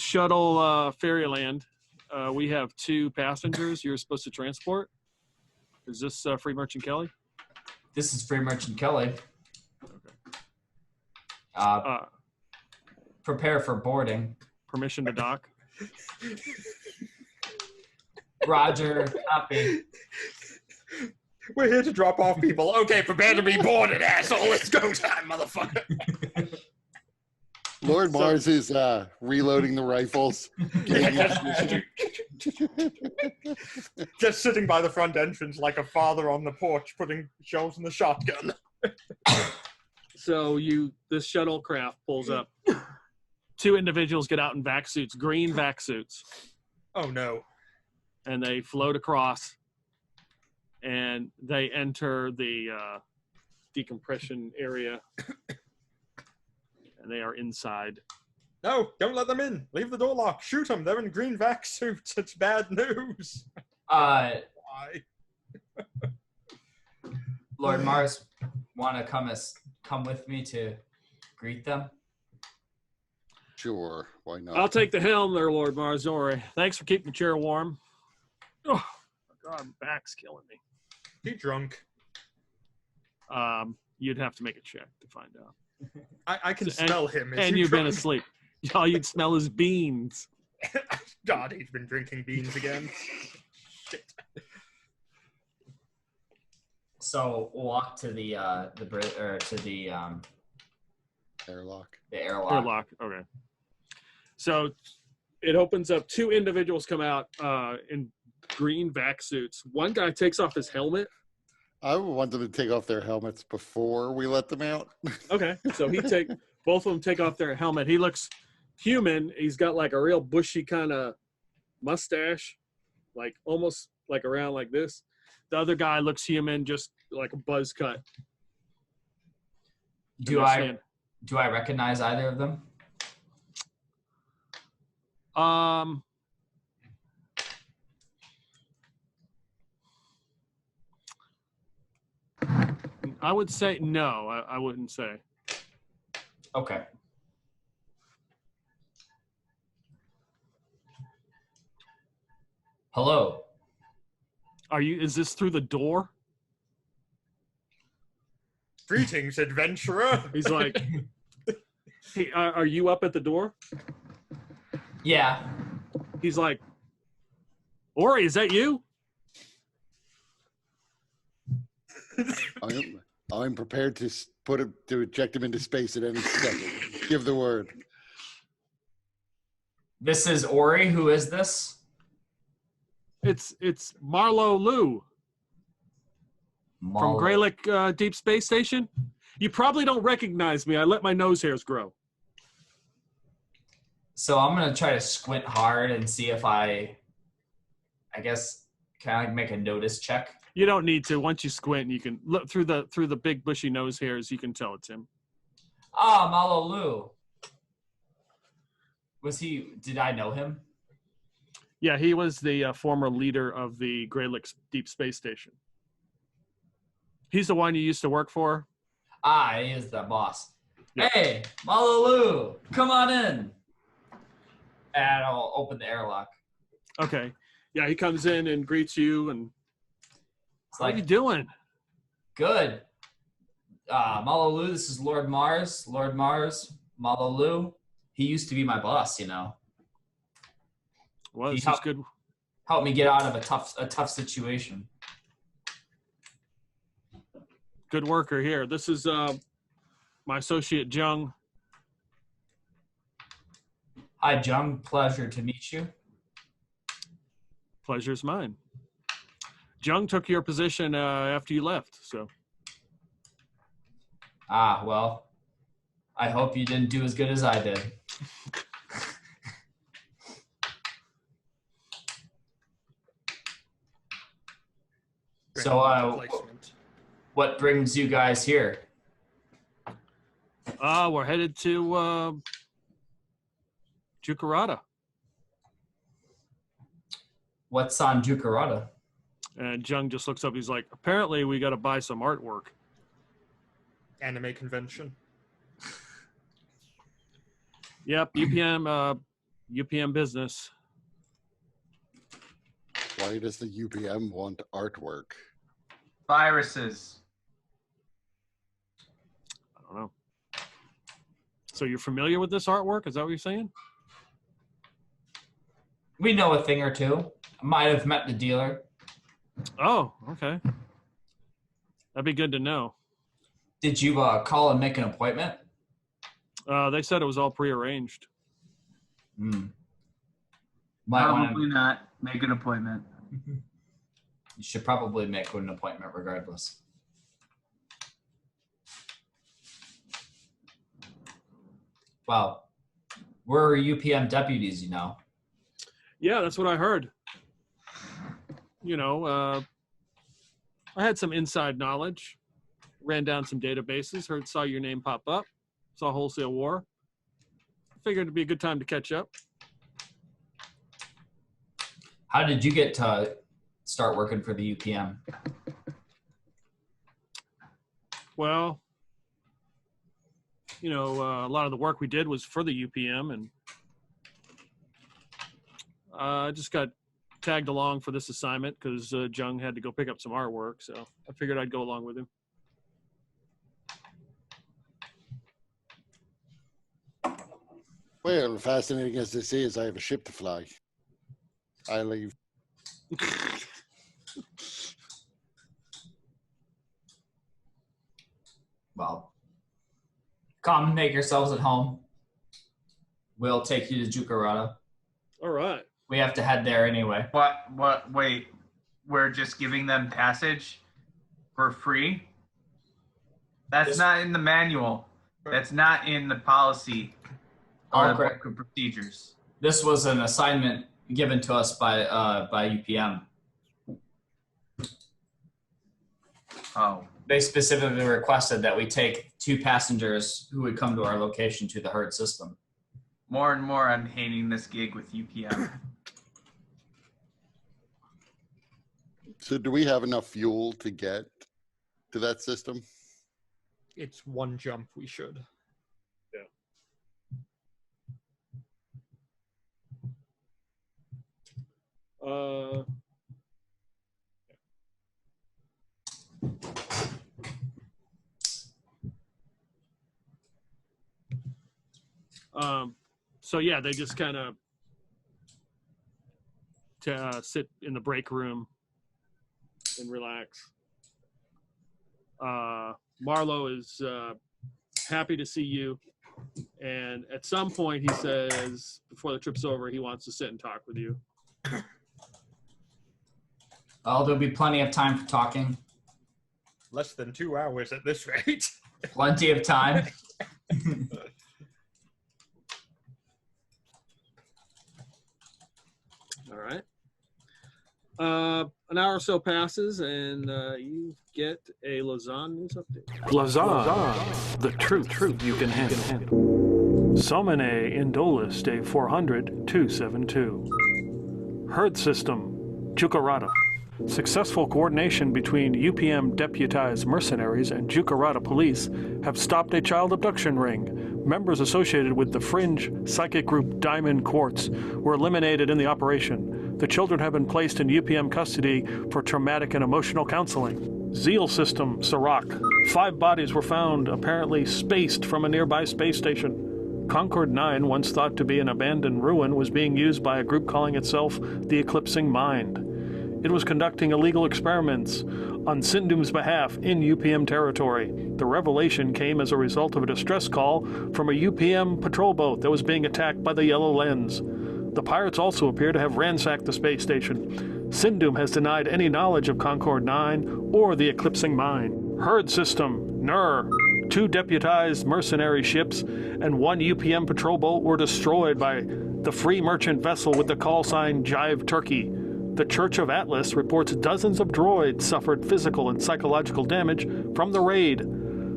Shuttle Fairyland. We have 2 passengers you're supposed to transport. Is this Free Merchant Kelly? This is Free Merchant Kelly. Prepare for boarding. Permission to dock. Roger, copy. We're here to drop off people. Okay, prepare to be boarded, asshole. Let's go time, motherfucker. Lord Mars is reloading the rifles. getting Just sitting by the front entrance like a father on the porch, putting shells in the shotgun. So this shuttlecraft pulls up. 2 individuals get out in vac suits, green vac suits, Oh no. and they float across, and they enter the decompression area, and they are inside. No, don't let them in. Leave the door locked. Shoot them. They're in green vac suits. It's bad news. Why? Lord Mars, want to come with me to greet them? Sure, why not? I'll take the helm there, Lord Marzori. Thanks for keeping the chair warm. Oh, my God, my back's killing me. Be drunk. You'd have to make a check to find out. I can smell him. Is And he you've been drunk? asleep. All you'd smell is beans. God, he's been drinking beans again. Shit. So we'll walk to the Airlock. the airlock. Airlock. Okay. So it opens up. 2 individuals come out in green vac suits. One guy takes off his helmet. I would want them to take off their helmets before we let them out. Okay. So both of them take off their helmet. He looks human. He's got like a real bushy kind of mustache, like almost like around like this. The other guy looks human, just like a buzz cut. Do I recognize either of them? I would say no. I wouldn't say. Okay. Hello. Is this through the door? Greetings, adventurer. He's like, hey, are you up at the door? Yeah. He's like, Ori, is that you? I'm prepared to to eject him into space at any second. Give the word. This is Ori. Who is this? It's Marlo Liu from Greylick Deep Space Station. You probably don't recognize me. I let my nose hairs grow. So I'm gonna try to squint hard and see if I guess, can I make a notice check? You don't need to. Once you squint, you can look through the big bushy nose hairs. You can tell it's him. Ah, Malo Lu. Did I know him? Yeah, he was the former leader of the Greylick Deep Space Station. He's the one you used to work for? Ah, he is the boss. Yep. Hey, Malo Lu, come on in. And I'll open the airlock. Okay. Yeah, he comes in and greets you and It's how like, are you doing? good. Malo Lu, this is Lord Mars. Lord Mars, Malo Lu. He used to be my boss, you know. Well, He this is good. Helped me get out of a tough situation. Good worker here. This is my associate Jung. Hi, Jung. Pleasure to meet you. Pleasure's mine. Jung took your position after you left, so. Ah, well, I hope you didn't do as good as I did. So, what brings you guys here? We're headed to Jukarata. What's on Jukarata? And Jung just looks up. He's like, apparently we got to buy some artwork. Anime convention. Yep, UPM business. Why does the UPM want artwork? Viruses. I don't know. So you're familiar with this artwork? Is that what you're saying? We know a thing or two. Might have met the dealer. Oh, okay. That'd be good to know. Did you call and make an appointment? They said it was all prearranged. Hmm. Probably not. Make an appointment. You should probably make an appointment regardless. Well, we're UPM deputies, you know. Yeah, that's what I heard. You know, I had some inside knowledge, ran down some databases, saw your name pop up, saw Wholesale War. Figured it'd be a good time to catch up. How did you get to start working for the UPM? Well, you know, a lot of the work we did was for the UPM, and I just got tagged along for this assignment because Jung had to go pick up some artwork, so I figured I'd go along with him. Well, fascinating as this is, I have a ship to fly. I leave. Well, come make yourselves at home. We'll take you to Jukarata. All right. We have to head there anyway. Wait, we're just giving them passage for free? That's not in the manual. That's not in the policy or the book of procedures. This was an assignment given to us by UPM. Oh. They specifically requested that we take 2 passengers who would come to our location to the herd system. More and more I'm hating this gig with UPM. So do we have enough fuel to get to that system? It's one jump we should. So yeah, they just kind of sit in the break room and relax. Marlowe is happy to see you, and at some point he says, before the trip's over, he wants to sit and talk with you. Well, there'll be plenty of time for talking. Less than 2 hours at this rate. Plenty of time. All right. An hour or so passes, and you get a Lausanne news update. Lausanne, the truth you can handle. Somene Indolus, day 400-272. Herd system, Jukarata. Successful coordination between UPM deputized mercenaries and Jukarata police have stopped a child abduction ring. Members associated with the fringe psychic group Diamond Quartz were eliminated in the operation. The children have been placed in UPM custody for traumatic and emotional counseling. Zeal system, Sirach. 5 bodies were found, apparently spaced from a nearby space station. Concord 9, once thought to be an abandoned ruin, was being used by a group calling itself the Eclipsing Mind. It was conducting illegal experiments on Sindum's behalf in UPM territory. The revelation came as a result of a distress call from a UPM patrol boat that was being attacked by the Yellow Lenz. The pirates also appear to have ransacked the space station. Sindum has denied any knowledge of Concord 9 or the Eclipsing Mind. Herd system, Nur. 2 deputized mercenary ships and 1 UPM patrol boat were destroyed by the free merchant vessel with the call sign Jive Turkey. The Church of Atlas reports dozens of droids suffered physical and psychological damage from the raid.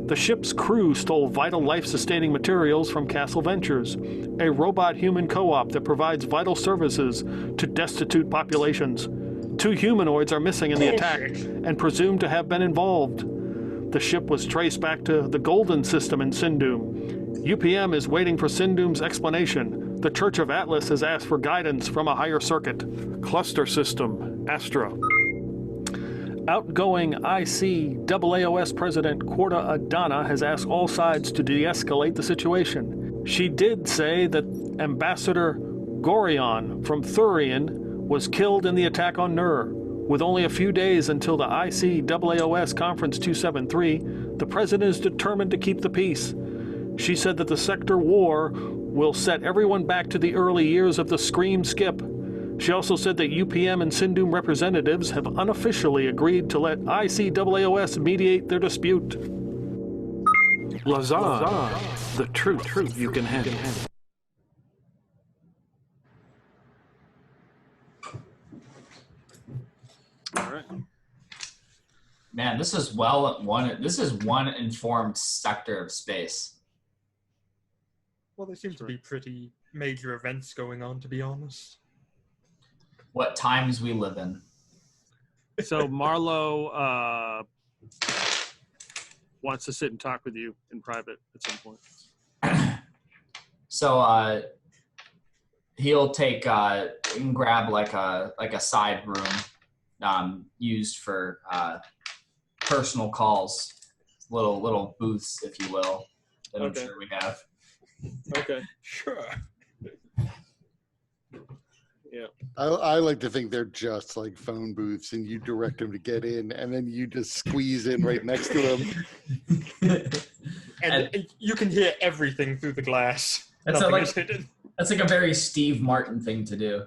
The ship's crew stole vital life-sustaining materials from Castle Ventures, a robot-human co-op that provides vital services to destitute populations. 2 humanoids are missing in the attack and presumed to have been involved. The ship was traced back to the Golden System in Sindum. UPM is waiting for Sindum's explanation. The Church of Atlas has asked for guidance from a higher circuit. Cluster system, Astra. Outgoing ICAAOS President Corda Adana has asked all sides to de-escalate the situation. She did say that Ambassador Gorion from Thurian was killed in the attack on Nur. With only a few days until the ICAAOS Conference 273, the president is determined to keep the peace. She said that the sector war will set everyone back to the early years of the Scream Skip. She also said that UPM and Sindum representatives have unofficially agreed to let ICAAOS mediate their dispute. Lausanne, the truth you can handle. All right. Man, this is one informed sector of space. Well, there seem to be pretty major events going on, to be honest. What times we live in. So Marlo wants to sit and talk with you in private at some point. So he'll take and grab like a side room used for personal calls, little booths, if you will, that I'm sure we have. Okay. Sure. Yeah. I like to think they're just like phone booths, and you direct them to get in, and then you just squeeze in right next to them. And you can hear everything through the glass. That's Nothing like is hidden. that's like a very Steve Martin thing to do.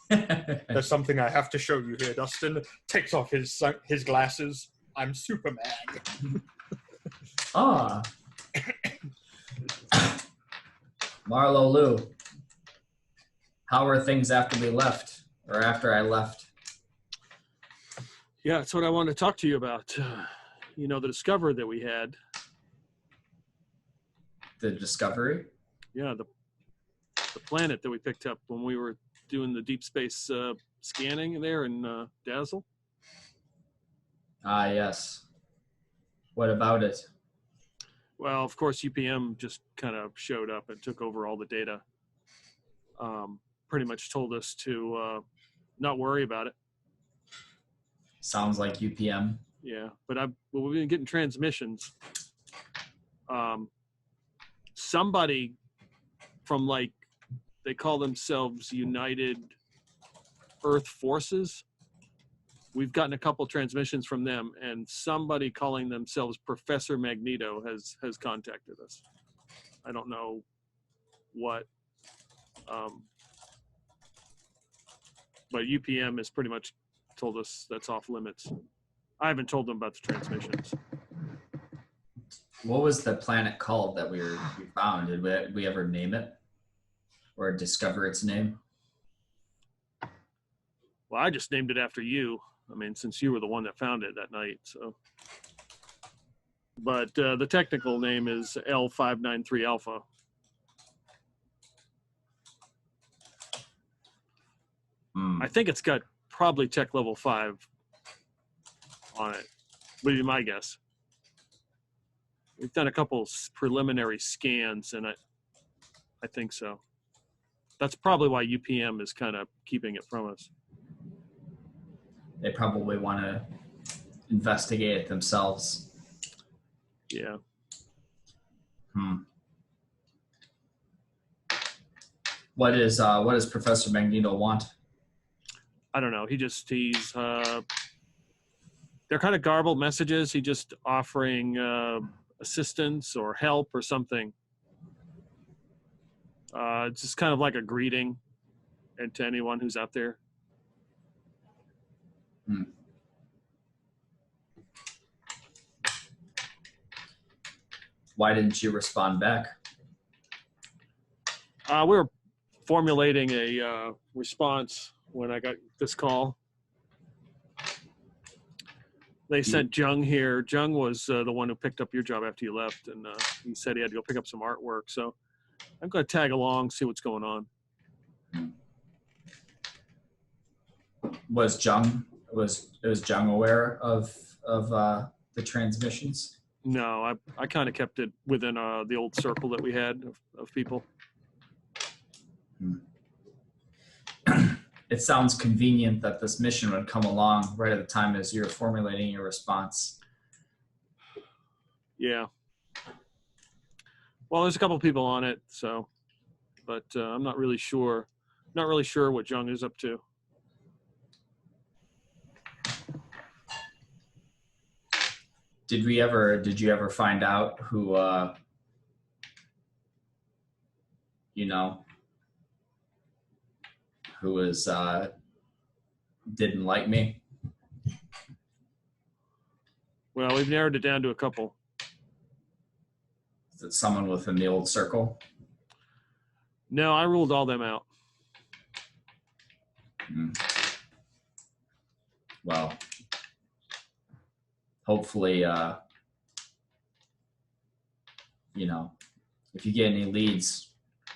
There's something I have to show you here. Dustin takes off his glasses. I'm Superman. Ah. Marlo Lou, how were things after we left, or after I left? Yeah, that's what I wanted to talk to you about. The discovery that we had. The discovery? Yeah, the planet that we picked up when we were doing the deep space scanning there in Dazzle. Ah, yes. What about it? Well, of course, UPM just kind of showed up and took over all the data. Pretty much told us to not worry about it. Sounds like UPM. Yeah, but we've been getting transmissions. Somebody from they call themselves United Earth Forces. We've gotten a couple transmissions from them, and somebody calling themselves Professor Magneto has contacted us. I don't know what, but UPM has pretty much told us that's off limits. I haven't told them about the transmissions. What was the planet called that we found? Did we ever name it or discover its name? Well, I just named it after you. I mean, since you were the one that found it that night, so. But the technical name is L593 Alpha. I think it's got probably tech level 5 on it. Would be my guess. We've done a couple preliminary scans, and I think so. That's probably why UPM is kind of keeping it from us. They probably want to investigate it themselves. Yeah. What does Professor Magneto want? I don't know. He's they're kind of garbled messages. He's just offering assistance or help or something. It's just kind of like a greeting and to anyone who's out there. Why didn't you respond back? We were formulating a response when I got this call. They sent Jung here. Jung was the one who picked up your job after you left, and he said he had to go pick up some artwork. So I'm going to tag along, see what's going on. Was Jung aware of the transmissions? No, I kind of kept it within the old circle that we had of people. It sounds convenient that this mission would come along right at the time as you're formulating your response. Yeah. Well, there's a couple people on it, so, but I'm not really sure. Not really sure what Jung is up to. Did you ever find out who you know, who was didn't like me. Well, we've narrowed it down to a couple. Is it someone within the old circle? No, I ruled all them out. Well, hopefully, you know, if you get any leads,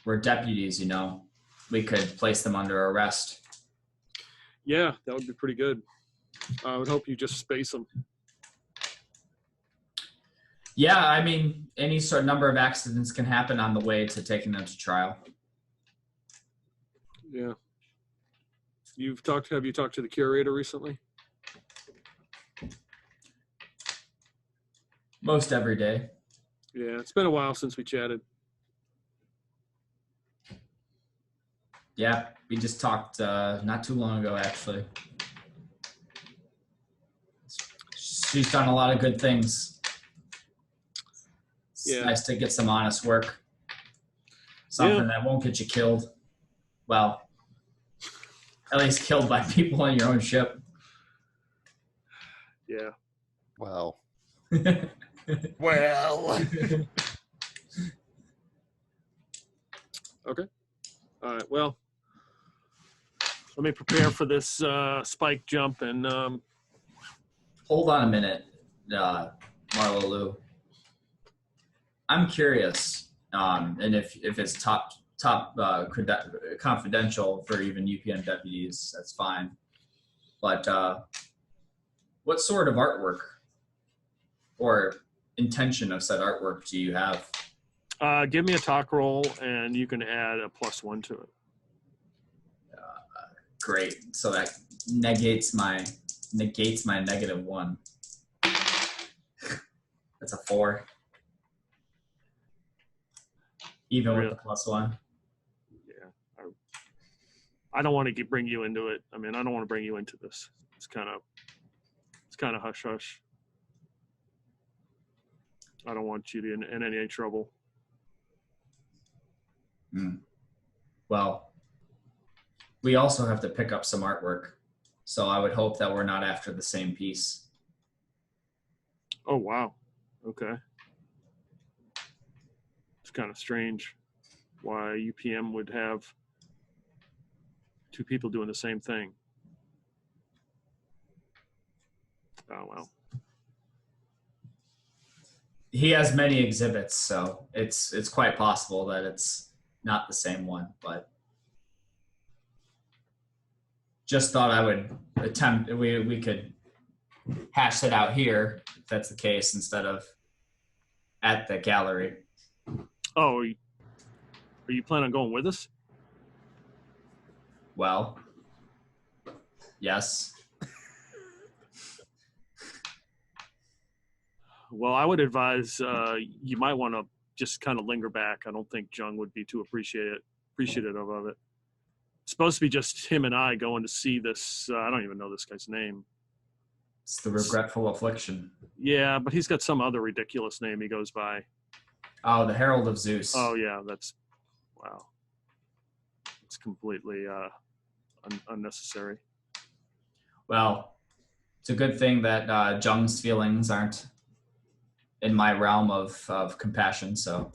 we're deputies, you know, we could place them under arrest. Yeah, that would be pretty good. I would hope you just space them. Yeah, I mean, any sort of number of accidents can happen on the way to taking them to trial. Yeah. Have you talked to the curator recently? Most every day. Yeah, it's been a while since we chatted. Yeah, we just talked not too long ago, actually. She's done a lot of good things. It's nice to get some honest work. Something that won't get you killed. Well, at least killed by people on your own ship. Yeah. Wow. Well. Okay. All right. Well, let me prepare for this spike jump and. Hold on a minute, Marlo Lou. I'm curious, and if it's top confidential for even UPN deputies, that's fine. But what sort of artwork or intention of said artwork do you have? Give me a talk roll, and you can add a +1 to it. Great. So that negates my -1. That's a 4. Even with the +1. Yeah. I don't want to bring you into it. I mean, I don't want to bring you into this. It's kind of hush hush. I don't want you to in any trouble. Well, we also have to pick up some artwork. So I would hope that we're not after the same piece. Oh, wow. Okay. It's kind of strange why UPM would have 2 people doing the same thing. Oh, well. He has many exhibits, so it's quite possible that it's not the same one, but just thought I would attempt, we could hash it out here if that's the case instead of at the gallery. Oh, are you planning on going with us? Well, yes. Well, I would advise you might want to just kind of linger back. I don't think Jung would be too appreciative of it. It's supposed to be just him and I going to see this. I don't even know this guy's name. It's the Regretful Affliction. Yeah, but he's got some other ridiculous name he goes by. Oh, the Herald of Zeus. Oh, yeah, wow. It's completely unnecessary. Well, it's a good thing that Jung's feelings aren't in my realm of compassion, so.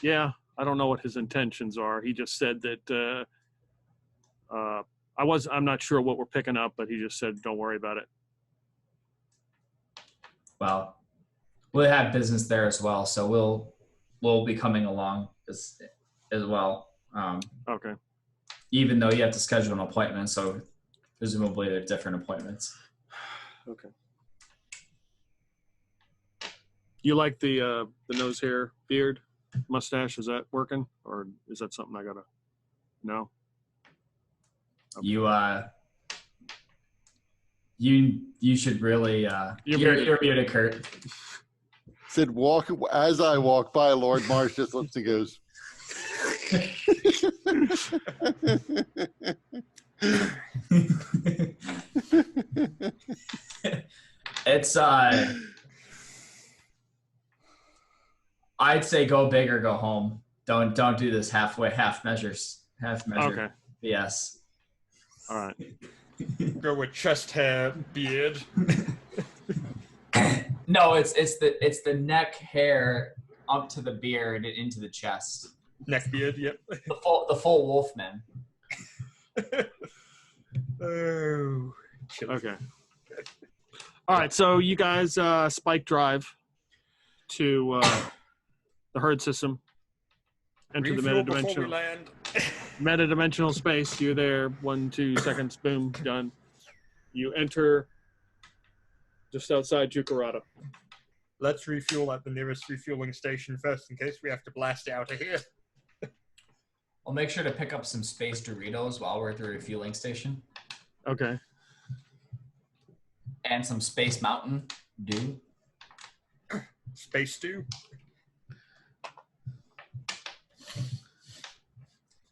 Yeah, I don't know what his intentions are. He just said that I'm not sure what we're picking up, but he just said, don't worry about it. Well, we'll have business there as well, so we'll be coming along as well. Okay. Even though you have to schedule an appointment, so presumably they're different appointments. Okay. You like the nose hair, beard, mustache? Is that working, or is that something I gotta know? Okay. You should really you're muted, Kurt. Said as I walk by, Lord Marsh just looks and goes. It's I I'd say go big or go home. Don't do this half measure Okay. BS. All right. Go with chest hair, beard. No, it's the neck hair up to the beard and into the chest. Neck beard, yep. The full wolfman. Oh. Okay. All right. So you guys spike drive to the herd system. Enter the Refuel before we metadimensional. land. Metadimensional space. You're there. 1, 2 seconds. Boom. Done. You enter just outside Jukarata. Let's refuel at the nearest refueling station first in case we have to blast out of here. I'll make sure to pick up some space Doritos while we're at the refueling station. Okay. And some Space Mountain Dew. Space stew.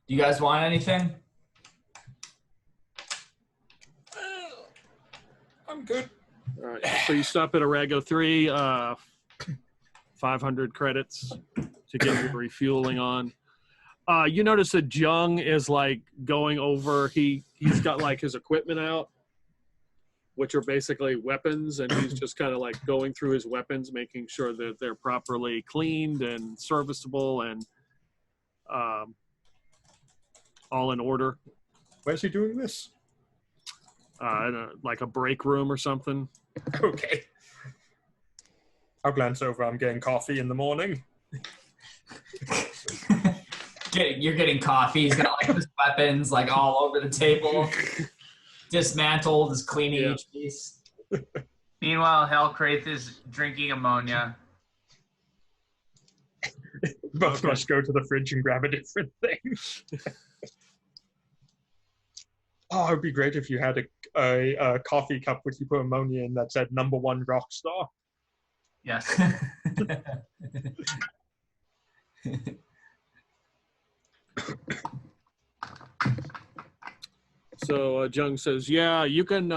Do you guys want anything? I'm good. All right. So you stop at Arago 3, 500 credits to get your refueling on. You notice that Jung is like going over. He's got like his equipment out, which are basically weapons, and he's just kind of like going through his weapons, making sure that they're properly cleaned and serviceable and all in order. Where's he doing this? Like a break room or something. Okay. I'll glance over. I'm getting coffee in the morning. You're getting coffee. He's got like his weapons like all over the table. Dismantled, is cleaning each piece. Meanwhile, Hellcraith is drinking ammonia. Both of us go to the fridge and grab a different thing. Oh, it would be great if you had a coffee cup with you put ammonia in that said #1 rock star. Yes. So Jung says, "Yeah, you can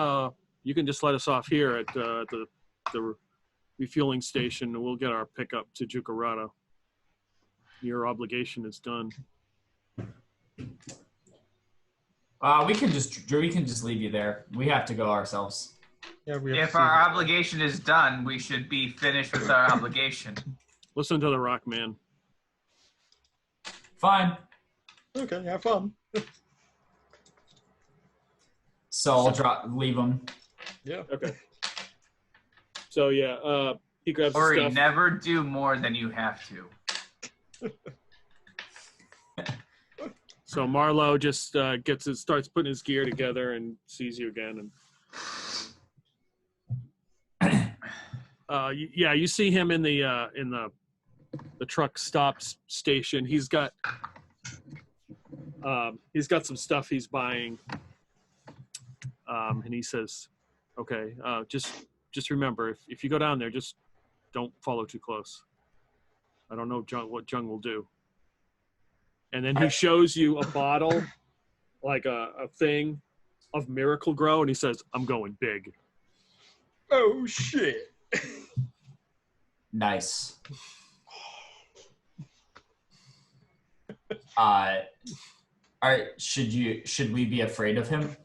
just let us off here at the refueling station, and we'll get our pickup to Jukarata. Your obligation is done." We can just leave you there. We have to go ourselves. Yeah, we have If our obligation is done, we should be finished with our obligation. Listen to the rock man. Fine. Okay, have fun. So I'll leave him. Yeah. Okay. So yeah, he grabs the Ori, stuff. never do more than you have to. So Marlowe just starts putting his gear together and sees you again, and you see him in the truck stops station. He's got some stuff he's buying, and he says, "Okay, just remember, if you go down there, just don't follow too close. I don't know what Jung will do." And then he shows you a bottle, like a thing of Miracle Grow, and he says, "I'm going big." Oh shit! Nice. Should we be afraid of him?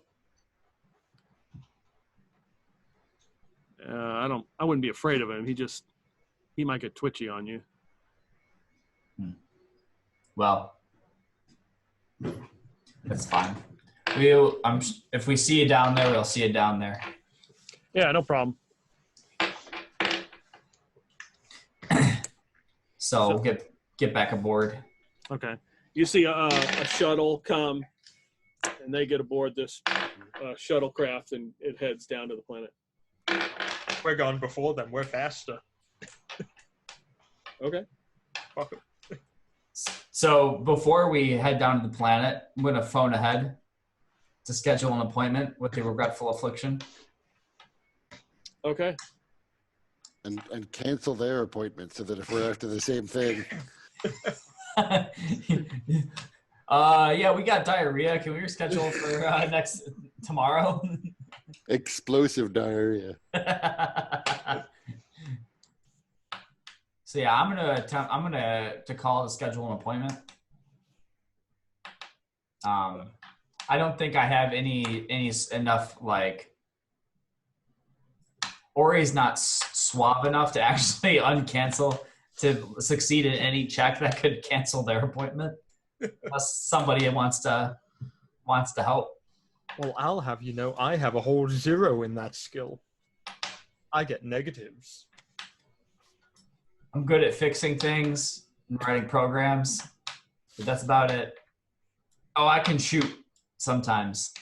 I wouldn't be afraid of him. He might get twitchy on you. Well, that's fine. If we see you down there, we'll see you down there. Yeah, no problem. So we'll get back aboard. Okay. You see a shuttle come, and they get aboard this shuttlecraft, and it heads down to the planet. We're gone before them. We're faster. Okay. Fuck it. So before we head down to the planet, I'm going to phone ahead to schedule an appointment with the Regretful Affliction. Okay. And cancel their appointment so that if we're after the same thing. Yeah, we got diarrhea. Can we reschedule for tomorrow? Explosive diarrhea. So yeah, I'm gonna call to schedule an appointment. I don't think I have any enough like. Ori's not suave enough to actually uncancel to succeed in any check that could cancel their appointment, unless somebody wants to help. Well, I'll have you know, I have a whole 0 in that skill. I get negatives. I'm good at fixing things and writing programs, but that's about it. Oh, I can shoot sometimes.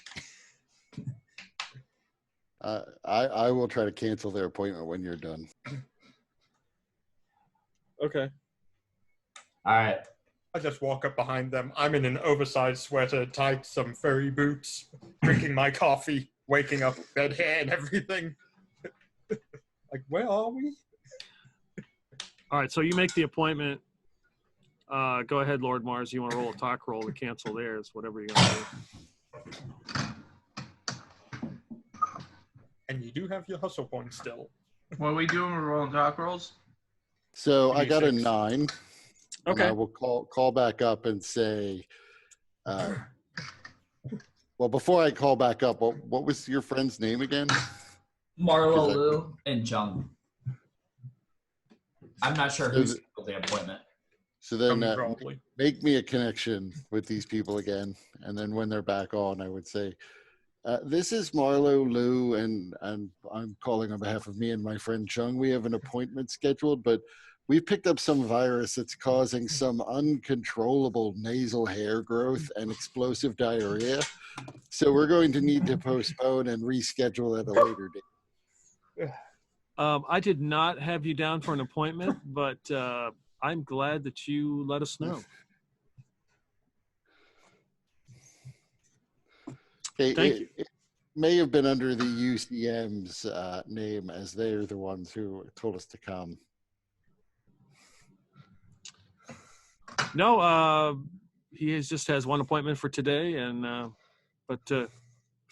I will try to cancel their appointment when you're done. Okay. All right. I just walk up behind them. I'm in an oversized sweater, tied to some furry boots, drinking my coffee, waking up, bed hair and everything. Like, where are we? All right, so you make the appointment. Go ahead, Lord Mars. You want to roll a talk roll to cancel theirs, whatever you're going to do. And you do have your hustle points still. What are we doing? We're rolling talk rolls? So I got a 26. 9. Okay. And I will call back up and say, well, before I call back up, what was your friend's name again? Marlo, Lou, and Jung. I'm not sure who scheduled the appointment. So then Probably. make me a connection with these people again. And then when they're back on, I would say, this is Marlo, Lou, and I'm calling on behalf of me and my friend Chung. We have an appointment scheduled, but we picked up some virus that's causing some uncontrollable nasal hair growth and explosive diarrhea. So we're going to need to postpone and reschedule at a later date. I did not have you down for an appointment, but I'm glad that you let us know. Okay, Thank you. It may have been under the UCM's name, as they're the ones who told us to come. No, he just has one appointment for today, and but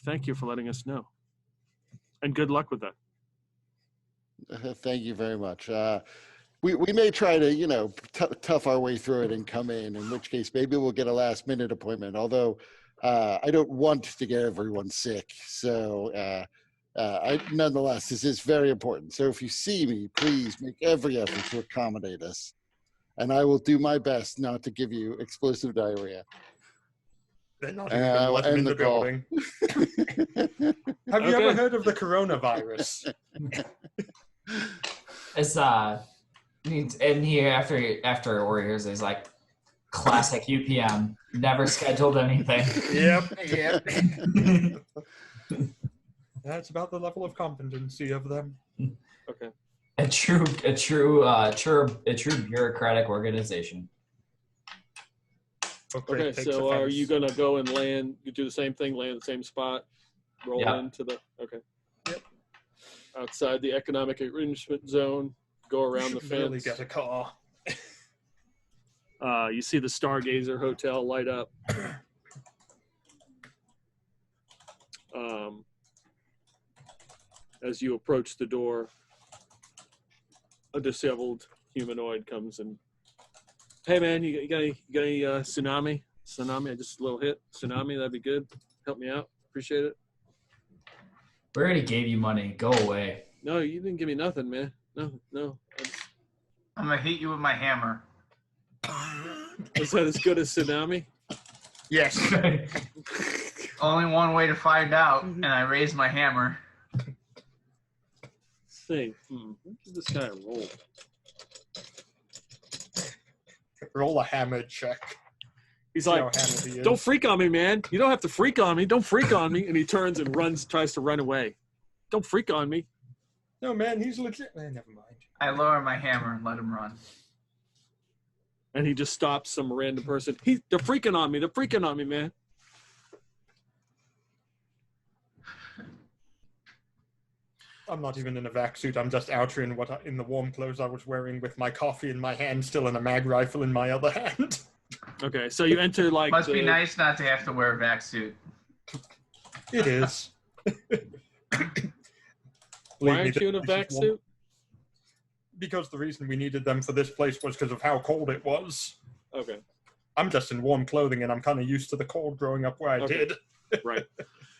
thank you for letting us know, and good luck with that. Thank you very much. We may try to, tough our way through it and come in which case maybe we'll get a last minute appointment, although I don't want to get everyone sick. So nonetheless, this is very important. So if you see me, please make every effort to accommodate us. And I will do my best not to give you explosive diarrhea. They're not even going to let them in the building. Have you ever heard of the coronavirus? It's and here after Warriors is like classic UPM. Never scheduled anything. Yep. That's about the level of competency of them. Okay. A true bureaucratic organization. Okay, so are you gonna go and land? You do the same thing, land in the same spot, roll into the Yep. Outside the economic enrichment zone, go around the fence. Really get a car. You see the Stargazer Hotel light up. As you approach the door, a disheveled humanoid comes and, hey man, you got any tsunami? Tsunami, just a little hit. Tsunami, that'd be good. Help me out. Appreciate it. We already gave you money. Go away. No, you didn't give me nothing, man. No. I'm gonna hit you with my hammer. Is that as good as tsunami? Yes. Only one way to find out, and I raise my hammer. Say, what did this guy roll? Roll a hammer check. He's See like, how hammered he is. don't freak on me, man. You don't have to freak on me. Don't freak on me. And he turns and tries to run away. Don't freak on me. No, man, he's legit. Never mind. I lower my hammer and let him run. And he just stops some random person. They're freaking on me. They're freaking on me, man. I'm not even in a vac suit. I'm just out here in the warm clothes I was wearing with my coffee in my hand still and a mag rifle in my other hand. Okay, so you enter like Must be nice not to have to wear a vac suit. It is. Why aren't you in a vac suit? because the reason we needed them for this place was because of how cold it was. Okay. I'm just in warm clothing, and I'm kind of used to the cold growing up where I did. Right.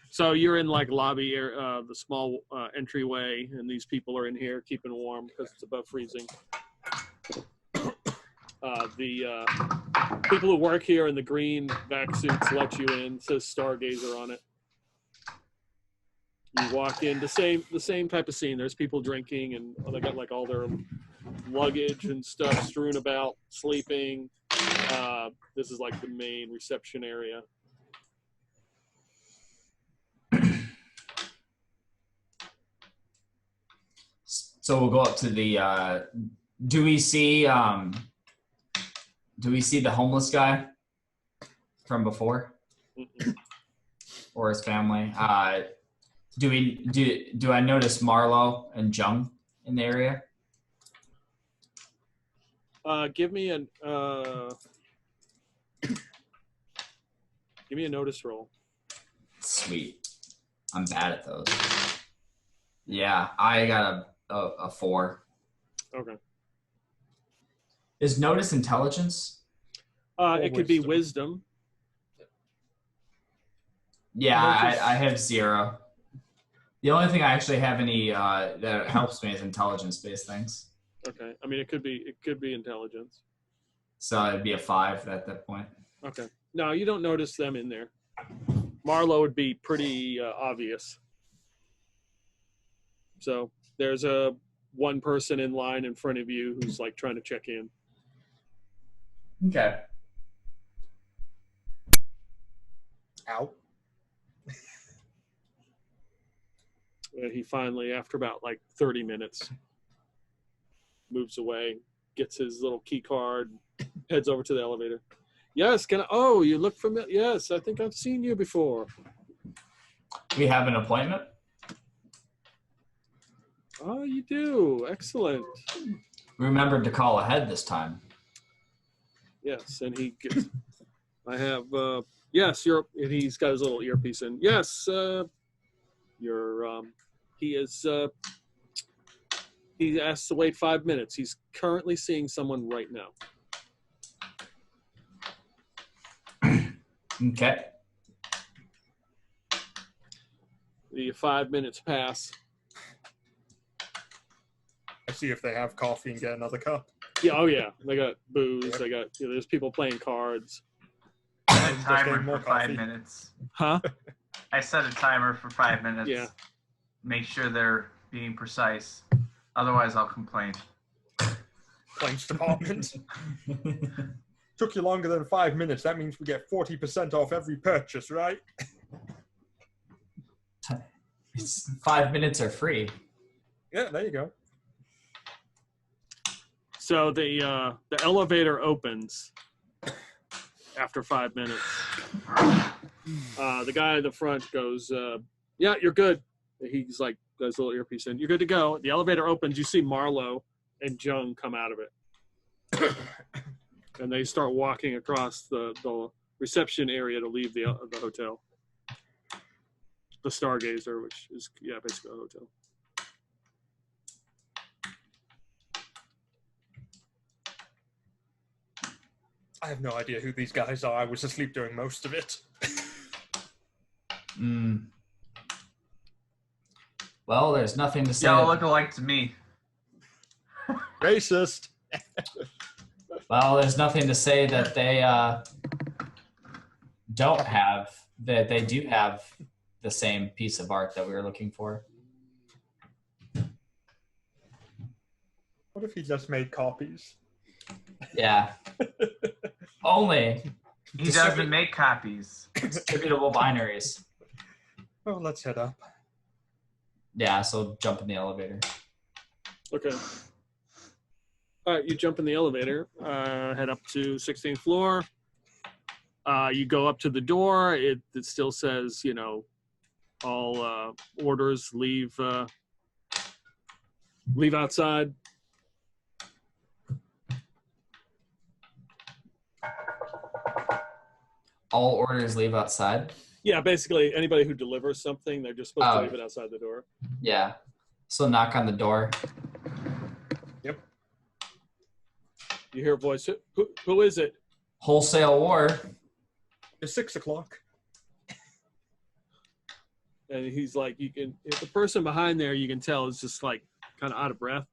So you're in like lobby air, the small entryway, and these people are in here keeping warm because it's above freezing. The people who work here in the green vac suits let you in. It says Stargazer on it. You walk in, the same type of scene. There's people drinking, and they got like all their luggage and stuff strewn about, sleeping. This is like the main reception area. So we'll go up to the. Do we see the homeless guy from before, or his family? Do I notice Marlo and Jung in the area? Give me a notice roll. Sweet. I'm bad at those. Yeah, I got a 4. Okay. Is notice intelligence? It could be wisdom. Yeah, I have 0. The only thing I actually have any that helps me is intelligence-based things. Okay. I mean, it could be intelligence. So it'd be a 5 at that point. Okay. No, you don't notice them in there. Marlo would be pretty obvious. So there's one person in line in front of you who's like trying to check in. Okay. Ow. He finally, after about like 30 minutes, moves away, gets his little key card, heads over to the elevator. Yes, oh, you look familiar. Yes, I think I've seen you before. We have an appointment? Oh, you do. Excellent. Remembered to call ahead this time. Yes, and he gets, I have, yes, and he's got his little earpiece in. Yes, he asked to wait 5 minutes. He's currently seeing someone right now. Okay. The 5 minutes pass. I see if they have coffee and get another cup. Yeah, oh yeah. They got booze. They got, there's people playing cards. I set a timer for 5 minutes. Huh? I set a timer for 5 minutes. Yeah. Make sure they're being precise. Otherwise, I'll complain. Complaints department. Took you longer than 5 minutes. That means we get 40% off every purchase, right? 5 minutes are free. Yeah, there you go. So the elevator opens after 5 minutes. The guy at the front goes, yeah, you're good. He's like, got his little earpiece in. You're good to go. The elevator opens. You see Marlo and Jung come out of it. And they start walking across the reception area to leave the hotel. The Stargazer, which is, yeah, basically a hotel. I have no idea who these guys are. I was asleep during most of it. Well, there's nothing to say. Y'all look alike to me. Racist. Well, there's nothing to say that they don't have, that they do have the same piece of art that we were looking for. What if he just made copies? Yeah. Only He doesn't make copies. distributable binaries. Well, let's head up. Yeah, so jump in the elevator. Okay. All right, you jump in the elevator, head up to 16th floor. You go up to the door. It still says, you know, all orders leave outside. All orders leave outside? Yeah, basically anybody who delivers something, they're just supposed to leave it outside the door. Yeah. So knock on the door. Yep. You hear a voice. Who is it? Wholesale war. It's 6 o'clock. And he's like, if the person behind there, you can tell is just like kind of out of breath.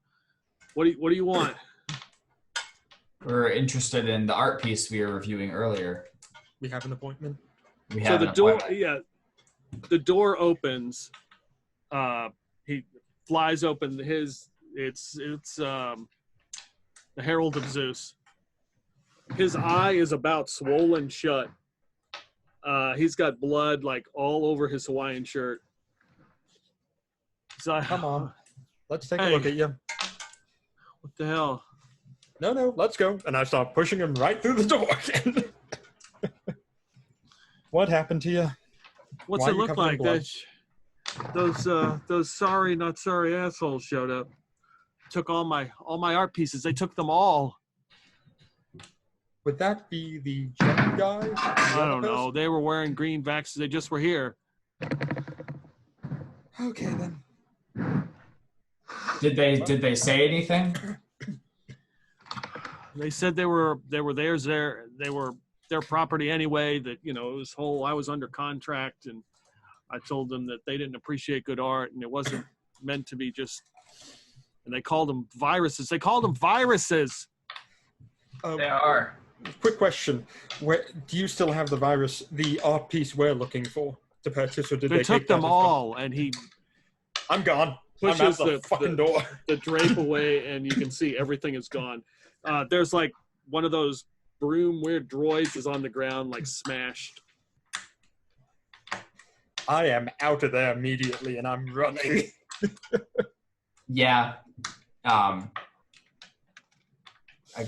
What do you want? We're interested in the art piece we were reviewing earlier. We have an appointment. We have So the an door, appointment. yeah, the door opens. He flies open. It's the Herald of Zeus. His eye is about swollen shut. He's got blood like all over his Hawaiian shirt. So, Come on. Let's take a Hey. look at you. What the hell? No, let's go. And I start pushing him right through the door again. What happened to you? What's Why it are you look covered in like? blood? Those sorry not sorry assholes showed up. Took all my art pieces. They took them all. Would that be the gem guy? I don't know. They were wearing green vaxxers. They just were here. Okay then. Did they say anything? They said they were theirs. They were their property anyway. That it was I was under contract, and I told them that they didn't appreciate good art, and it wasn't meant to be just. And they called them viruses. They called them viruses. They are. Quick question: do you still have the art piece we're looking for to purchase, or did They they took take that them as all, and he well? I'm gone. I'm out pushes the fucking door. the drape away, and you can see everything is gone. There's like one of those broom weird droids is on the ground, like smashed. I am out of there immediately, and I'm running. Yeah. I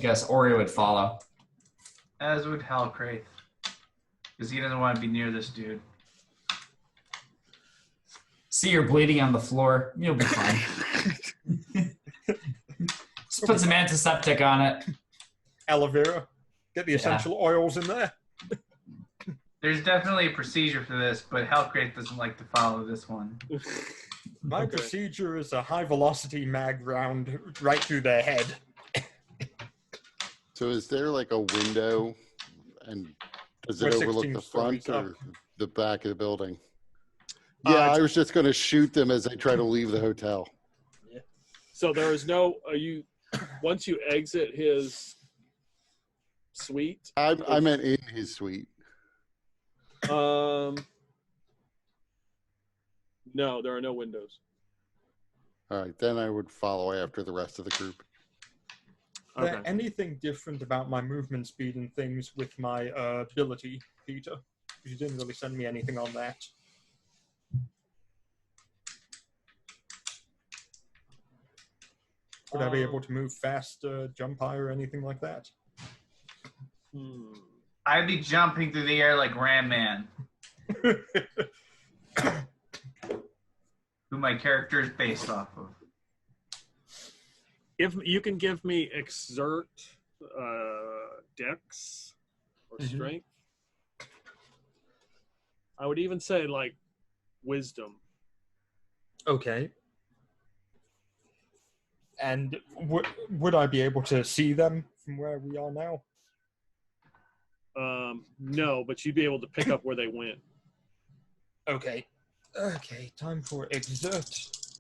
guess Ori would follow. As would Halcraith. Because he doesn't want to be near this dude. See you're bleeding on the floor. You'll be fine. Just put some antiseptic on it. Aloe vera. Get the essential oils in there. There's definitely a procedure for this, but Halcraith doesn't like to follow this one. My procedure is a high velocity mag round right through their head. So is there like a window, and does it We're overlook 16 the front stories or up. the back of the building? Yeah, I was just going to shoot them as they try to leave the hotel. So there is no. Once you exit his suite? I meant in his suite. No, there are no windows. All right, then I would follow after the rest of the group. Is there anything different about my movement speed and things with my ability, Peter? You didn't really send me anything on that. Would I be able to move faster, jump higher, anything like that? I'd be jumping through the air like Ram Man. Who my character is based off of. If you can give me exert, dex, or strength. I would even say like wisdom. Okay. And would I be able to see them from where we are now? No, but you'd be able to pick up where they went. Okay. Okay, time for exert.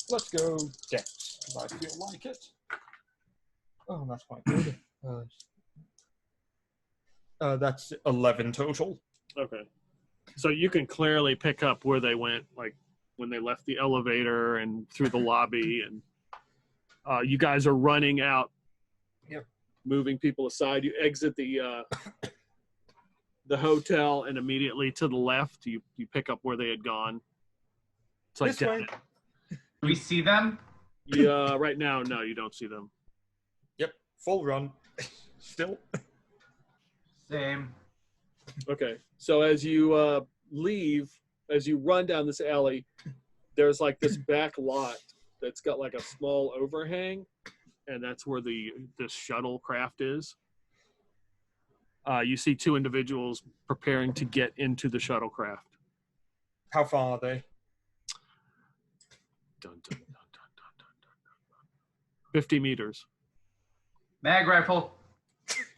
Let's go dex, because I feel like it. Oh, that's quite good. That's 11 total. Okay. So you can clearly pick up where they went, like when they left the elevator and through the lobby, and you guys are running out, moving people aside. You exit the hotel, and immediately to the left, you pick up where they had gone. It's like This way. Do we see them? Yeah, right now, no, you don't see them. Yep, full run. Still. Same. Okay, so as you leave, as you run down this alley, there's like this back lot that's got like a small overhang, and that's where this shuttlecraft is. You see two individuals preparing to get into the shuttlecraft. How far are they? Dun, dun, dun, dun, dun, dun, dun, dun. 50 meters. Mag rifle.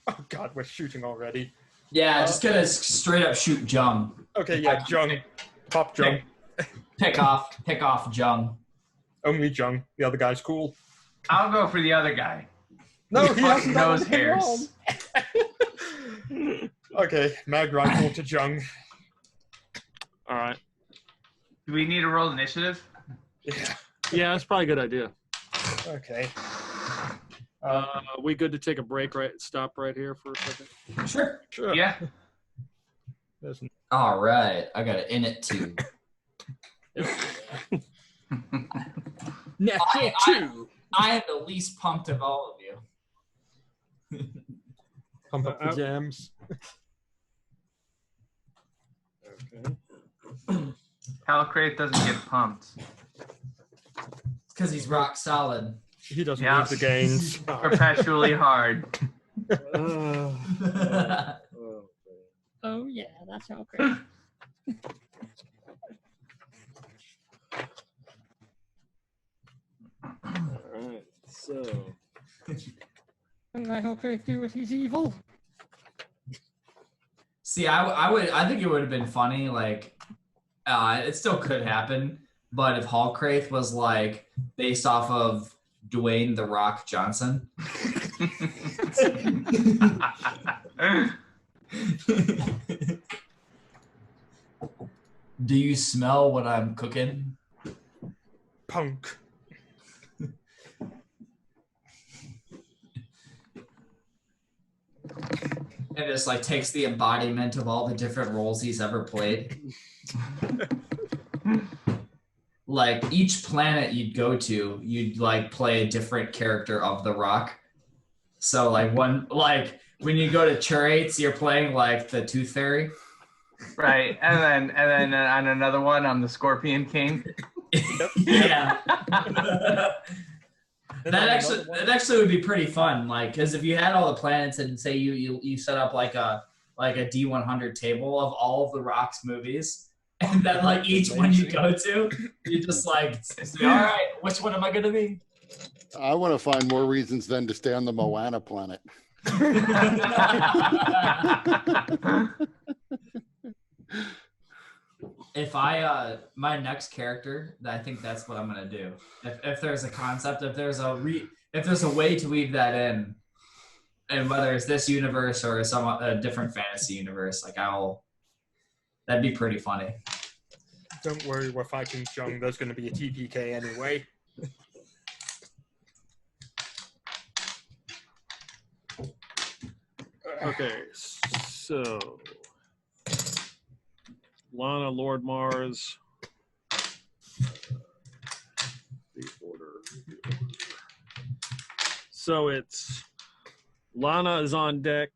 Oh God, we're shooting already. Yeah, just gonna straight up shoot Jung. Okay, yeah, Jung. Pop Jung. Pick off Jung. Only Jung. The other guy's cool. I'll go for the other guy. No, he hasn't done Nose anything hairs. wrong. Okay, mag rifle to Jung. All right. Do we need to roll initiative? Yeah. Yeah, that's probably a good idea. Okay. We good to take a break? Stop right here for a second. Sure. Sure. Yeah. All right, I got it in it too. Natural 2. I am the least pumped of all of you. Pump up the jams. Okay. Halcrate doesn't get pumped. It's because he's rock solid. He doesn't Yeah. need the gains. Perpetually hard. Oh yeah, that's all great. Alright, so And I hope they do what he's evil. See, I think it would have been funny, like, it still could happen, but if Hallcraith was, like, based off of Dwayne The Rock Johnson. Do you smell what I'm cooking? Punk. And just like takes the embodiment of all the different roles he's ever played. Like each planet you'd go to, you'd like play a different character of The Rock. So like when you go to Churates, you're playing like the Tooth Fairy. Right, and then on another one, I'm the Scorpion King. Yeah. That actually would be pretty fun, like, because if you had all the planets and say you set up like a D100 table of all of the Rock's movies, and then like each one you go to, you just like say, all right, which one am I gonna be? I want to find more reasons than to stay on the Moana planet. If my next character, I think that's what I'm gonna do. If there's a concept, if there's a way to weave that in, and whether it's this universe or a different fantasy universe, like that'd be pretty funny. Don't worry, we're fighting Jung. There's going to be a TPK anyway. Okay, so Lana, Lord Mars. The order. So it's Lana is on deck,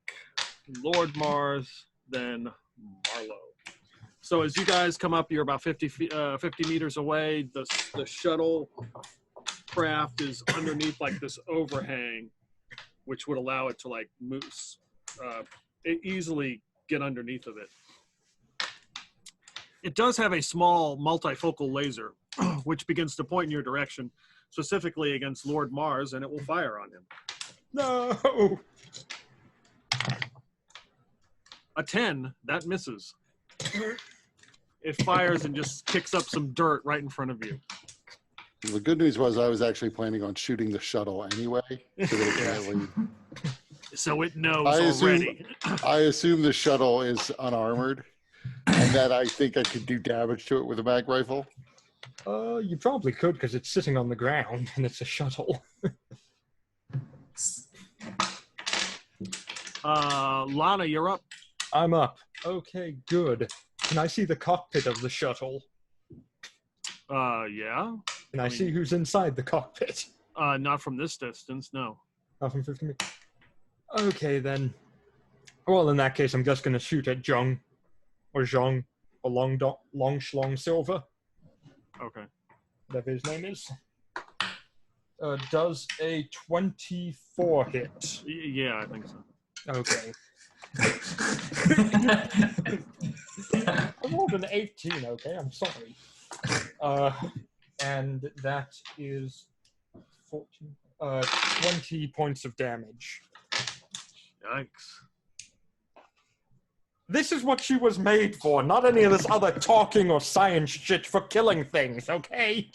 Lord Mars, then Marlowe. So as you guys come up, you're about 50 meters away. The shuttle craft is underneath like this overhang, which would allow it to like moose, easily get underneath of it. It does have a small multifocal laser, which begins to point in your direction, specifically against Lord Mars, and it will fire on him. No! A 10, that misses. It fires and just kicks up some dirt right in front of you. The good news was I was actually planning on shooting the shuttle anyway. So, that it can leave. So it knows already. I assume the shuttle is unarmored, and that I think I could do damage to it with a mag rifle. You probably could because it's sitting on the ground and it's a shuttle. Lana, you're up. I'm up. Okay, good. Can I see the cockpit of the shuttle? Yeah. Can I see who's inside the cockpit? Not from this distance, no. Not from 50 meters. Okay, then. Well, in that case, I'm just going to shoot at Jung. Or Zhong. Or Long Schlong Silver. Okay. Whatever his name is. Does a 24 hit? Yeah, I think so. Okay. I rolled an 18, okay? I'm sorry. And that is 14, 20 points of damage. Yikes. This is what she was made for, not any of this other talking or science shit for killing things, okay?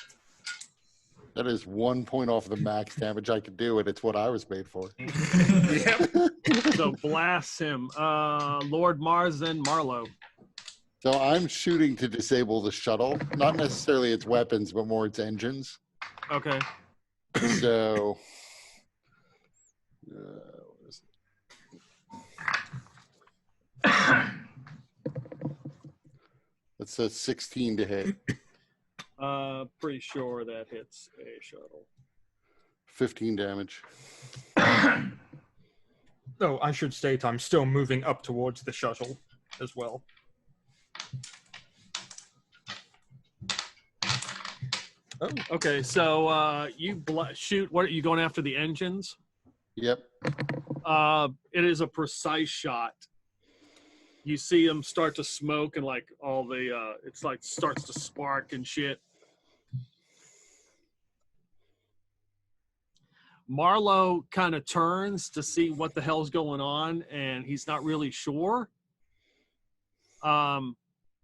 That is 1 point off the max damage I could do, and it's what I was made for. Yep. So blast him. Lord Mars, then Marlowe. So I'm shooting to disable the shuttle, not necessarily its weapons, but more its engines. Okay. So, what is it? That's a 16 to hit. Pretty sure that hits a shuttle. 15 damage. Oh, I should state I'm still moving up towards the shuttle as well. Oh. Okay, so you shoot. What are you going after? The engines? Yep. It is a precise shot. You see them start to smoke and like all the it's like starts to spark and shit. Marlowe kind of turns to see what the hell's going on, and he's not really sure. And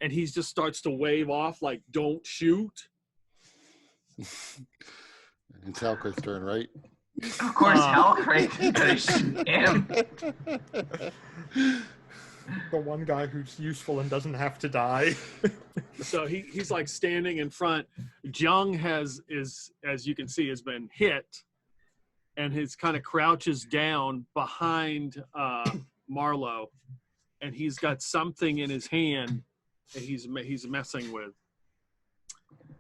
he just starts to wave off like, "Don't shoot." It's Halcraith's turn, right? Of course, Halcraith is gonna shoot him. The one guy who's useful and doesn't have to die. So he's like standing in front. Jung is as you can see has been hit, and his kind of crouches down behind Marlowe, and he's got something in his hand that he's messing with.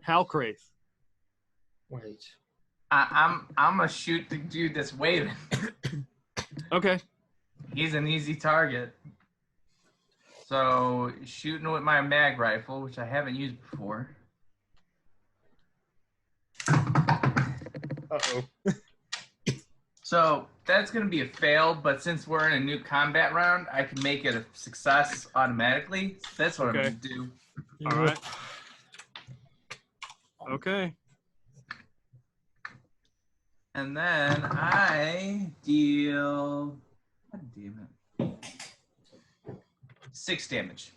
Halcraith. Wait. I'm gonna shoot the dude that's waving. Okay. He's an easy target. So shooting with my mag rifle, which I haven't used before. Uh-oh. So that's going to be a fail, but since we're in a new combat round, I can make it a success automatically. That's what I'm going to do. All right. Okay. And then I deal... God damn it. 6 damage.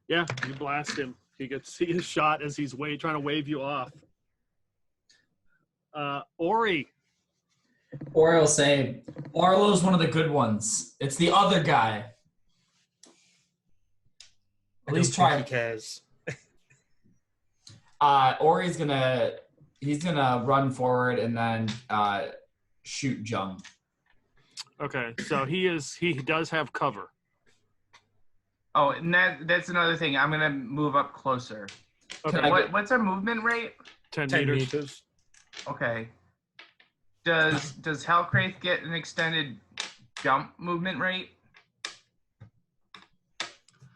Yeah, you blast him. He gets shot as he's trying to wave you off. Ori. Ori will say, Marlowe's one of the good ones. It's the other guy. At least try. He cares. Ori's he's gonna run forward and then shoot Jung. Okay, so he does have cover. Oh, and that's another thing. I'm going to move up closer. Okay. What's our movement rate? 10 meters. meters. Okay. Does Halcraith get an extended jump movement rate?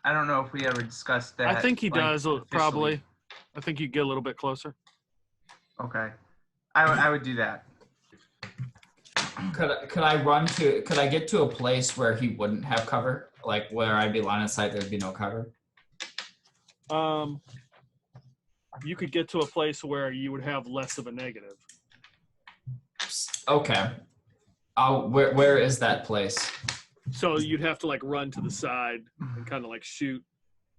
I don't know if we ever discussed that. I think he does, officially. probably. I think you get a little bit closer. Okay. I would do that. Could I get to a place where he wouldn't have cover? Like where I'd be line of sight, there'd be no cover? You could get to a place where you would have less of a negative. Okay. Where is that place? So you'd have to like run to the side and kind of like shoot.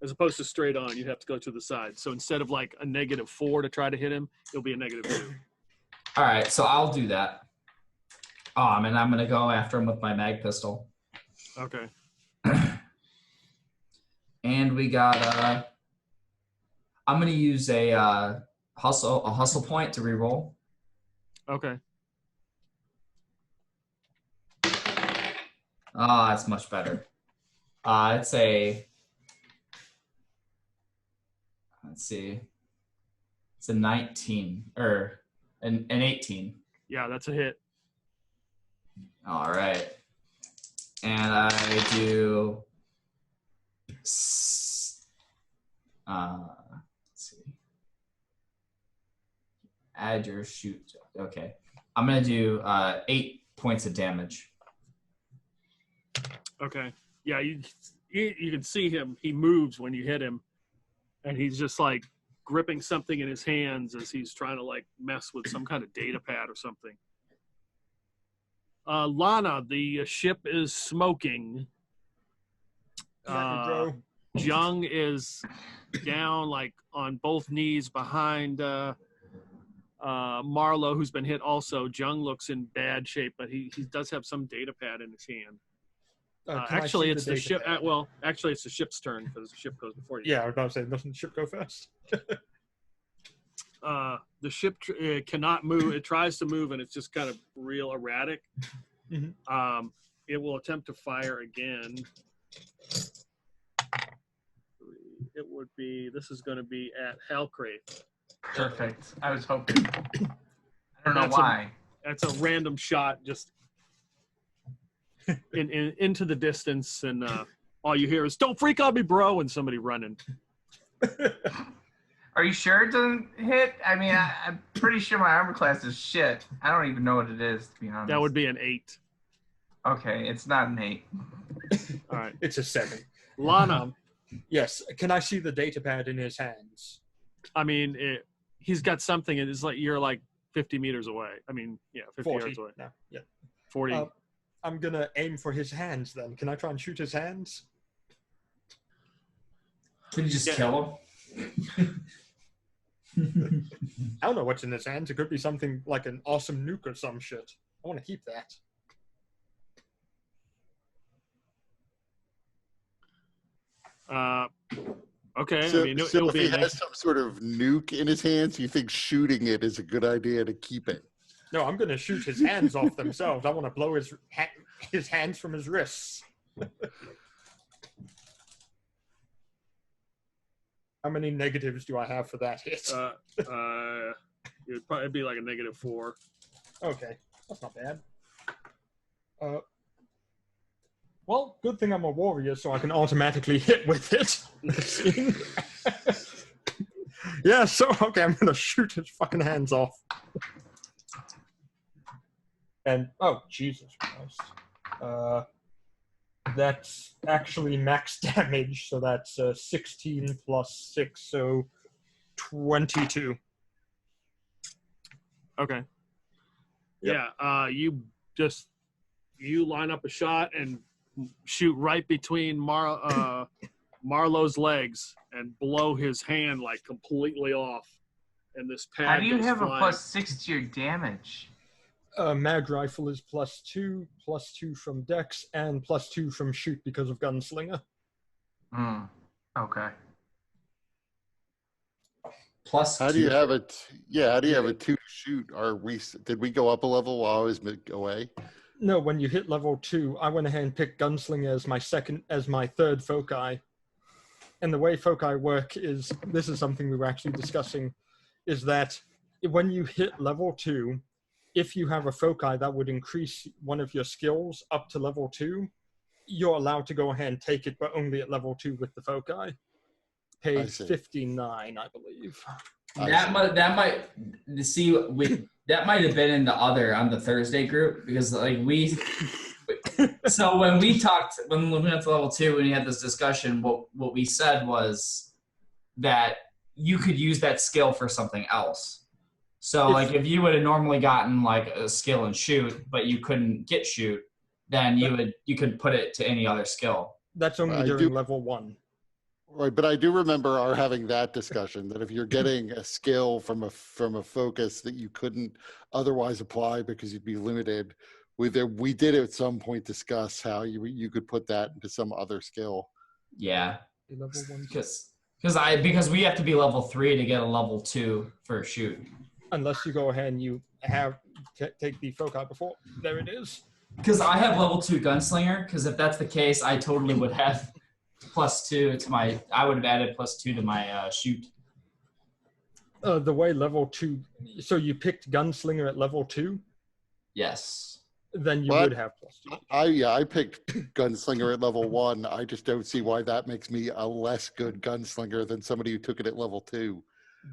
As opposed to straight on, you'd have to go to the side. So instead of like a -4 to try to hit him, it'll be a -2. All right, so I'll do that. And I'm gonna go after him with my mag pistol. Okay. And we got I'm gonna use a hustle point to reroll. Okay. That's much better. It's a, let's see, it's a 19 or an 18. Yeah, that's a hit. All right, and I do. Let's see. Add your shoot. Okay, I'm gonna do 8 points of damage. Okay. Yeah, you can see him. He moves when you hit him, and he's just like gripping something in his hands as he's trying to like mess with some kind of data pad or something. Lana, the ship is smoking. Jung is down like on both knees behind Marlowe, who's been hit also. Jung looks in bad shape, but he does have some data pad in his hand. Actually, it's the ship. Actually, it's the ship's turn because the ship goes before you. Yeah, I was about to say, doesn't the ship go first? The ship cannot move. It tries to move, and it's just kind of real erratic. Mm-hmm. It will attempt to fire again. It would be. This is going to be at Halcrate. Perfect. I was hoping. I don't know why. That's a random shot, just into the distance, and all you hear is "Don't freak on me, bro!" and somebody running. Are you sure it doesn't hit? I mean, I'm pretty sure my armor class is shit. I don't even know what it is, to be honest. That would be an 8. Okay, it's not an 8. All right, it's a 7. Lana. Yes. Can I see the data pad in his hands? I mean, he's got something. It's like you're like 50 meters away. I mean, yeah, 50 yards away. No, yeah. 40. I'm gonna aim for his hands then. Can I try and shoot his hands? Can you just kill him? I don't know what's in his hands. It could be something like an awesome nuke or some shit. I want to keep that. Okay. So, I mean, so if he has some sort of nuke in his hands, you think shooting it is a good idea to keep it? No, I'm going to shoot his hands off themselves. I want to blow his hands from his wrists. How many negatives do I have for that hit? It would probably be like a -4. Okay, that's not bad. Well, good thing I'm a warrior, so I can automatically hit with it. Yeah, so, okay, I'm going to shoot his fucking hands off. And, oh, Jesus Christ. That's actually max damage, so that's 16 plus 6, so 22. Okay. Yep. Yeah, you line up a shot and shoot right between Marlowe's legs and blow his hand like completely off. And this pad. How do you have flying. a +6 to your damage? Mag rifle is +2 from dex, and +2 from shoot because of gunslinger. Okay. Plus, how do you have it? Yeah, how do you have a 2 shoot? Did we go up a level while I was away? No, when you hit level 2, I went ahead and picked gunslinger as my third foci. And the way foci work is, this is something we were actually discussing, is that when you hit level 2, if you have a foci that would increase one of your skills up to level 2, you're allowed to go ahead and take it, but only at level 2 with the foci. Page 59, I believe. That might have been on the Thursday group, because like so when we went to level 2 and we had this discussion, what we said was that you could use that skill for something else. So like if you would have normally gotten like a skill in shoot, but you couldn't get shoot, then you could put it to any other skill. That's only during level 1. Right, but I do remember our having that discussion that if you're getting a skill from a focus that you couldn't otherwise apply because you'd be limited, we did at some point discuss how you could put that into some other skill. Yeah, because we have to be level 3 to get a level 2 for shoot. Unless you go ahead and you take the foci before. There it is. Because I have level 2 gunslinger. Because if that's the case, I totally would have +2 to my. I would have added +2 to my shoot. The way level 2. So you picked gunslinger at level 2. Yes. Then you would have +2. I picked gunslinger at level 1. I just don't see why that makes me a less good gunslinger than somebody who took it at level 2.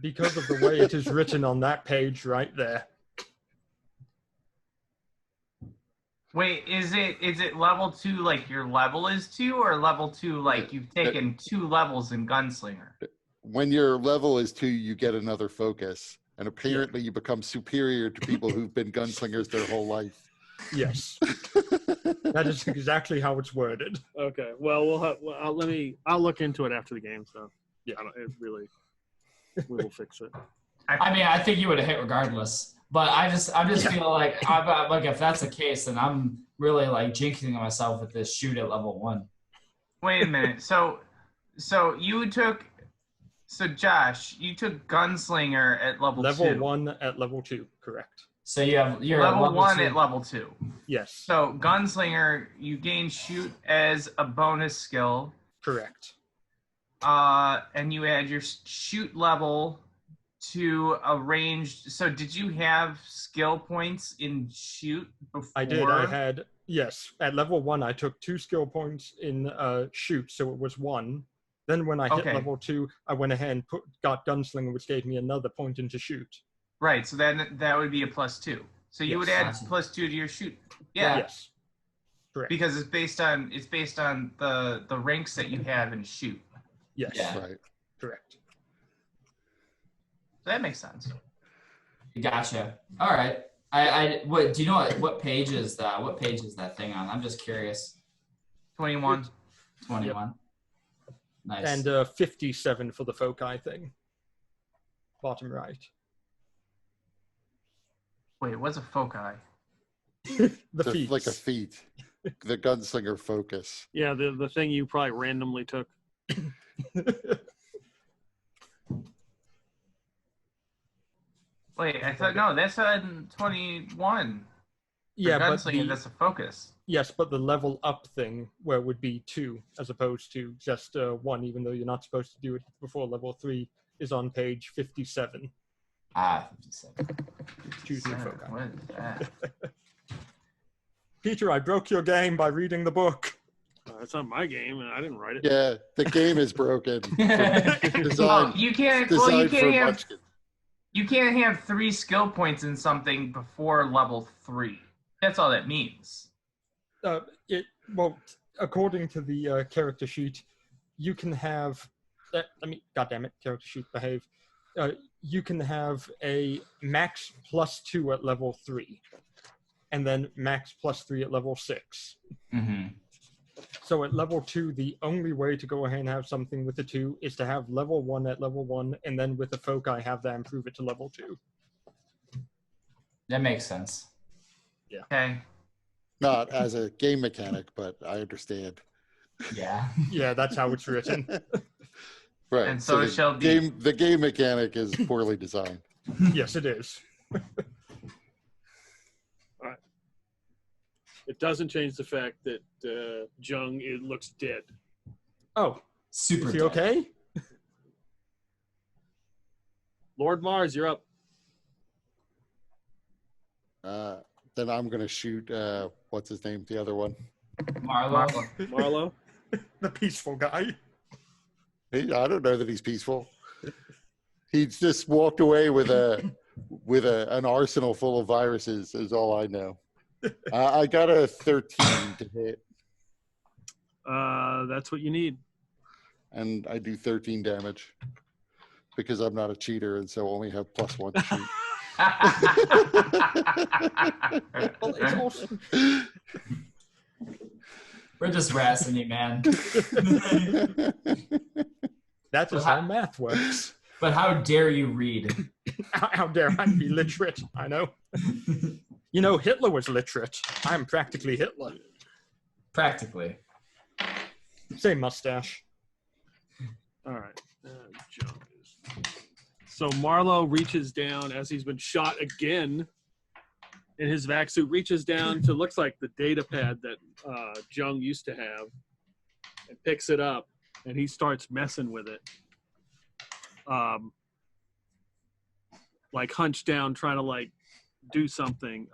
Because of the way it is written on that page right there. Wait, is it level 2 like your level is 2, or level 2 like you've taken 2 levels in gunslinger? When your level is 2, you get another focus, and apparently you become superior to people who've been gunslingers their whole life. Yes. That is exactly how it's worded. Okay. Well, I'll look into it after the game. So yeah, we will fix it. I mean, I think you would have hit regardless. But I just feel like if that's the case, then I'm really like jinxing myself with this shoot at level 1. Wait a minute. So Josh, you took Gunslinger at level 2. Level 1 at level 2, correct. So you're level 1 2. at level 2. Yes. So Gunslinger, you gain shoot as a bonus skill. Correct. And you add your shoot level to a ranged. So did you have skill points in shoot before? I did. I had, yes. At level 1, I took 2 skill points in shoot, so it was 1. Then when I hit level 2, I went ahead and got Gunslinger, which gave me another point into shoot. Right, so then that would be a +2. So you would add +2 to your shoot. Yeah. Yes. Correct. Because it's based on the ranks that you have in shoot. Yes. Yeah. Right. Correct. So that makes sense. Gotcha. All right. Do you know what page is that? What page is that thing on? I'm just curious. 21. 21. Yep. Nice. And 57 for the foci thing. Bottom right. Wait, what's a foci? The feet. Like a feat. The Gunslinger focus. Yeah, the thing you probably randomly took. Wait, I thought no, that's on 21. Yeah, but that's a focus. Yes, but the level up thing where it would be 2 as opposed to just 1, even though you're not supposed to do it before level 3, is on page 57. 57. Choose new foci. What is that? Peter, I broke your game by reading the book. That's not my game, and I didn't write it. Yeah, the game is broken. You can't. Well, you can't have 3 skill points in something before level 3. That's all that means. Well, according to the character sheet, you can have. Goddammit, character sheet, behave. You can have a max +2 at level 3, and then max +3 at level 6. Mm-hmm. So at level 2, the only way to go ahead and have something with the 2 is to have level 1 at level 1, and then with the foci have that improve it to level 2. That makes sense. Yeah. Okay. Not as a game mechanic, but I understand. Yeah. Yeah, that's how it's written. Right. And so it shall be. The game mechanic is poorly designed. Yes, it is. All right. It doesn't change the fact that Jung looks dead. Oh, super. Is he dead. okay? Lord Mars, you're up. Then I'm gonna shoot. What's his name? The other one. Marlo. The peaceful guy. I don't know that he's peaceful. He's just walked away with an arsenal full of viruses. Is all I know. I got a 13 to hit. That's what you need. And I do 13 damage because I'm not a cheater and so only have +1 to shoot. Well, it's awesome. We're just harassing you, man. That's just how math works. But how dare you read? How dare I be literate? I know. You know, Hitler was literate. I'm practically Hitler. Practically. Same mustache. All right. So Marlo reaches down as he's been shot again in his vac suit, reaches down to looks like the data pad that Jung used to have and picks it up and he starts messing with it. Like hunched down, trying to like do something.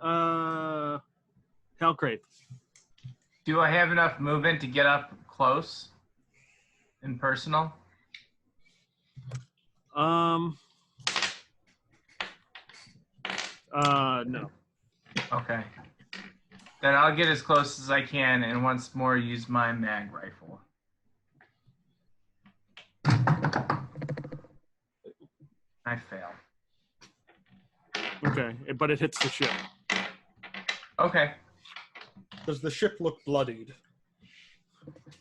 Hellcrate. Do I have enough movement to get up close and personal? No. Okay. Then I'll get as close as I can and once more use my mag rifle. I fail. Okay, but it hits the ship. Okay. Does the ship look bloodied?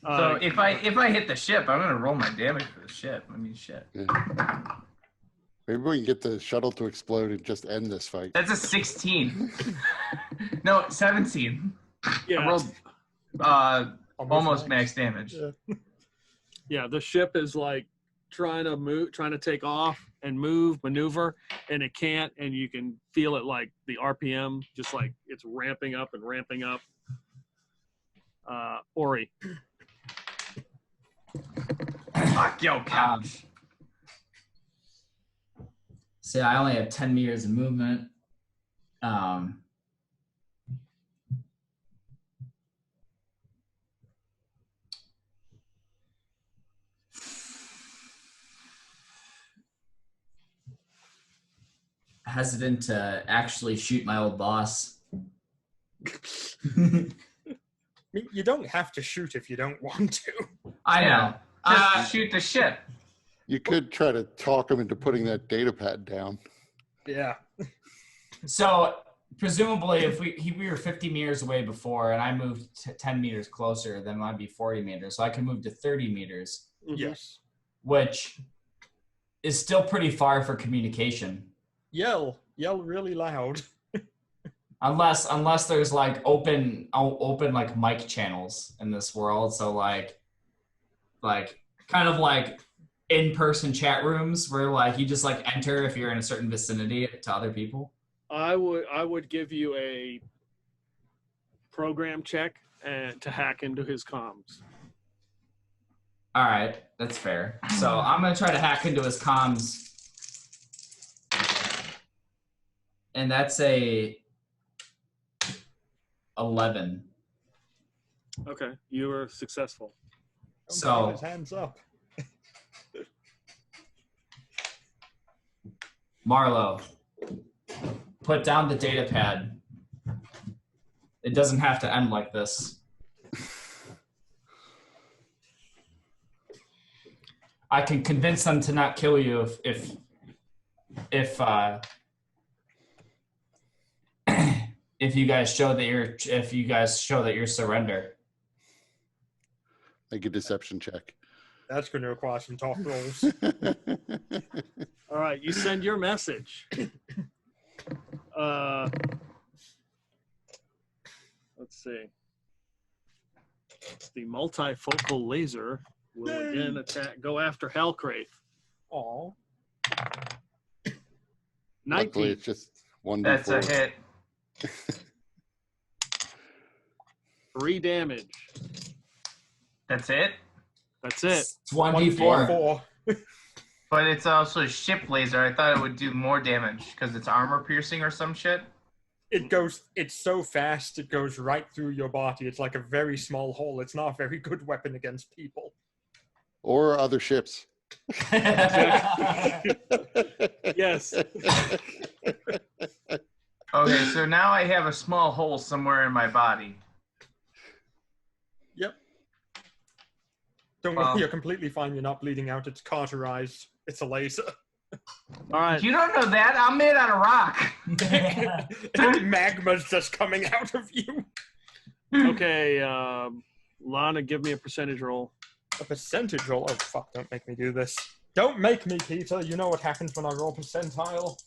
So if I hit the ship, I'm gonna roll my damage for the ship. I mean, shit. Yeah. Maybe we can get the shuttle to explode and just end this fight. That's a 16. No, 17. Yeah. I rolled almost max damage. Yeah, the ship is like trying to take off and maneuver, and it can't, and you can feel it like the RPM, just like it's ramping up and ramping up. Ori. Fuck yo, couch. See, I only have 10 meters of movement. Hesitant to actually shoot my old boss. I mean, you don't have to shoot if you don't want to. I know. Just shoot the ship. You could try to talk him into putting that data pad down. Yeah. So presumably, if we were 50 meters away before, and I moved 10 meters closer, then I'd be 40 meters. So I can move to 30 meters. Yes. Which is still pretty far for communication. Yell really loud. Unless there's like open like mic channels in this world, so like kind of like in-person chat rooms where like you just like enter if you're in a certain vicinity to other people. I would give you a program check and to hack into his comms. All right, that's fair. So I'm gonna try to hack into his comms, and that's a 11. Okay, you were successful. So his hands up. Marlo, put down the data pad. It doesn't have to end like this. I can convince them to not kill you if you guys show that you're surrender. Make a deception check. That's going to require some talk rolls. All right, you send your message. Let's see. The multifocal laser will again go after Hellcrate. Aw. 19. Luckily, it's just 1d4. That's a hit. 3 damage. That's it? That's it. It's 1d4. But it's also a ship laser. I thought it would do more damage because it's armor piercing or some shit. It's so fast, it goes right through your body. It's like a very small hole. It's not a very good weapon against people. Or other ships. Yes. Okay, so now I have a small hole somewhere in my body. Yep. Don't worry, you're completely fine. You're not bleeding out. It's cauterized. It's a laser. All right. You don't know that? I'm made out of rock. Magma's just coming out of you. Okay, Lana, give me a percentage roll. A percentage roll? Oh, fuck, don't make me do this. Don't make me, Peter. You know what happens when I roll percentile?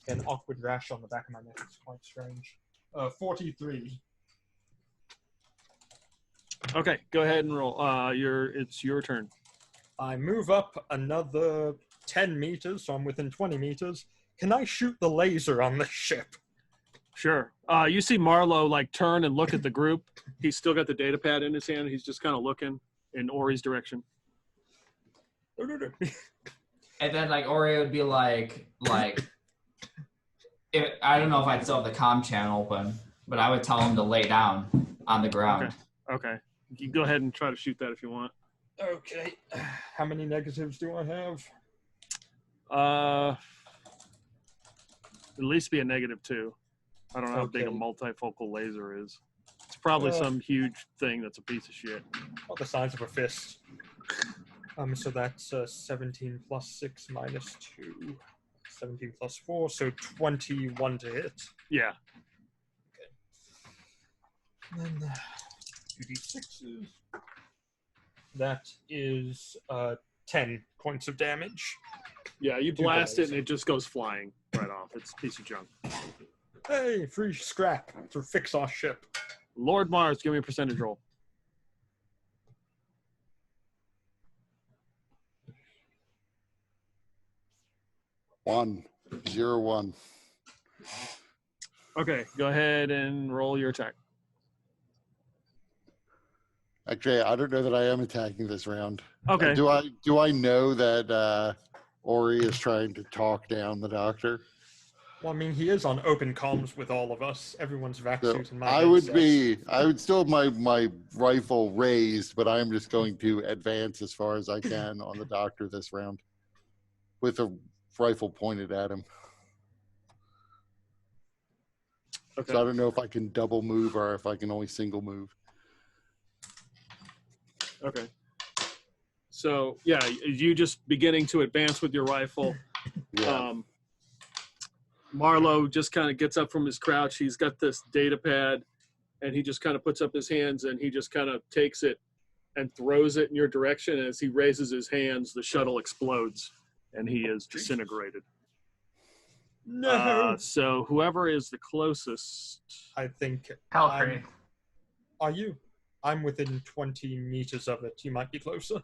An awkward rash on the back of my neck. It's quite strange. 43. Okay, go ahead and roll. It's your turn. I move up another 10 meters, so I'm within 20 meters. Can I shoot the laser on the ship? Sure. You see Marlo like turn and look at the group. He's still got the data pad in his hand. He's just kind of looking in Ori's direction. And then like Ori would be like I don't know if I'd still have the comm channel open, but I would tell him to lay down on the ground. Okay. You can go ahead and try to shoot that if you want. Okay. How many negatives do I have? At least be a -2. I don't know how big a multifocal laser is. It's probably some huge thing that's a piece of shit. About the size of a fist. So that's 17 plus 6 minus 2. 17 plus 4, so 21 to hit. Yeah. And then 2d6s. That is 10 points of damage. Yeah, you Two blast guys. it and it just goes flying right off. It's a piece of junk. Hey, free scrap to fix our ship. Lord Mars, give me a percentage roll. 1, 0, 1. Okay, go ahead and roll your attack. Actually, I don't know that I am attacking this round. Okay. Do I know that Ori is trying to talk down the doctor? Well, I mean, he is on open comms with all of us. Everyone's vac So suit and my I would headsets. still have my rifle raised, but I'm just going to advance as far as I can on the doctor this round with a rifle pointed at him. Okay. So I don't know if I can double move or if I can only single move. Okay. So, yeah, you just beginning to advance with your rifle. Yeah. Marlowe just kind of gets up from his crouch. He's got this data pad, and he just kind of puts up his hands, and he just kind of takes it and throws it in your direction. As he raises his hands, the shuttle explodes, and he is disintegrated. No. So whoever is the closest. I think. Halfray. Are you? I'm within 20 meters of it. You might be closer.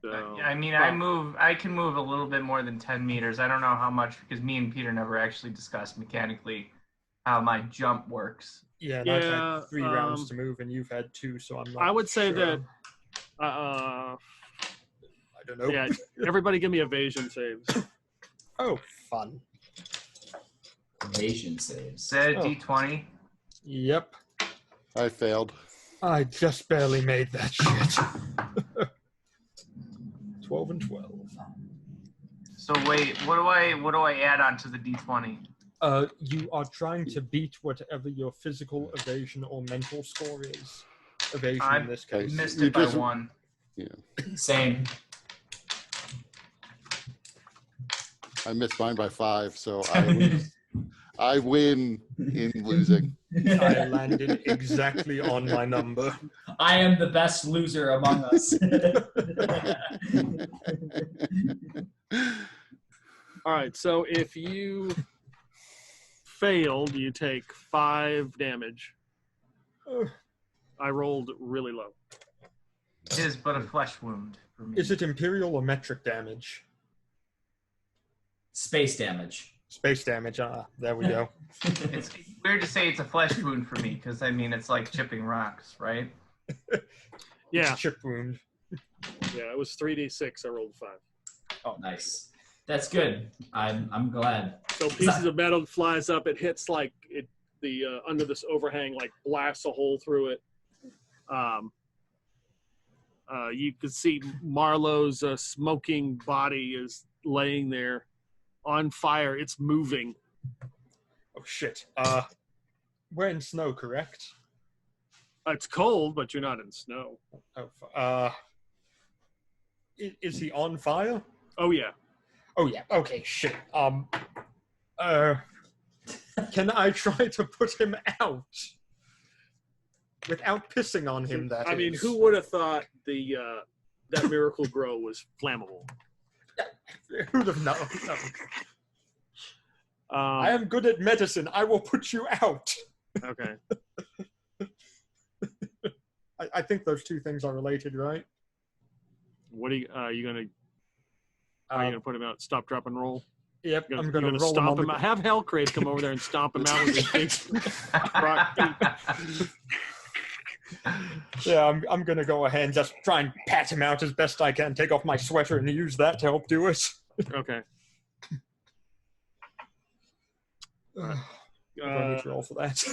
So, I mean, I can move a little bit more than 10 meters. I don't know how much because me and Peter never actually discussed mechanically how my jump works. Yeah, and I've had 3 rounds to move, and you've had 2, so I'm not I would say sure. that. I don't know. Yeah, everybody give me evasion saves. Oh, fun. Evasion saves. Said D20. Yep. I failed. I just barely made that shit. 12 and 12. So wait, what do I add on to the D20? You are trying to beat whatever your physical evasion or mental score is. Evasion in this case. Missed it by 1. Yeah. Same. I missed mine by 5, so I lose. I win in losing. I landed exactly on my number. I am the best loser among us. All right, so if you failed, you take 5 damage. I rolled really low. It is but a flesh wound for me. Is it imperial or metric damage? Space damage. Space damage. There we go. It's weird to say it's a flesh wound for me because I mean it's like chipping rocks, right? Yeah. It's a chip wound. Yeah, it was 3d6. I rolled 5. Oh, nice. That's good. I'm glad. So pieces of metal flies up. It hits like it under this overhang, like blasts a hole through it. You can see Marlowe's smoking body is laying there on fire. It's moving. Oh shit. We're in snow, correct? It's cold, but you're not in snow. Oh, is he on fire? Oh yeah. Oh yeah. Okay. Shit. Can I try to put him out without pissing on him? That I mean, is. who would have thought that Miracle Grow was flammable? Who'd have known? I am good at medicine. I will put you out. Okay. I think those two things are related, right? What are you gonna put him out? Stop, drop, and roll. Yep, You're I'm gonna gonna roll stomp him him on out. Have Hellcrate come over there and stomp him out with his big rock feet. Yeah, I'm gonna go ahead and just try and pat him out as best I can. Take off my sweater and use that to help do it. Okay. Do I need to roll for that?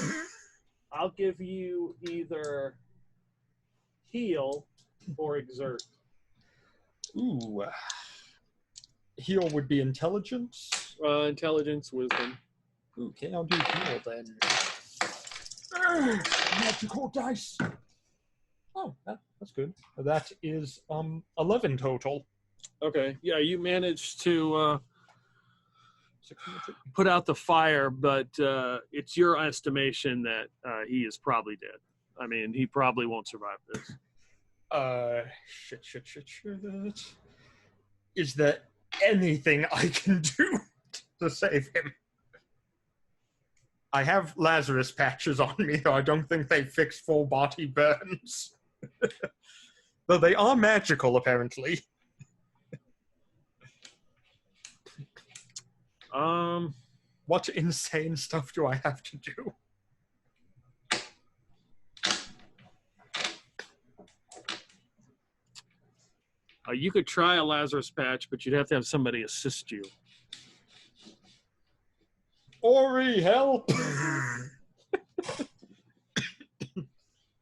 I'll give you either heal or exert. Ooh. Heal would be intelligence. Intelligence, wisdom. Okay, I'll do heal then. Magical dice. Oh, that's good. That is 11 total. Okay. Yeah, you managed to put out the fire, but it's your estimation that he is probably dead. I mean, he probably won't survive this. Shit. Is there anything I can do to save him? I have Lazarus patches on me, though I don't think they fix full body burns. Though they are magical, apparently. What insane stuff do I have to do? You could try a Lazarus patch, but you'd have to have somebody assist you. Ori, help!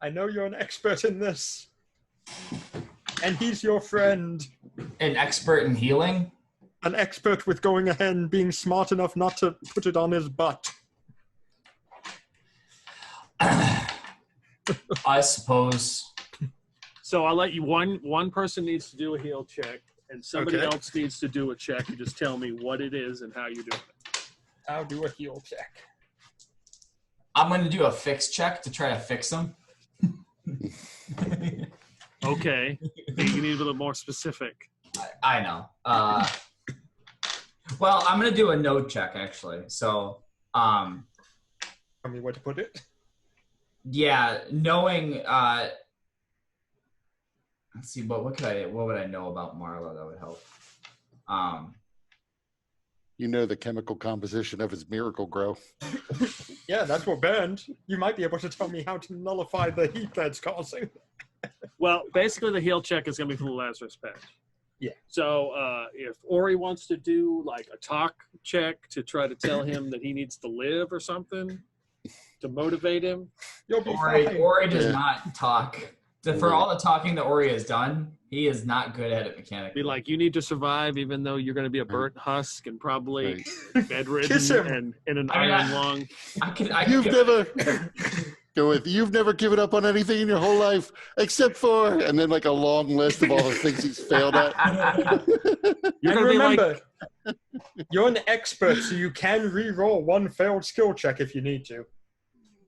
I know you're an expert in this. And he's your friend. An expert in healing? An expert with going ahead and being smart enough not to put it on his butt. I suppose. So I'll let you. One person needs to do a heal check, and somebody else needs to do a check. You just tell me what it is and how you do it. I'll do a heal check. I'm going to do a fix check to try to fix him. Okay. You need a little more specific. I know. Well, I'm going to do a note check, actually. So, I mean, where to put it? Yeah, knowing... let's see, what would I know about Marlo that would help? You know the chemical composition of his miracle grow. Yeah, that's what burned. You might be able to tell me how to nullify the heat that's causing. Well, basically the heal check is going to be from the Lazarus patch. Yeah. So if Ori wants to do like a talk check to try to tell him that he needs to live or something to motivate him. You'll be fine. Ori does not talk. For all the talking that Ori has done, he is not good at it mechanically. Be like, you need to survive even though you're going to be a burnt husk and probably bedridden and in an iron lung. You've never given up on anything in your whole life except for, and then like a long list of all the things he's failed at. You're gonna remember, you're an expert, so you can re-roll one failed skill check if you need to.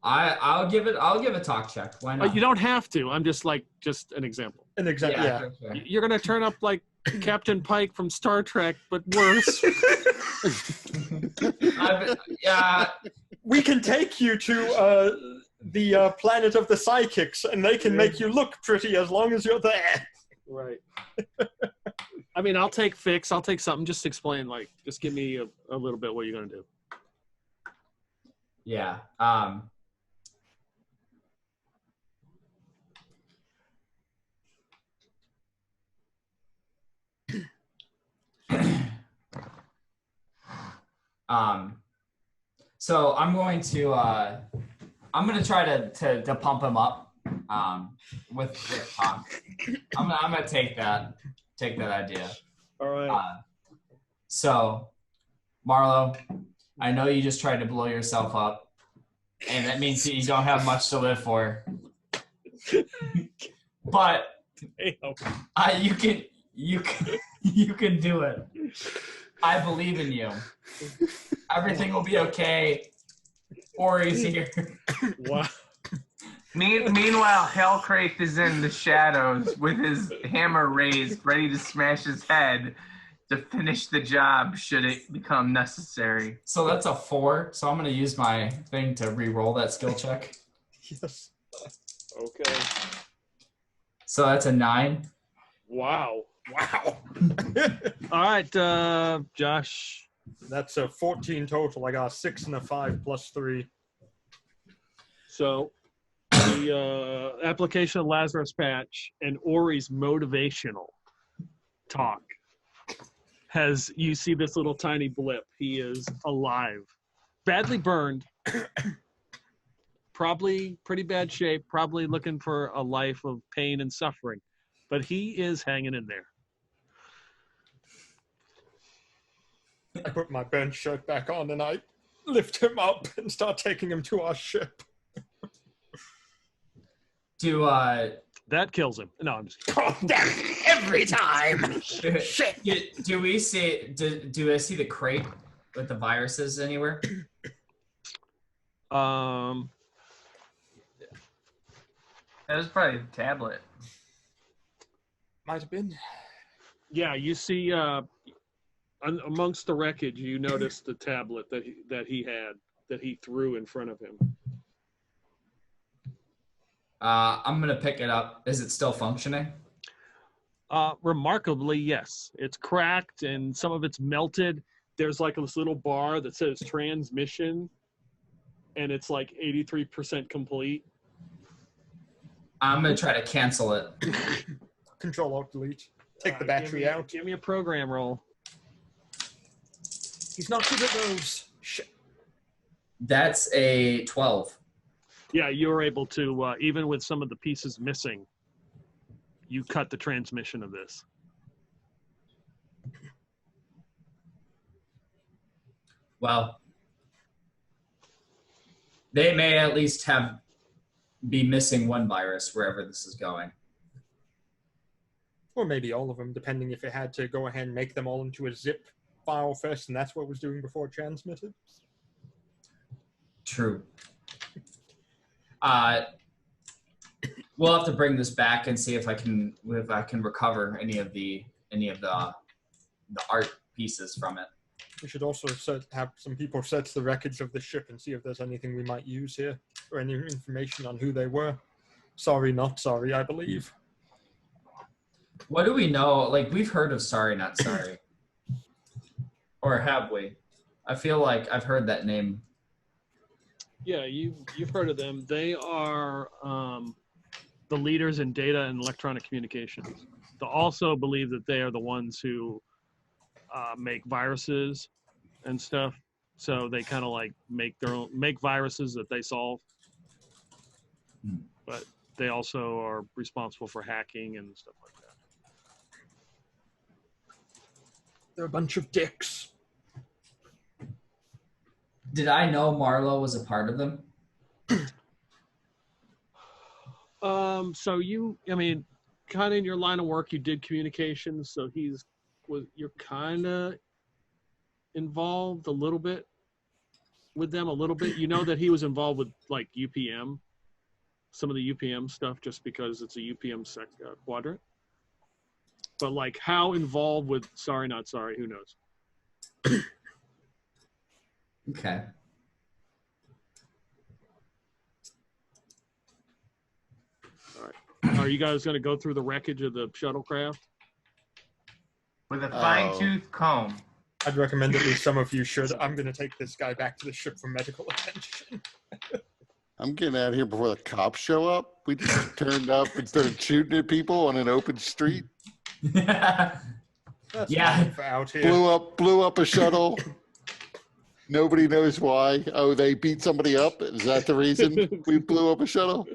I'll give a talk check. Why not? You don't have to. I'm just an example. An example. Yeah. Okay. You're gonna turn up like Captain Pike from Star Trek, but worse. We can take you to the planet of the psychics, and they can make you look pretty as long as you're there. Right. I mean, I'll take fix. I'll take something. Just explain, like, just give me a little bit what you're gonna do. Yeah. So I'm going to try to pump him up with talk. I'm gonna take that idea. All right. So Marlo, I know you just tried to blow yourself up, and that means that you don't have much to live for. But you can do it. I believe in you. Everything will be okay. Ori's here. Wow. Meanwhile, Hellcraft is in the shadows with his hammer raised, ready to smash his head to finish the job should it become necessary. So that's a 4. So I'm going to use my thing to re-roll that skill check. Yes. Okay. So that's a 9. Wow. All right, Josh. That's a 14 total. I got a 6 and a 5 plus 3. So the application of Lazarus Patch and Ori's motivational talk has, you see this little tiny blip. He is alive. Badly burned. Probably pretty bad shape. Probably looking for a life of pain and suffering. But he is hanging in there. I put my bench shirt back on and I lift him up and start taking him to our ship. That kills him. No, I'm just kidding. Every time. Shit. Do I see the crate with the viruses anywhere? That was probably the tablet. Might have been. Yeah, you see amongst the wreckage, you notice the tablet that he threw in front of him. I'm gonna pick it up. Is it still functioning? Remarkably, yes. It's cracked and some of it's melted. There's like this little bar that says transmission, and it's like 83% complete. I'm gonna try to cancel it. Control Alt Delete. Take the battery out. Give me a program roll. He's not good at those. Shit. That's a 12. Yeah, you're able to, even with some of the pieces missing, you cut the transmission of this. Well, they may at least be missing one virus wherever this is going. Or maybe all of them, depending if it had to go ahead and make them all into a zip file first, and that's what it was doing before it transmitted. True. We'll have to bring this back and see if I can recover any of the art pieces from it. We should also have some people search the wreckage of the ship and see if there's anything we might use here, or any information on who they were. Sorry, not sorry, I believe. What do we know? Like, we've heard of Sorry Not Sorry. Or have we? I feel like I've heard that name. Yeah, you've heard of them. They are the leaders in data and electronic communications. They also believe that they are the ones who make viruses and stuff. So they kind of like make viruses that they solve. But they also are responsible for hacking and stuff like that. They're a bunch of dicks. Did I know Marlowe was a part of them? So kind of in your line of work, you did communications. So you're kind of involved a little bit with them, a little bit. You know that he was involved with like UPM, some of the UPM stuff, just because it's a UPM quadrant. But like how involved with Sorry Not Sorry, who knows? Okay. All right. Are you guys going to go through the wreckage of the shuttlecraft? With a fine-tooth comb. I'd recommend at least some of you should. I'm going to take this guy back to the ship for medical attention. I'm getting out of here before the cops show up. We just turned up and started shooting at people on an open street. That's Yeah. fine for out here. Blew up a shuttle. Nobody knows why. Oh, they beat somebody up? Is that the reason we blew up a shuttle?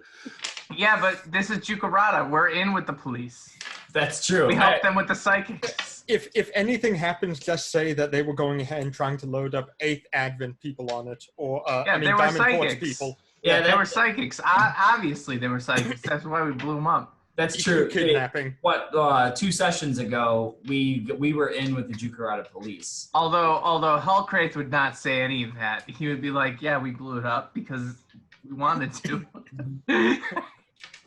Yeah, but this is Jukarata. We're in with the police. That's true. We help them with the psychics. If anything happens, just say that they were going ahead and trying to load up 8th Advent people on it, or they were Diamond Ports psychics. people. Yeah, they were psychics. Obviously, they were psychics. That's why we blew them up. That's true. Kidnapping. 2 sessions ago, we were in with the Jukarata police. Although Hellcraith would not say any of that. He would be like, "Yeah, we blew it up because we wanted to."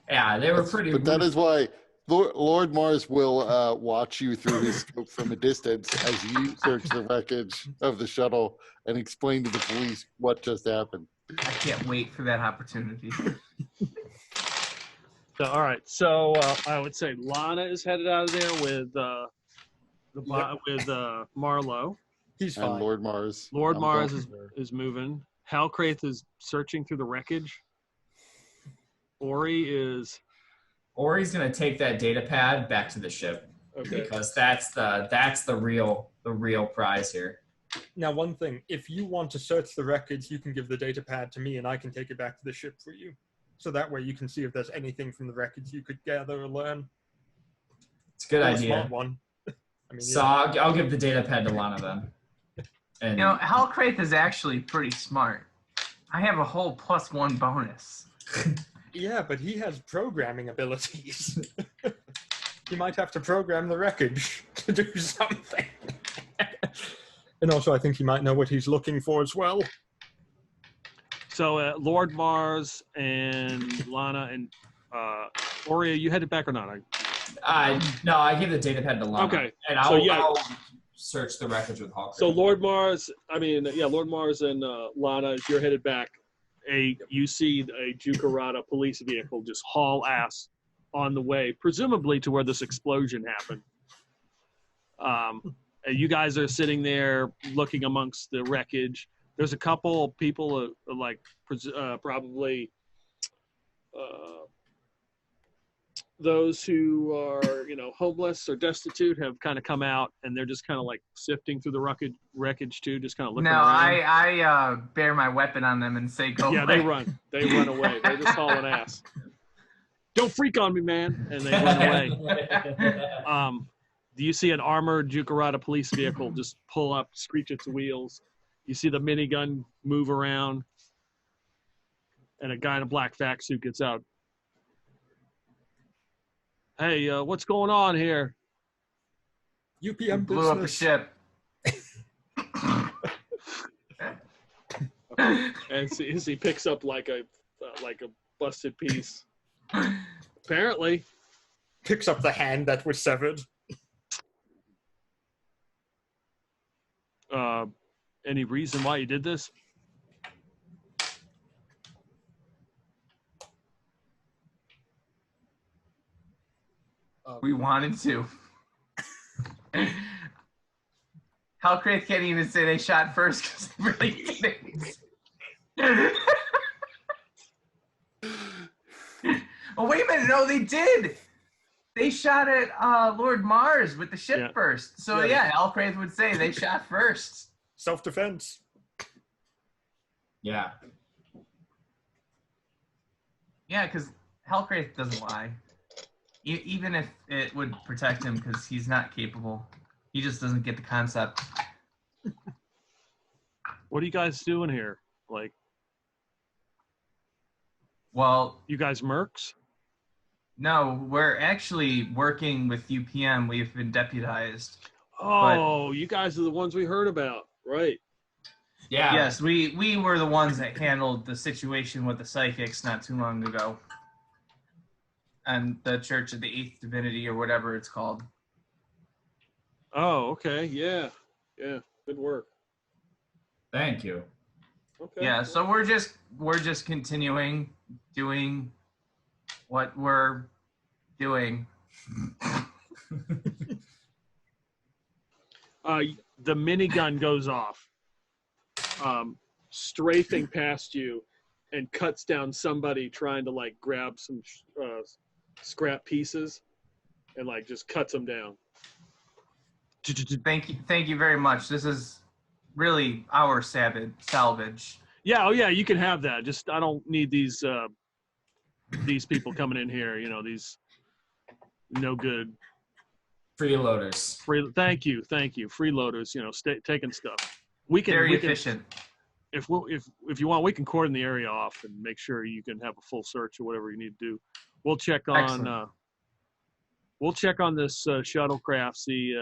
Yeah, they were pretty. But that is why Lord Mars will watch you through his scope from a distance as you search the wreckage of the shuttle and explain to the police what just happened. I can't wait for that opportunity. So, all right. So I would say Lana is headed out of there with Marlowe. He's fine. And Lord Mars. Lord Mars is moving. Hellcraith is searching through the wreckage. Ori's gonna take that data pad back to the ship. Okay. Because that's the real prize here. Now, one thing, if you want to search the wreckage, you can give the data pad to me and I can take it back to the ship for you. So that way you can see if there's anything from the wreckage you could gather or learn. It's a good Or a idea. smart one. So I'll give the data pad to Lana then. And Hellcraith is actually pretty smart. I have a whole +1 bonus. Yeah, but he has programming abilities. He might have to program the wreckage to do something. And also, I think he might know what he's looking for as well. So Lord Mars and Lana and Oria, you headed back or not? No, I give the data pad to Lana. Okay. And So, yeah. I'll search the wreckage with Hawk. So Lord Mars and Lana, as you're headed back, you see a Jukarata police vehicle just haul ass on the way, presumably to where this explosion happened. You guys are sitting there looking amongst the wreckage. There's a couple people probably those who are, homeless or destitute have kind of come out, and they're just kind of like sifting through the wreckage too, just kind of looking around. I bear my weapon on them and say, go away. They run. They run away. They're just hauling ass. Don't freak on me, man. And they run away. Do you see an armored Jukarata police vehicle just pull up, screech its wheels? You see the minigun move around, and a guy in a black vac suit gets out. Hey, what's going on here? UPM blew up a ship. And as he picks up like a busted piece. Apparently. Picks up the hand that was severed. Any reason why you did this? We wanted to. Hellcraft can't even say they shot first because they really didn't. Oh, wait a minute. No, they did. They shot at Lord Mars with the ship first. So, Hellcraft would say they shot first. Self-defense. Yeah. Yeah, because Hellcraft doesn't lie. Even if it would protect him, because he's not capable. He just doesn't get the concept. What are you guys doing here? Well, you guys mercs? No, we're actually working with UPM. We've been deputized. Oh, you guys are the ones we heard about, right? Yeah. Yes, we were the ones that handled the situation with the psychics not too long ago. And the Church of the Eighth Divinity, or whatever it's called. Oh, okay. Yeah. Yeah. Good work. Thank you. Okay. Yeah, so we're just continuing doing what we're doing. The minigun goes off, strafing past you, and cuts down somebody trying to grab some scrap pieces, and just cuts them down. Thank you very much. This is really our salvage. Yeah, oh yeah, you can have that. Just I don't need these people coming in here. These no good freeloaders. Thank you, freeloaders. Taking stuff. We can very efficient. If you want, we can cordon the area off and make sure you can have a full search or whatever you need to do. We'll check on this shuttlecraft. See,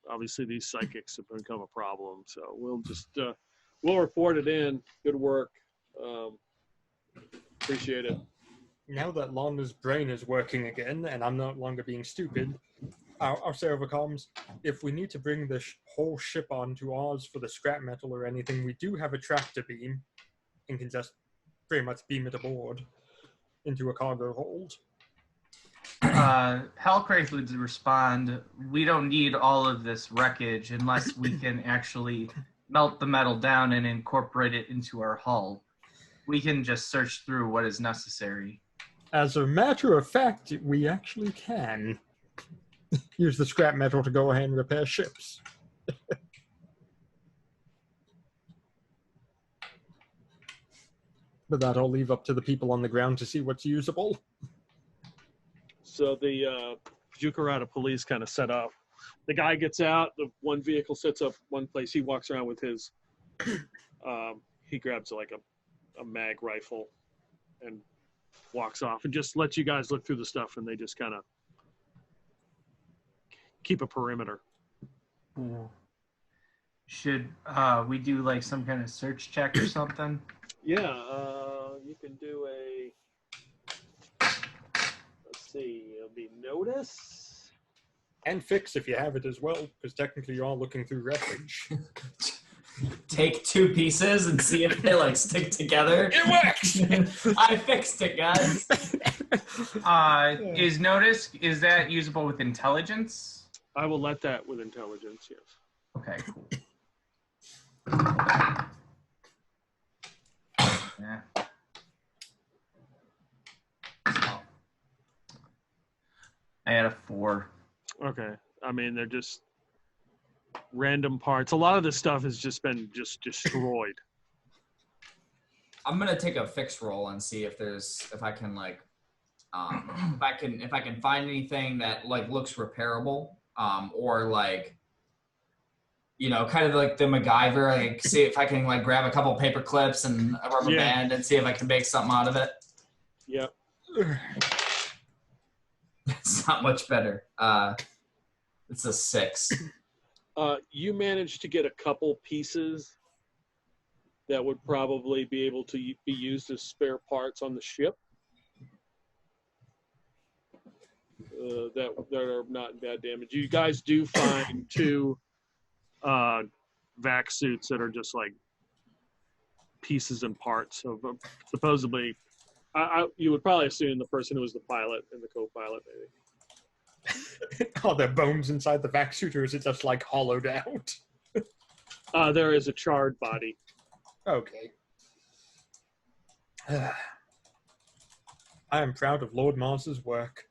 obviously these psychics have become a problem, so we'll just we'll report it in. Good work. Appreciate it. Now that Lana's brain is working again, and I'm no longer being stupid, I'll say over comms, if we need to bring the whole ship onto ours for the scrap metal or anything, we do have a tractor beam and can just pretty much beam it aboard into a cargo hold. Hellcraft would respond, we don't need all of this wreckage unless we can actually melt the metal down and incorporate it into our hull. We can just search through what is necessary. As a matter of fact, we actually can use the scrap metal to go ahead and repair ships. But that I'll leave up to the people on the ground to see what's usable. So the Jukarata police kind of set up. The guy gets out. The one vehicle sets up one place. He walks around with his. He grabs a mag rifle and walks off and just lets you guys look through the stuff, and they just kind of keep a perimeter. Cool. Should we do some kind of search check or something? Yeah, you can do see. It'll be notice. And fix if you have it as well, because technically you are looking through wreckage. Take 2 pieces and see if they like stick together. It works! I fixed it, guys. Is notice, is that usable with intelligence? I will let that with intelligence, yes. Okay, cool. Yeah. I had a 4. Okay. I mean, they're just random parts. A lot of this stuff has just been destroyed. I'm gonna take a fix roll and see if I can like, if I can find anything that like looks repairable, or like, you know, kind of like the MacGyver, like see if I can like grab a couple paper clips and a rubber band and see if I can make something out of it. Yep. It's not much better. It's a 6. You managed to get a couple pieces that would probably be able to be used as spare parts on the ship. That are not in bad damage. You guys do find 2 vac suits that are just like pieces and parts of supposedly. You would probably assume the person who was the pilot and the co-pilot, maybe. Are there bones inside the vac suit, or is it just like hollowed out? There is a charred body. Okay. I am proud of Lord Mars's work.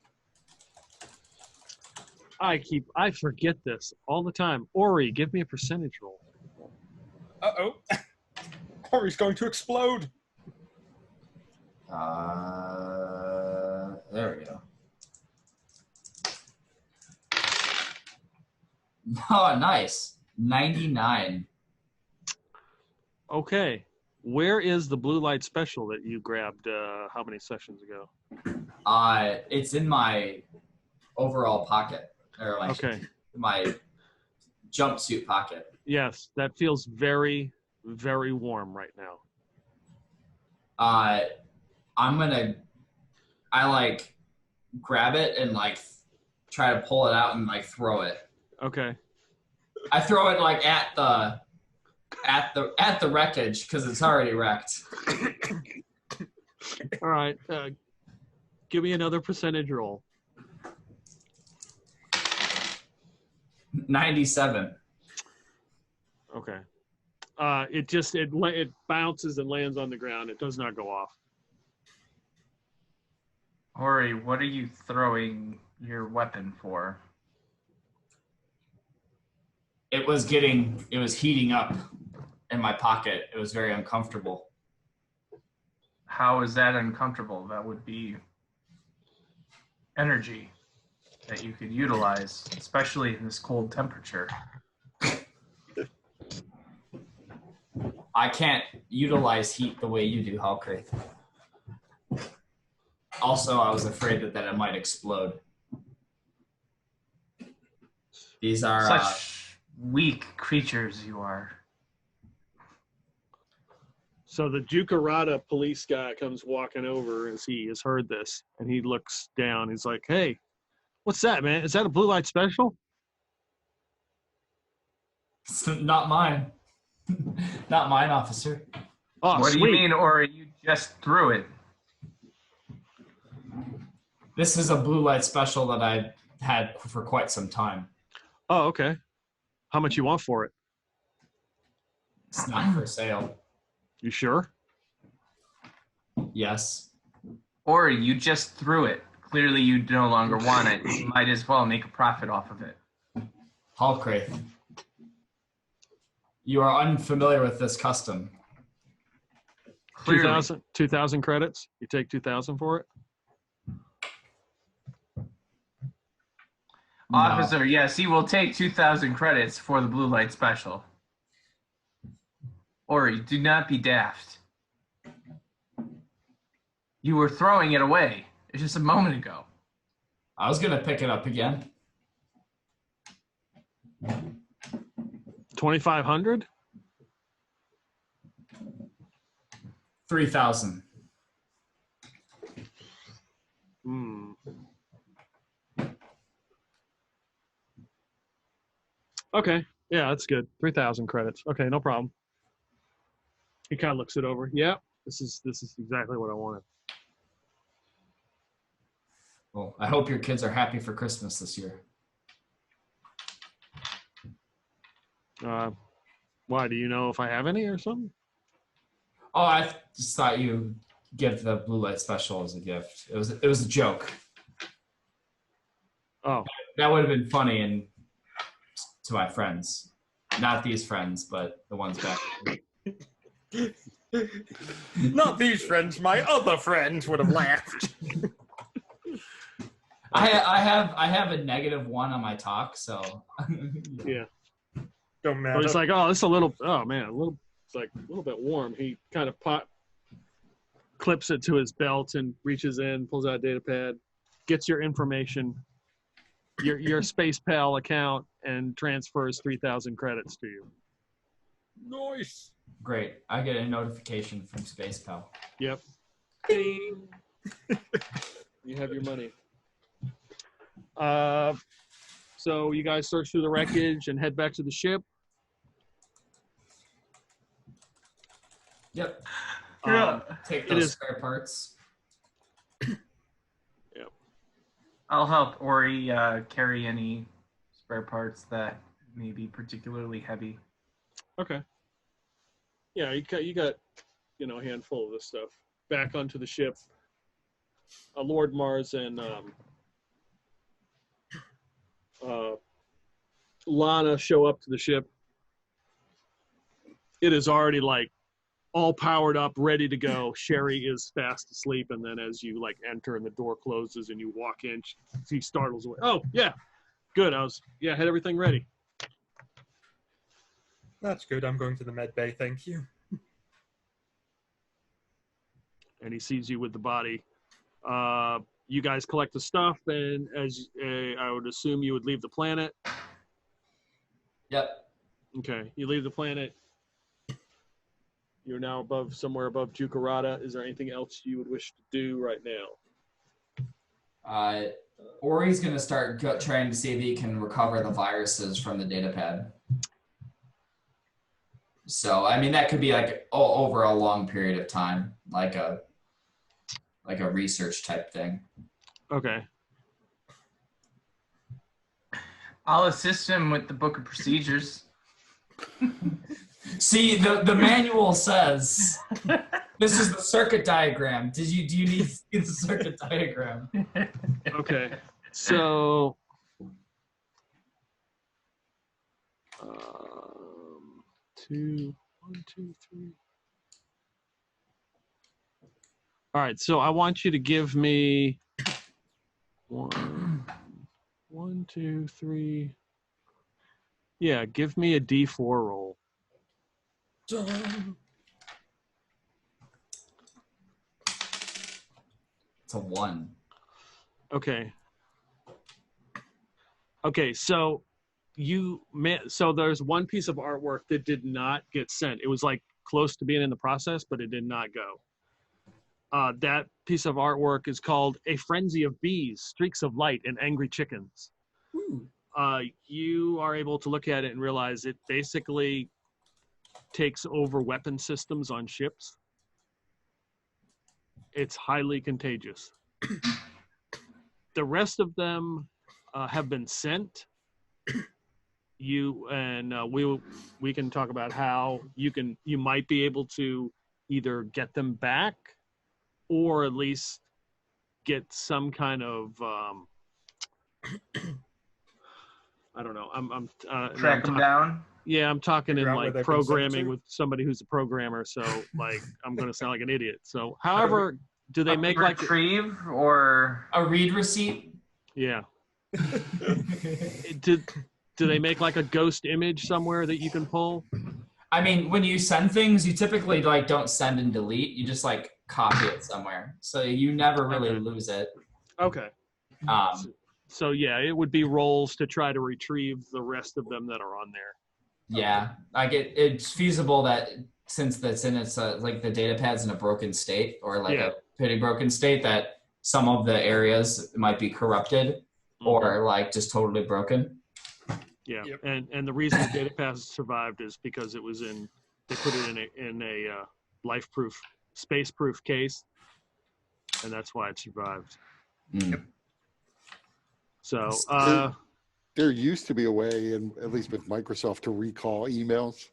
I forget this all the time. Ori, give me a percentage roll. Uh-oh. Ori's going to explode. There we go. Oh, nice. 99. Okay. Where is the blue light special that you grabbed how many sessions ago? It's in my overall pocket. Or like my jumpsuit pocket. Yes, that feels very, very warm right now. I like grab it and like try to pull it out and like throw it. Okay. I throw it like at the wreckage because it's already wrecked. All right. Give me another percentage roll. 97. Okay. It bounces and lands on the ground. It does not go off. Ori, what are you throwing your weapon for? It was heating up in my pocket. It was very uncomfortable. How is that uncomfortable? That would be energy that you could utilize, especially in this cold temperature. I can't utilize heat the way you do, Halkraith. Also, I was afraid that it might explode. These are such weak creatures you are. So the Jukarata police guy comes walking over as he has heard this, and he looks down. He's like, "Hey, what's that, man? Is that a blue light special?" It's not mine. Not mine, officer. Oh, what sweet. do you mean, or you just threw it? This is a blue light special that I had for quite some time. Oh, okay. How much you want for it? It's not for sale. You sure? Yes. Or you just threw it. Clearly you no longer want it. You might as well make a profit off of it. Halkraith, you are unfamiliar with this custom. 2,000 credits? You take 2,000 for it? No. Officer, yes, he will take 2,000 credits for the blue light special. Ori, do not be daft. You were throwing it away just a moment ago. I was going to pick it up again. 2,500? 3,000. Okay. Yeah, that's good. 3,000 credits. Okay, no problem. He kind of looks it over. Yeah, this is exactly what I wanted. Well, I hope your kids are happy for Christmas this year. Why, do you know if I have any or something? Oh, I just thought you give the blue light special as a gift. It was a joke. Oh, that would have been funny and to my friends, not these friends, but the ones back. Not these friends. My other friends would have laughed. I have a -1 on my talk, so yeah. Don't matter. But it's like, oh, it's a little. Oh man, it's like a little bit warm. He kind of clips it to his belt and reaches in, pulls out a data pad, gets your information, your Space Pal account, and transfers 3,000 credits to you. Nice. Great. I get a notification from Space Pal. Yep. Ding. You have your money. So you guys search through the wreckage and head back to the ship. Yep. Yeah. Take those spare parts. Yep. I'll help Ori carry any spare parts that may be particularly heavy. Okay. Yeah, you got a handful of this stuff. Back onto the ship. Lord Mars and Lana show up to the ship. It is already like all powered up, ready to go. Sherry is fast asleep, and then as you like enter and the door closes and you walk in, she startles away. Oh yeah, good. Had everything ready. That's good. I'm going to the med bay. Thank you. And he sees you with the body. You guys collect the stuff, and as I would assume you would leave the planet. Yep. Okay, you leave the planet. You're now somewhere above Jukarata. Is there anything else you would wish to do right now? Ori's going to start trying to see if he can recover the viruses from the data pad. So, I mean, that could be like over a long period of time, like a research type thing. Okay. I'll assist him with the book of procedures. See, the manual says this is the circuit diagram. Do you need to see the circuit diagram? Okay. So 2, 1, 2, 3. All right, so I want you to give me 1, 2, 3. Yeah, give me a D4 roll. It's a 1. Okay. Okay, so there's one piece of artwork that did not get sent. It was like close to being in the process, but it did not go. That piece of artwork is called A Frenzy of Bees, Streaks of Light, and Angry Chickens. You are able to look at it and realize it basically takes over weapon systems on ships. It's highly contagious. The rest of them have been sent. We can talk about how you might be able to either get them back or at least get some kind of I don't know. Track them down. Yeah, I'm talking in Figure out where like they've been sent programming to? with somebody who's a programmer, so like I'm gonna sound like an idiot. So, however, do they make like retrieve or a read receipt? Yeah. Do they make like a ghost image somewhere that you can pull? I mean, when you send things, you typically like don't send and delete. You just like copy it somewhere, so you never really lose it. Okay. So yeah, it would be rolls to try to retrieve the rest of them that are on there. Yeah, it's feasible that since that's in like the data pad's in a broken state or like a pretty broken state, that some of the areas might be corrupted or like just totally broken. Yeah, Yep. and the reason the data pass survived is because it was they put it in a life-proof, space-proof case, and that's why it survived. Mm. So, There used to be a way, and at least with Microsoft, to recall emails,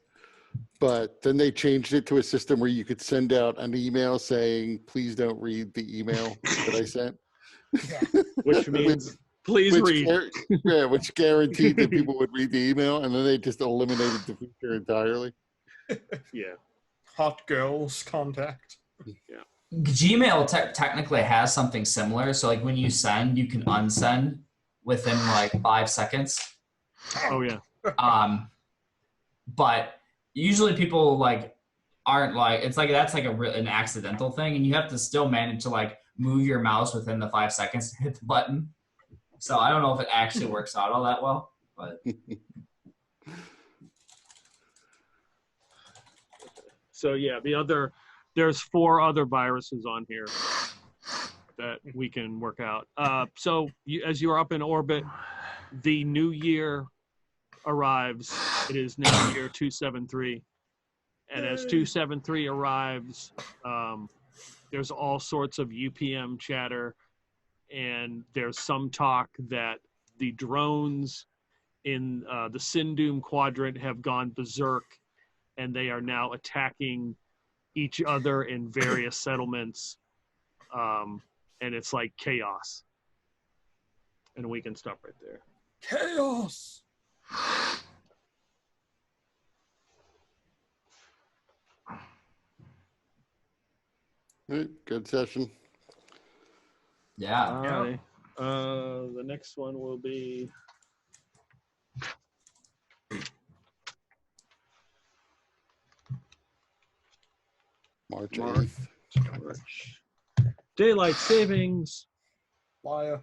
but then they changed it to a system where you could send out an email saying, "Please don't read the email that I sent," which means please read. which guaranteed that people would read the email, and then they just eliminated the feature entirely. Yeah. Hot girls contact. Yeah. Gmail technically has something similar. So like when you send, you can unsend within like 5 seconds. Oh yeah. But usually people like aren't like, it's like that's like an accidental thing, and you have to still manage to like move your mouse within the 5 seconds to hit the button. So I don't know if it actually works out all that well, but So yeah, there's 4 other viruses on here that we can work out. So as you're up in orbit, the new year arrives. It is now year 273, and as 273 arrives, there's all sorts of UPM chatter, and there's some talk that the drones in the Sindum quadrant have gone berserk, and they are now attacking each other in various settlements, and it's like chaos. And we can stop right there. Chaos. Good session. yeah. All right. The next one will be March 8th. March. Daylight savings. Liar.